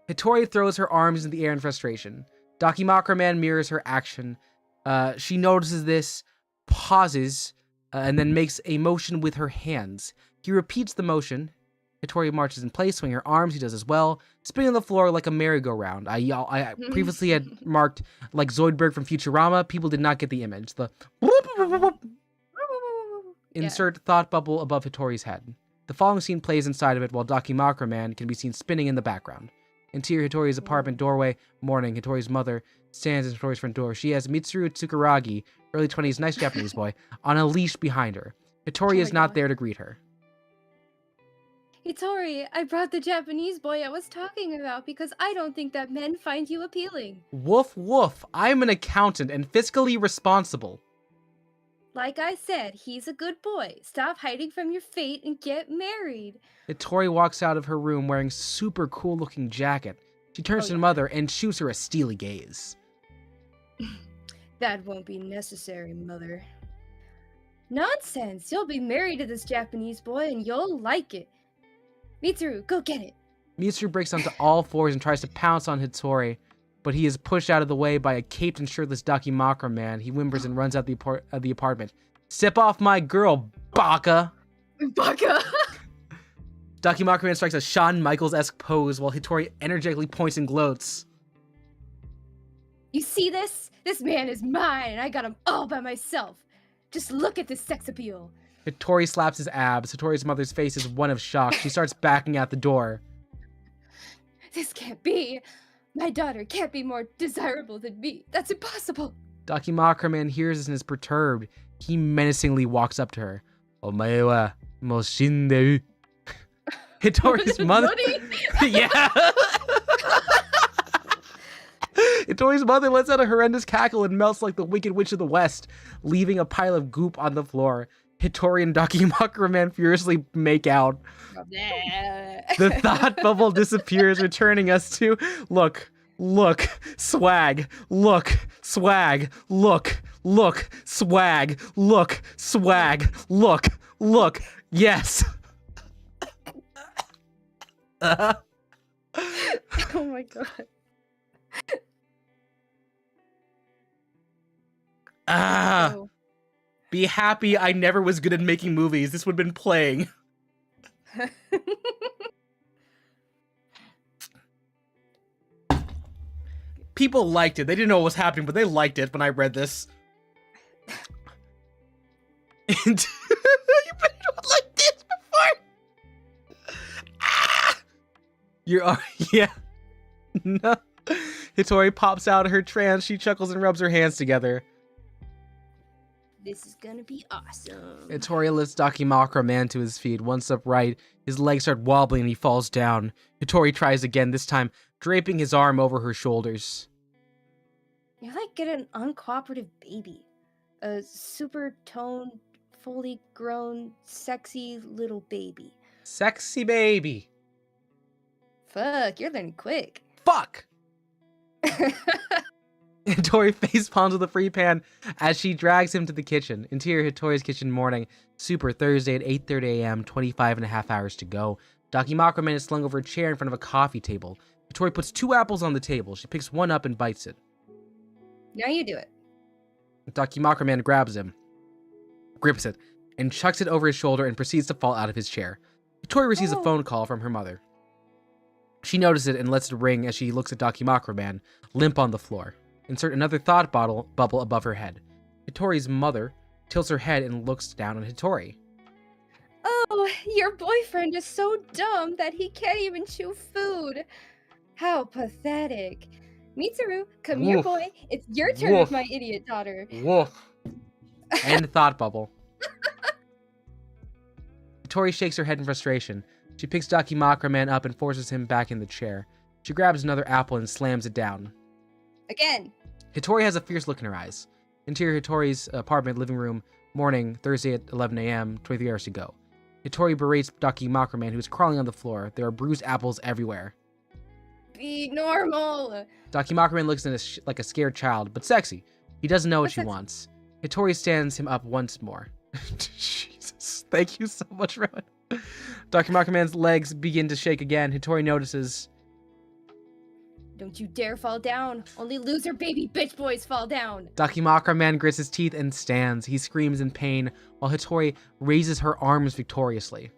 Hitori throws her arms in the air in frustration. Dakimakura Man mirrors her action. She notices this, pauses, and then makes a motion with her hands. He repeats the motion. Hitori marches in place, swinging her arms. He does as well, spinning on the floor like a merry-go-round. I previously had marked like Zoidberg from Futurama. People did not get the image. The insert thought bubble above Hitori's head. The following scene plays inside of it while Dakimakura Man can be seen spinning in the background. Interior Hitori's apartment doorway. Morning. Hitori's mother stands in Hitori's front door. She has Mitsuru Tsukuragi, early 20s, nice Japanese boy, on a leash behind her. Hitori is not there to greet her. Hitori, I brought the Japanese boy I was talking about because I don't think that men find you appealing. Woof woof. I'm an accountant and fiscally responsible. Like I said, he's a good boy. Stop hiding from your fate and get married. Hitori walks out of her room wearing super cool looking jacket. She turns to her mother and shoots her a steely gaze. That won't be necessary, mother. Nonsense! You'll be married to this Japanese boy and you'll like it. Mitsuru, go get it. Mitsuru breaks onto all fours and tries to pounce on Hitori, but he is pushed out of the way by a caped and shirtless Dakimakura Man. He whimpers and runs out of the apartment. Step off my girl, baka! Baka! Dakimakura Man strikes a Shawn Michaels-esque pose while Hitori energetically points and gloats. You see this? This man is mine and I got him all by myself. Just look at this sex appeal. Hitori slaps his abs. Hitori's mother's face is one of shock. She starts backing out the door. This can't be. My daughter can't be more desirable than me. That's impossible. Dakimakura Man hears this and is perturbed. He menacingly walks up to her. Omae wa mou shinderu. Hitori's mother... Yeah! Hitori's mother lets out a horrendous cackle and melts like the Wicked Witch of the West, leaving a pile of goop on the floor. Hitori and Dakimakura Man furiously make out. The thought bubble disappears, returning us to look, swag, look, swag, look, swag, look, yes. Oh my god. Oh. Be happy I never was good at making movies. This would have been playing. People liked it. They didn't know what was happening, but they liked it when I read this. And you've been doing like this before. You're yeah. No. Hitori pops out of her trance. She chuckles and rubs her hands together. This is gonna be awesome. Hitori lifts Dakimakura Man to his feet. Once upright, his legs start wobbling and he falls down. Hitori tries again, this time draping his arm over her shoulders. You're like an uncooperative baby. A super toned, fully grown, sexy little baby. Sexy baby. Fuck, you're learning quick. Fuck! Hitori face palms with a free pan as she drags him to the kitchen. Interior Hitori's kitchen morning. Super Thursday at 8:30 a.m. 25 and a half hours to go. Dakimakura Man is slung over a chair in front of a coffee table. Hitori puts 2 apples on the table. She picks one up and bites it. Now you do it. Dakimakura Man grabs him, grips it, and chucks it over his shoulder and proceeds to fall out of his chair. Hitori receives a phone call from her mother. She notices it and lets it ring as she looks at Dakimakura Man, limp on the floor. Insert another thought bubble above her head. Hitori's mother tilts her head and looks down on Hitori. Oh, your boyfriend is so dumb that he can't even chew food. How pathetic. Mitsuru, come here, Woof. boy. It's your turn Woof. with my idiot daughter. Woof. And thought bubble. Tori shakes her head in frustration. She picks Dakimakura Man up and forces him back in the chair. She grabs another apple and slams it down. Again. Hitori has a fierce look in her eyes. Interior Hitori's apartment, living room, morning, Thursday at 11 a.m., 23 hours to go. Hitori berates Dakimakura Man, who is crawling on the floor. There are bruised apples everywhere. Be normal. Dakimakura Man looks like a scared child, but sexy. He doesn't know what she Sexy? wants. Hitori stands him up once more. Jesus. Thank you so much, Rowan. Dakimakura Man's legs begin to shake again. Hitori notices. Don't you dare fall down. Only loser baby bitch boys fall down. Dakimakura Man grits his teeth and stands. He screams in pain while Hitori raises her arms victoriously.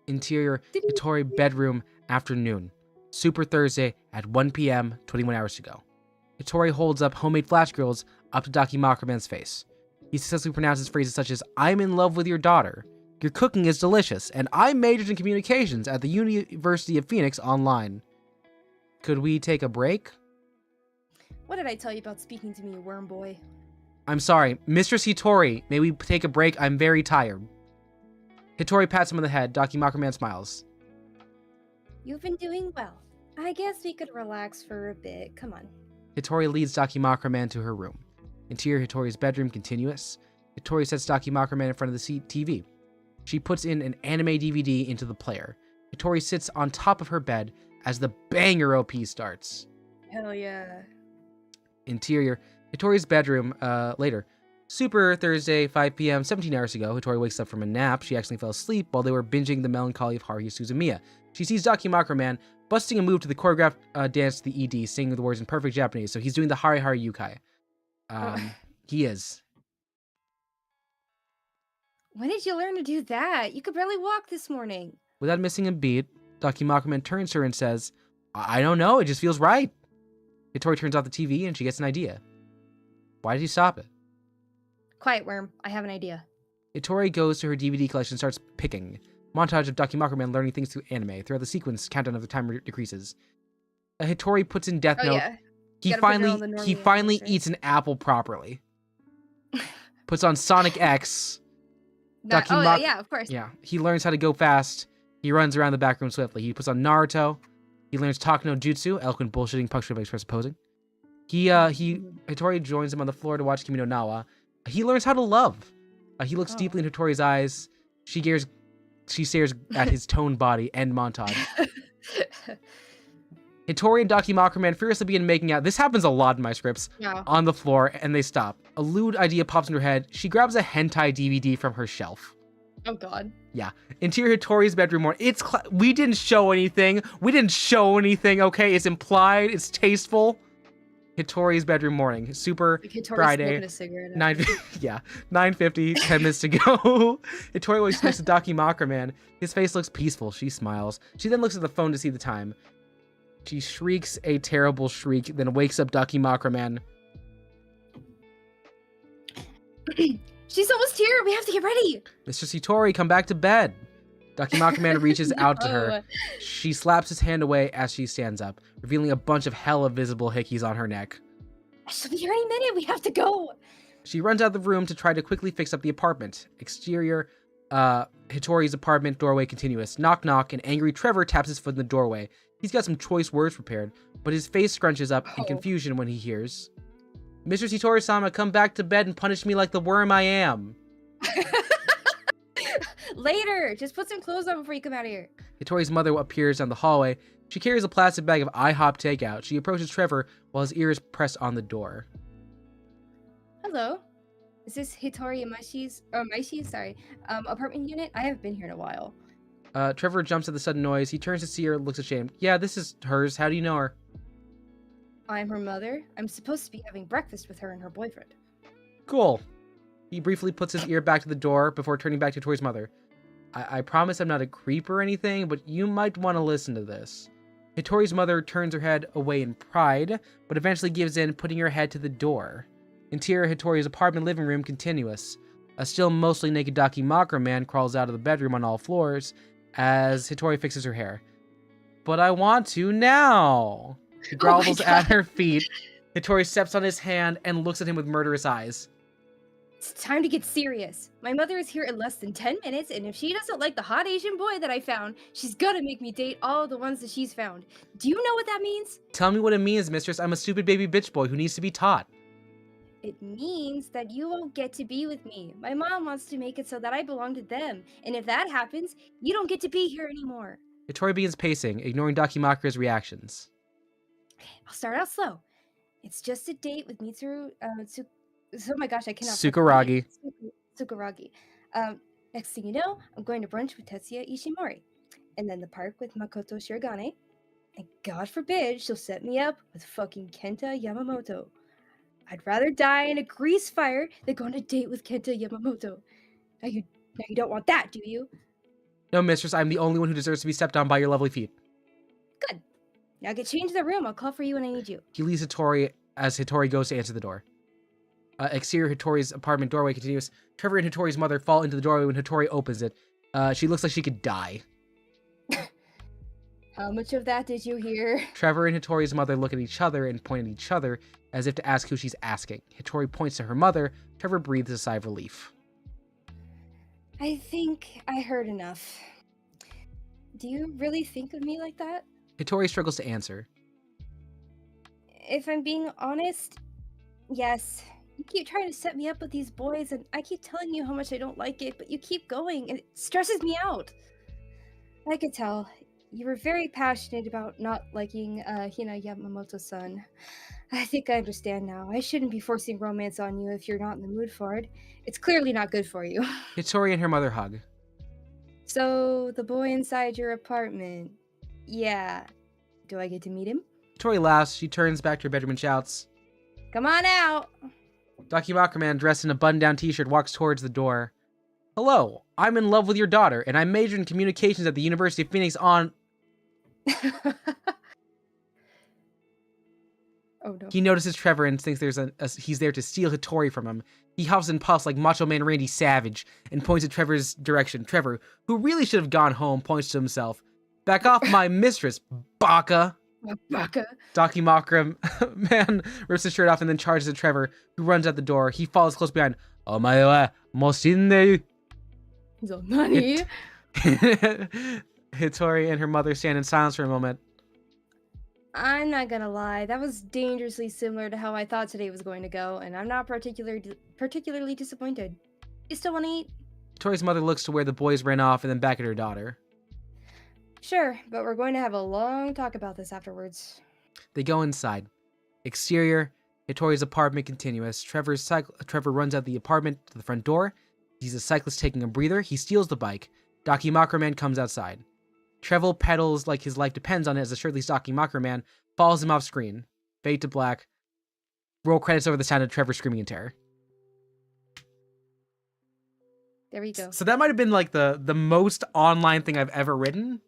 Interior Hitori bedroom, afternoon. Super Thursday at 1 p.m., 21 hours to go. Hitori holds up homemade flash grills up to Dakimakura Man's face. He successfully pronounces phrases such as, "I'm in love with your daughter. Your cooking is delicious, and I majored in communications at the University of Phoenix online. Could we take a break?" What did I tell you about speaking to me, you worm boy? "I'm sorry, Mistress Hitori, may we take a break? I'm very tired." Hitori pats him on the head. Dakimakura Man smiles. You've been doing well. I guess we could relax for a bit. Come on. Hitori leads Dakimakura Man to her room. Interior Hitori's bedroom, continuous. Hitori sets Dakimakura Man in front of the TV. She puts in an anime DVD into the player. Hitori sits on top of her bed as the banger OP starts. Hell yeah. Interior Hitori's bedroom, later. Super Thursday, 5 p.m., 17 hours ago. Hitori wakes up from a nap. She accidentally fell asleep while they were binging The Melancholy of Haruhi Suzumiya. She sees Dakimakura Man busting a move to the choreographed dance to the ED, singing the words in perfect Japanese. So he's doing the Hari Hari Yukai. He is. When did you learn to do that? You could barely walk this morning. Without missing a beat, Dakimakura Man turns to her and says, I don't know, it just feels right. Hitori turns off the TV and she gets an idea. Why did he stop it? Quiet, worm. I have an idea. Hitori goes to her DVD collection and starts picking. Montage of Dakimakura Man learning things through anime. Throughout the sequence, countdown of the timer decreases. Hitori puts in Death Note. Yeah. He Gotta put it on finally the he normie finally animes, right? eats an apple properly. Puts on Sonic X. Yeah, of course. Yeah, he learns how to go fast. He runs around the back room swiftly. He puts on Naruto. He learns Talk no Jutsu, eloquent bullshitting, punctuated by expressive posing. Hitori joins him on the floor to watch Kimi no Nawa. He learns how to love. He looks deeply in Hitori's eyes. She stares at his toned body. End montage. Hitori and Dakimakura Man furiously begin making out. This happens a lot in my scripts. Yeah. On the floor, and they stop. A lewd idea pops in her head. She grabs a hentai DVD from her shelf. Oh god. Yeah. Interior Hitori's bedroom morning. We didn't show anything. Okay? It's implied. It's tasteful. Hitori's bedroom morning. Super Like Hitori's Friday. smoking a cigarette. 9:50, 10 minutes to go. Hitori always looks at Dakimakura Man. His face looks peaceful. She smiles. She then looks at the phone to see the time. She shrieks a terrible shriek, then wakes up Dakimakura Man. She's almost here. We have to get ready. Mr. Hitori, come back to bed. Dakimakura Man reaches out to her. She slaps his hand away as she stands up, revealing a bunch of hella visible hickeys on her neck. She'll be here any minute. We have to go. She runs out of the room to try to quickly fix up the apartment. Exterior, Hitori's apartment, doorway continuous. Knock knock, and angry Trevor taps his foot in the doorway. He's got some choice words prepared, but his face scrunches up in confusion when he hears, "Mr. Hitori-sama, come back to bed and punish me like the worm I am." Later. Just put some clothes on before you come out of here. Hitori's mother appears down the hallway. She carries a plastic bag of IHOP takeout. She approaches Trevor while his ear is pressed on the door. Hello. Is this Hitori Maishi's apartment unit? I haven't been here in a while. Trevor jumps at the sudden noise. He turns to see her, looks ashamed. Yeah, this is hers. How do you know her? I'm her mother. I'm supposed to be having breakfast with her and her boyfriend. Cool. He briefly puts his ear back to the door before turning back to Hitori's mother. I promise I'm not a creep or anything, but you might want to listen to this. Hitori's mother turns her head away in pride, but eventually gives in, putting her head to the door. Interior Hitori's apartment living room continuous. A still mostly naked Dakimakura Man crawls out of the bedroom on all floors as Hitori fixes her hair. But I want to now. He Oh my grovels at God. her feet. Hittori steps on his hand and looks at him with murderous eyes. It's time to get serious. My mother is here in less than 10 minutes, and if she doesn't like the hot Asian boy that I found, she's gonna make me date all the ones that she's found. Do you know what that means? Tell me what it means, mistress. I'm a stupid baby bitch boy who needs to be taught. It means that you won't get to be with me. My mom wants to make it so that I belong to them, and if that happens, you don't get to be here anymore. Hittori begins pacing, ignoring Dakimakura's reactions. I'll start out slow. It's just a date with Mitsuru, oh my gosh, I cannot. Sukaragi. Sukaragi. Next thing you know, I'm going to brunch with Tetsuya Ishimori, and then the park with Makoto Shirogane, and God forbid she'll set me up with fucking Kenta Yamamoto. I'd rather die in a grease fire than go on a date with Kenta Yamamoto. Now you don't want that, do you? No, mistress, I'm the only one who deserves to be stepped on by your lovely feet. Good. Now get changed in the room. I'll call for you when I need you. He leaves Hittori as Hittori goes to answer the door. Exterior Hittori's apartment doorway continues. Trevor and Hittori's mother fall into the doorway when Hittori opens it. She looks like she could die. How much of that did you hear? Trevor and Hittori's mother look at each other and point at each other as if to ask who she's asking. Hittori points to her mother. Trevor breathes a sigh of relief. I think I heard enough. Do you really think of me like that? Hittori struggles to answer. If I'm being honest, yes. You keep trying to set me up with these boys, and I keep telling you how much I don't like it, but you keep going, and it stresses me out. I could tell. You were very passionate about not liking Hina Yamamoto-san. I think I understand now. I shouldn't be forcing romance on you if you're not in the mood for it. It's clearly not good for you. Hittori and her mother hug. So, the boy inside your apartment. Yeah. Do I get to meet him? Hittori laughs. She turns back to her bedroom and shouts, Come on out! Dakimakura-man, dressed in a button-down t-shirt, walks towards the door. Hello, I'm in love with your daughter, and I majored in communications at the University of Phoenix on... Oh no. He notices Trevor and thinks he's there to steal Hittori from him. He huffs and puffs like Macho Man Randy Savage and points at Trevor's direction. Trevor, who really should have gone home, points to himself. Back off my mistress, baka! Baka. Dakimakura-man rips his shirt off and then charges at Trevor, who runs out the door. He follows close behind. Omae wa mo shinderu. So, nani? Hittori and her mother stand in silence for a moment. I'm not gonna lie, that was dangerously similar to how I thought today was going to go, and I'm not particularly disappointed. You still want to eat? Hittori's mother looks to where the boys ran off and then back at her daughter. Sure, but we're going to have a long talk about this afterwards. They go inside. Exterior, Hittori's apartment continuous. Trevor runs out the apartment to the front door. He's a cyclist taking a breather. He steals the bike. Dakimakura-man comes outside. Trevor pedals like his life depends on it as the shirtless Dakimakura-man follows him off screen. Fade to black. Roll credits over the sound of Trevor screaming in terror. There we go. So that might have been like the most online thing I've ever written.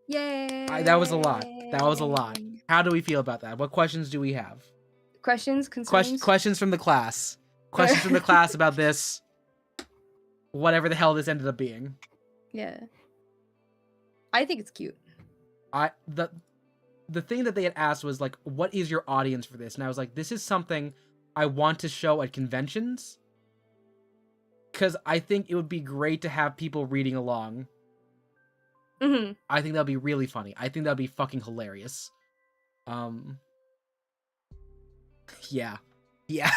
Yay! That was a lot. That was a lot. How do we feel about that? What questions do we have? Questions? Concerns? Questions from the class. Questions from the class about this. Whatever the hell this ended up being. Yeah. I think it's cute. The thing that they had asked was like, what is your audience for this? And I was like, this is something I want to show at conventions. Because I think it would be great to have people reading along. Mm-hmm. I think that'll be really funny. I think that'll be fucking hilarious. Yeah. Yeah.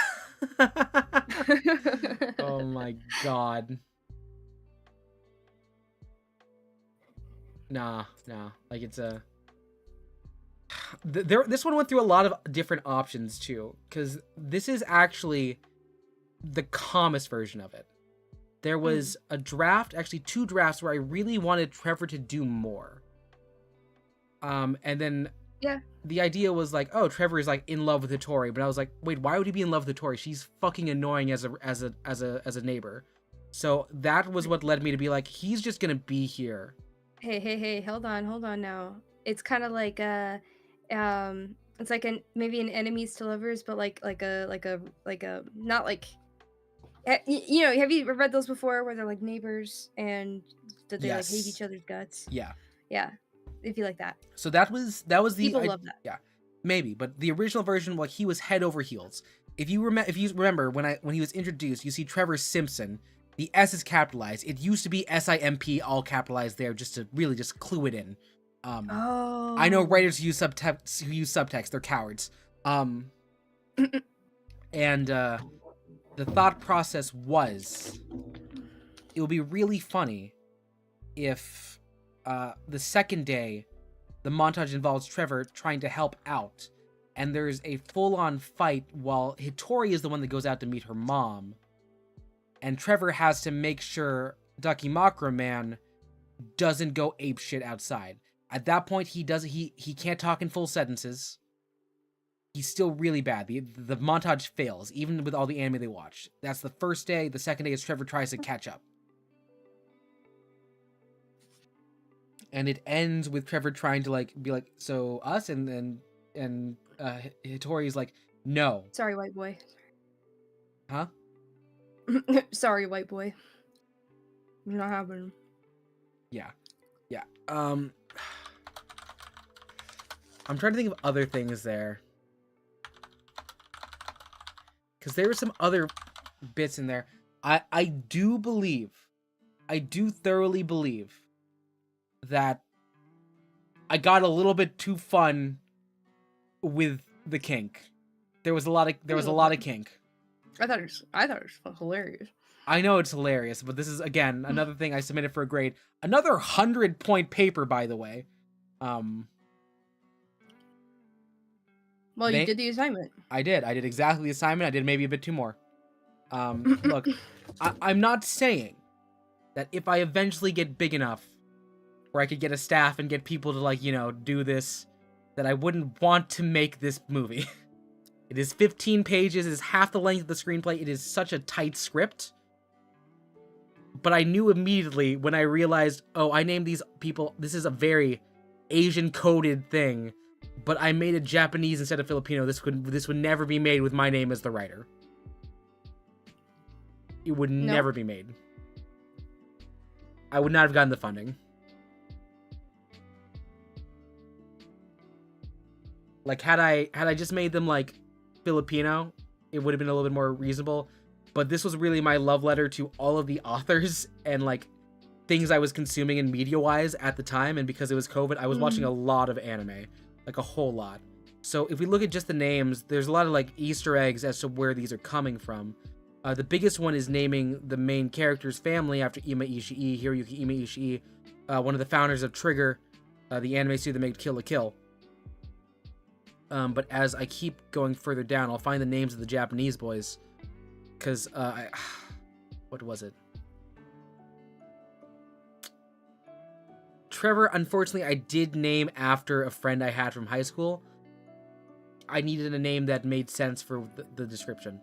Oh my god. Nah. Like it's a... This one went through a lot of different options too. Because this is actually the calmest version of it. There was a draft, actually 2 drafts, where I really wanted Trevor to do more. And then the idea was like, oh, Trevor is like in love with Hittori, but I was like, wait, why would he be in love with Hittori? She's fucking annoying as a neighbor. So that was what led me to be like, he's just gonna be here. Hey, hold on now. It's kind of like it's like maybe an enemies to lovers, but like a not like. You know, have you read those before where they're like neighbors and that they like hate each other's guts? Yeah. It'd be like that. So that was the People love that. Yeah. Maybe, but the original version, like, he was head over heels. If you remember when he was introduced, you see Trevor Simpson. The S is capitalized. It used to be SIMP, all capitalized there, just to really just clue it in. Oh. I know writers who use subtext. They're cowards. And the thought process was, it would be really funny if the second day, the montage involves Trevor trying to help out, and there's a full-on fight while Hitori is the one that goes out to meet her mom, and Trevor has to make sure Dakimakura Man doesn't go apeshit outside. At that point, he can't talk in full sentences. He's still really bad. The montage fails, even with all the anime they watch. That's the first day. The second day is Trevor tries to catch up. And it ends with Trevor trying to be like, so us, and Hitori's like, no. Sorry, white boy. Huh? Sorry, white boy. It's not happening. Yeah. I'm trying to think of other things there. Because there were some other bits in there. I do thoroughly believe that I got a little bit too fun with the kink. There was a lot of kink. I thought it was hilarious. I know it's hilarious, but this is, again, another thing I submitted for a grade. Another 100-point paper, by the way. Well, you did the assignment. I did exactly the assignment. I did maybe a bit too more. Look, I'm not saying that if I eventually get big enough where I could get a staff and get people to, do this, that I wouldn't want to make this movie. It is 15 pages. It is half the length of the screenplay. It is such a tight script. But I knew immediately when I realized, oh, I named these people, this is a very Asian-coded thing, but I made it Japanese instead of Filipino. This would never be made with my name as the writer. It would never be made. I would not have gotten the funding. Like, had I just made them Filipino, it would have been a little bit more reasonable. But this was really my love letter to all of the authors and things I was consuming in media-wise at the time. And because it was COVID, I was watching a lot of anime, a whole lot. So if we look at just the names, there's a lot of Easter eggs as to where these are coming from. The biggest one is naming the main character's family after Ima Ishii, Hiroyuki Ima Ishii, one of the founders of Trigger, the anime studio that made Kill la Kill. But as I keep going further down, I'll find the names of the Japanese boys. Because, what was it? Trevor, unfortunately, I did name after a friend I had from high school. I needed a name that made sense for the description.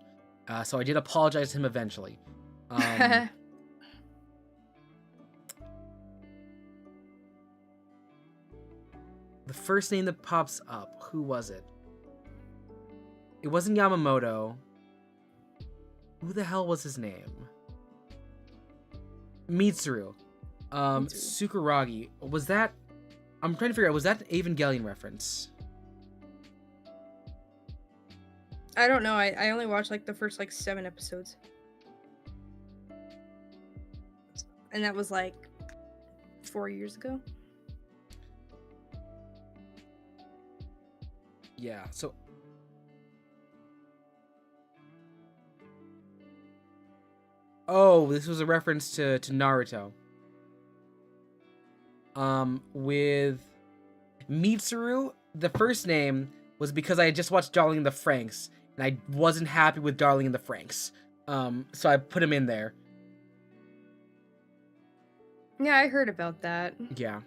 So I did apologize to him eventually. The first name that pops up, who was it? It wasn't Yamamoto. Who the hell was his name? Mitsuru. Tsukuragi. Was that... I'm trying to figure out, was that an Evangelion reference? I don't know. I only watched the first 7 episodes. And that was 4 years ago. Yeah, so... Oh, this was a reference to Naruto. With Mitsuru, the first name was because I had just watched Darling in the Franxx, and I wasn't happy with Darling in the Franxx. So I put him in there. Yeah, I heard about that. Yeah.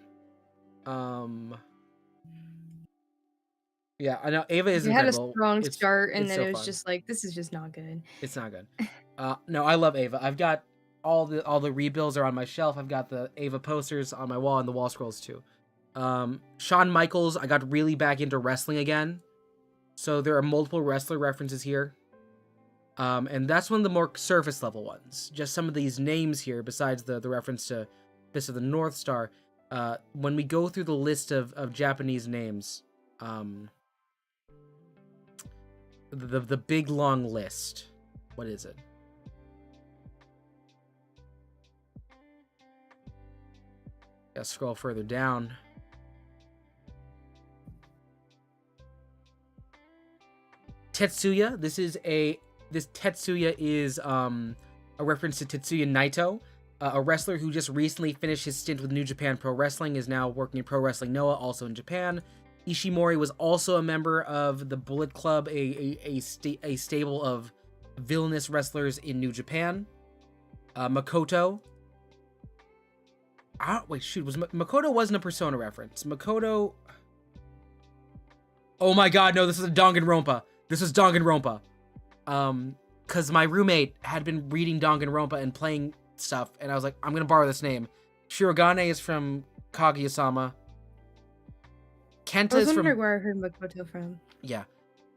Yeah, I know Ava is You had a incredible. strong start, and then so it was fun. just this is just not good. It's not good. No, I love Ava. I've got all the rebuilds are on my shelf. I've got the Ava posters on my wall and the wall scrolls too. Shawn Michaels, I got really back into wrestling again. So there are multiple wrestler references here. And that's one of the more surface level ones. Just some of these names here, besides the reference to Fist of the North Star. When we go through the list of Japanese names, the big long list. What is it? Gotta scroll further down. Tetsuya. This Tetsuya is a reference to Tetsuya Naito, a wrestler who just recently finished his stint with New Japan Pro Wrestling, is now working in Pro Wrestling Noah, also in Japan. Ishimori was also a member of the Bullet Club, a stable of villainous wrestlers in New Japan. Makoto. Makoto wasn't a Persona reference. Makoto. Oh my god, no, this is a Danganronpa. This was Danganronpa. Because my roommate had been reading Danganronpa and playing stuff, and I was like, I'm gonna borrow this name. Shirogane is from Kaguya-sama. Kenta is from... where I heard Makoto from. Yeah.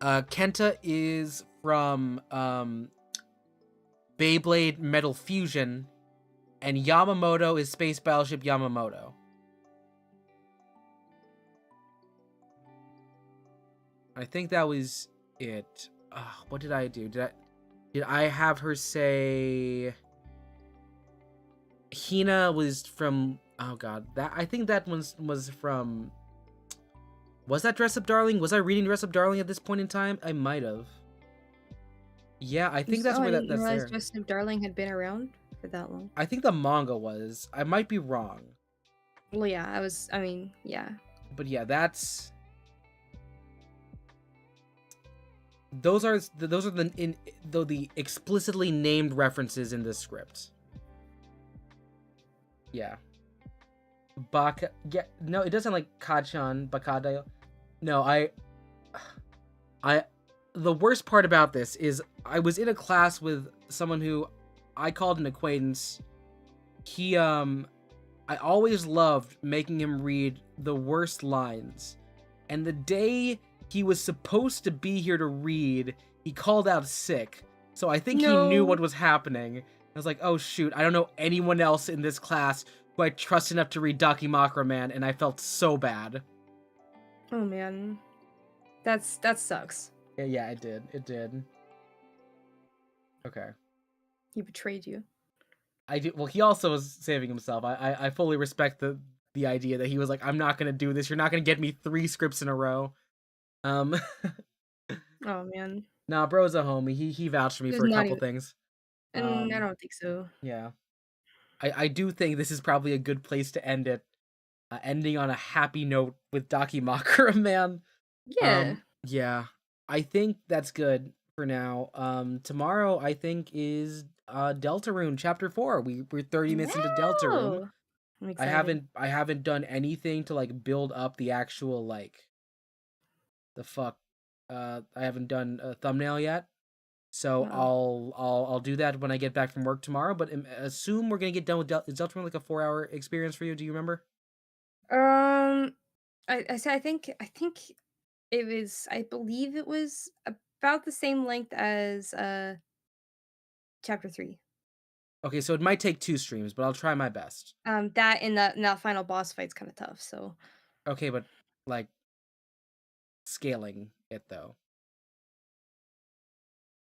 Kenta is from Beyblade Metal Fusion, and Yamamoto is Space Battleship Yamamoto. I think that was it. What did I do? Did I have her say Hina was from... Oh god, I think that one was from... Was that Dress Up Darling? Was I reading Dress Up Darling at this point in time? I might have. Yeah, I think that's where that's there. Realized Dress Up Darling had been around for that long. I think the manga was. I might be wrong. Well, yeah, yeah. But yeah, that's... Those are the explicitly named references in this script. Yeah. No, it doesn't like Kachan, Bakadayo. No, the worst part about this is I was in a class with someone who I called an acquaintance. I always loved making him read the worst lines. And the day he was supposed to be here to read, he called out sick. So I think he knew what was happening. I was like, oh shoot, I don't know anyone else in this class who I trust enough to read Dakimakura Man, and I felt so bad. Oh man. That sucks. Yeah, it did. Okay. He betrayed you. I do. Well, he also was saving himself. I fully respect the idea that he was like, I'm not gonna do this. You're not gonna get me 3 scripts in a row. Oh man. Nah, bro's a homie. He vouched for me for a couple things. I don't think so. Yeah. I do think this is probably a good place to end it. Ending on a happy note with Dakimakura Man. Yeah. Yeah. I think that's good for now. Tomorrow I think is Deltarune Chapter 4. We're 30 minutes into Deltarune. I'm excited. I haven't done anything to like build up the actual like the fuck. I haven't done a thumbnail yet. So I'll do that when I get back from work tomorrow, but assume we're gonna get done with is Deltarune like a 4-hour experience for you? Do you remember? I think it was, I believe it was about the same length as chapter 3. Okay, so it might take 2 streams, but I'll try my best. That and that final boss fight's kind of tough, so. Okay, but like scaling it though.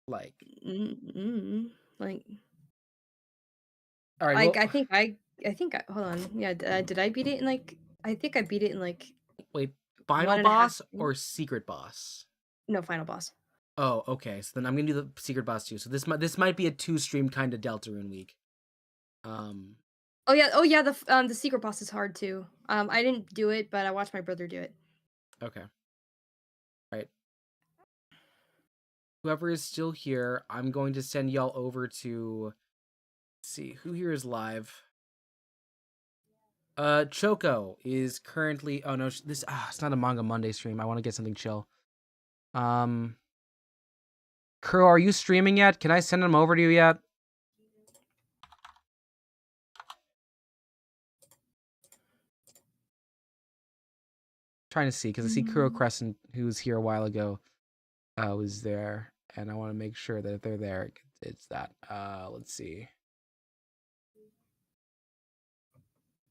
Like like all right, I think hold on. Yeah, did I beat it in like, I think I beat it in like, wait, final boss or secret boss? No, final boss. Oh, okay. So then I'm gonna do the secret boss too. So this might be a 2-stream kind of Deltarune week. Oh yeah, the secret boss is hard too. I didn't do it, but I watched my brother do it. Okay. Right. Whoever is still here, I'm going to send y'all over to... Let's see, who here is live? Choco is currently... Oh no, it's not a Manga Monday stream. I want to get something chill. Kuro, are you streaming yet? Can I send them over to you yet? Trying to see, because I see Kuro Crescent, who was here a while ago, was there, and I want to make sure that if they're there, it's that. Let's see.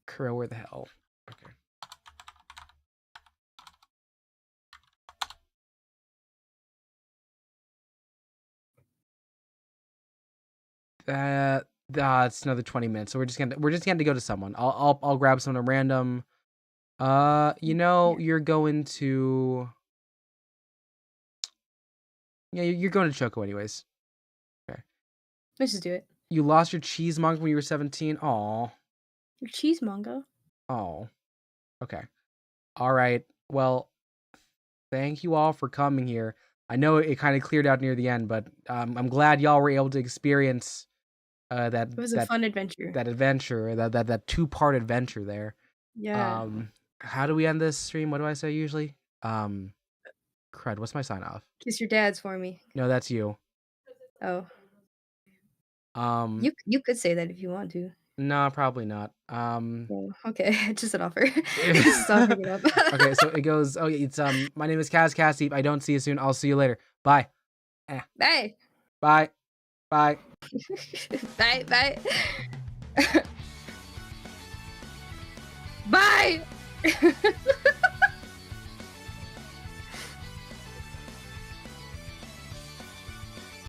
Kuro, where the hell? Okay. It's another 20 minutes, so we're just gonna go to someone. I'll grab someone random. You're going to. Yeah, you're going to Choco anyways. Let's just do it. You lost your cheesemonger when you were 17. Aw. Your cheesemonger. Oh. Okay. All right. Well, thank you all for coming here. I know it kind of cleared out near the end, but I'm glad y'all were able to experience that It was a fun adventure. that adventure, that 2-part adventure there. Yeah. How do we end this stream? What do I say usually? Crud, what's my sign off? Kiss your dads for me. No, that's you. Oh. Um, You could say that if you want to. no, probably not. Oh, okay, just an offer. Just offering it up. Okay, so it goes. Oh, it's my name is KazCassidy. If I don't see you soon, I'll see you later. Bye. Bye. Bye. Bye. Bye. Bye. Bye.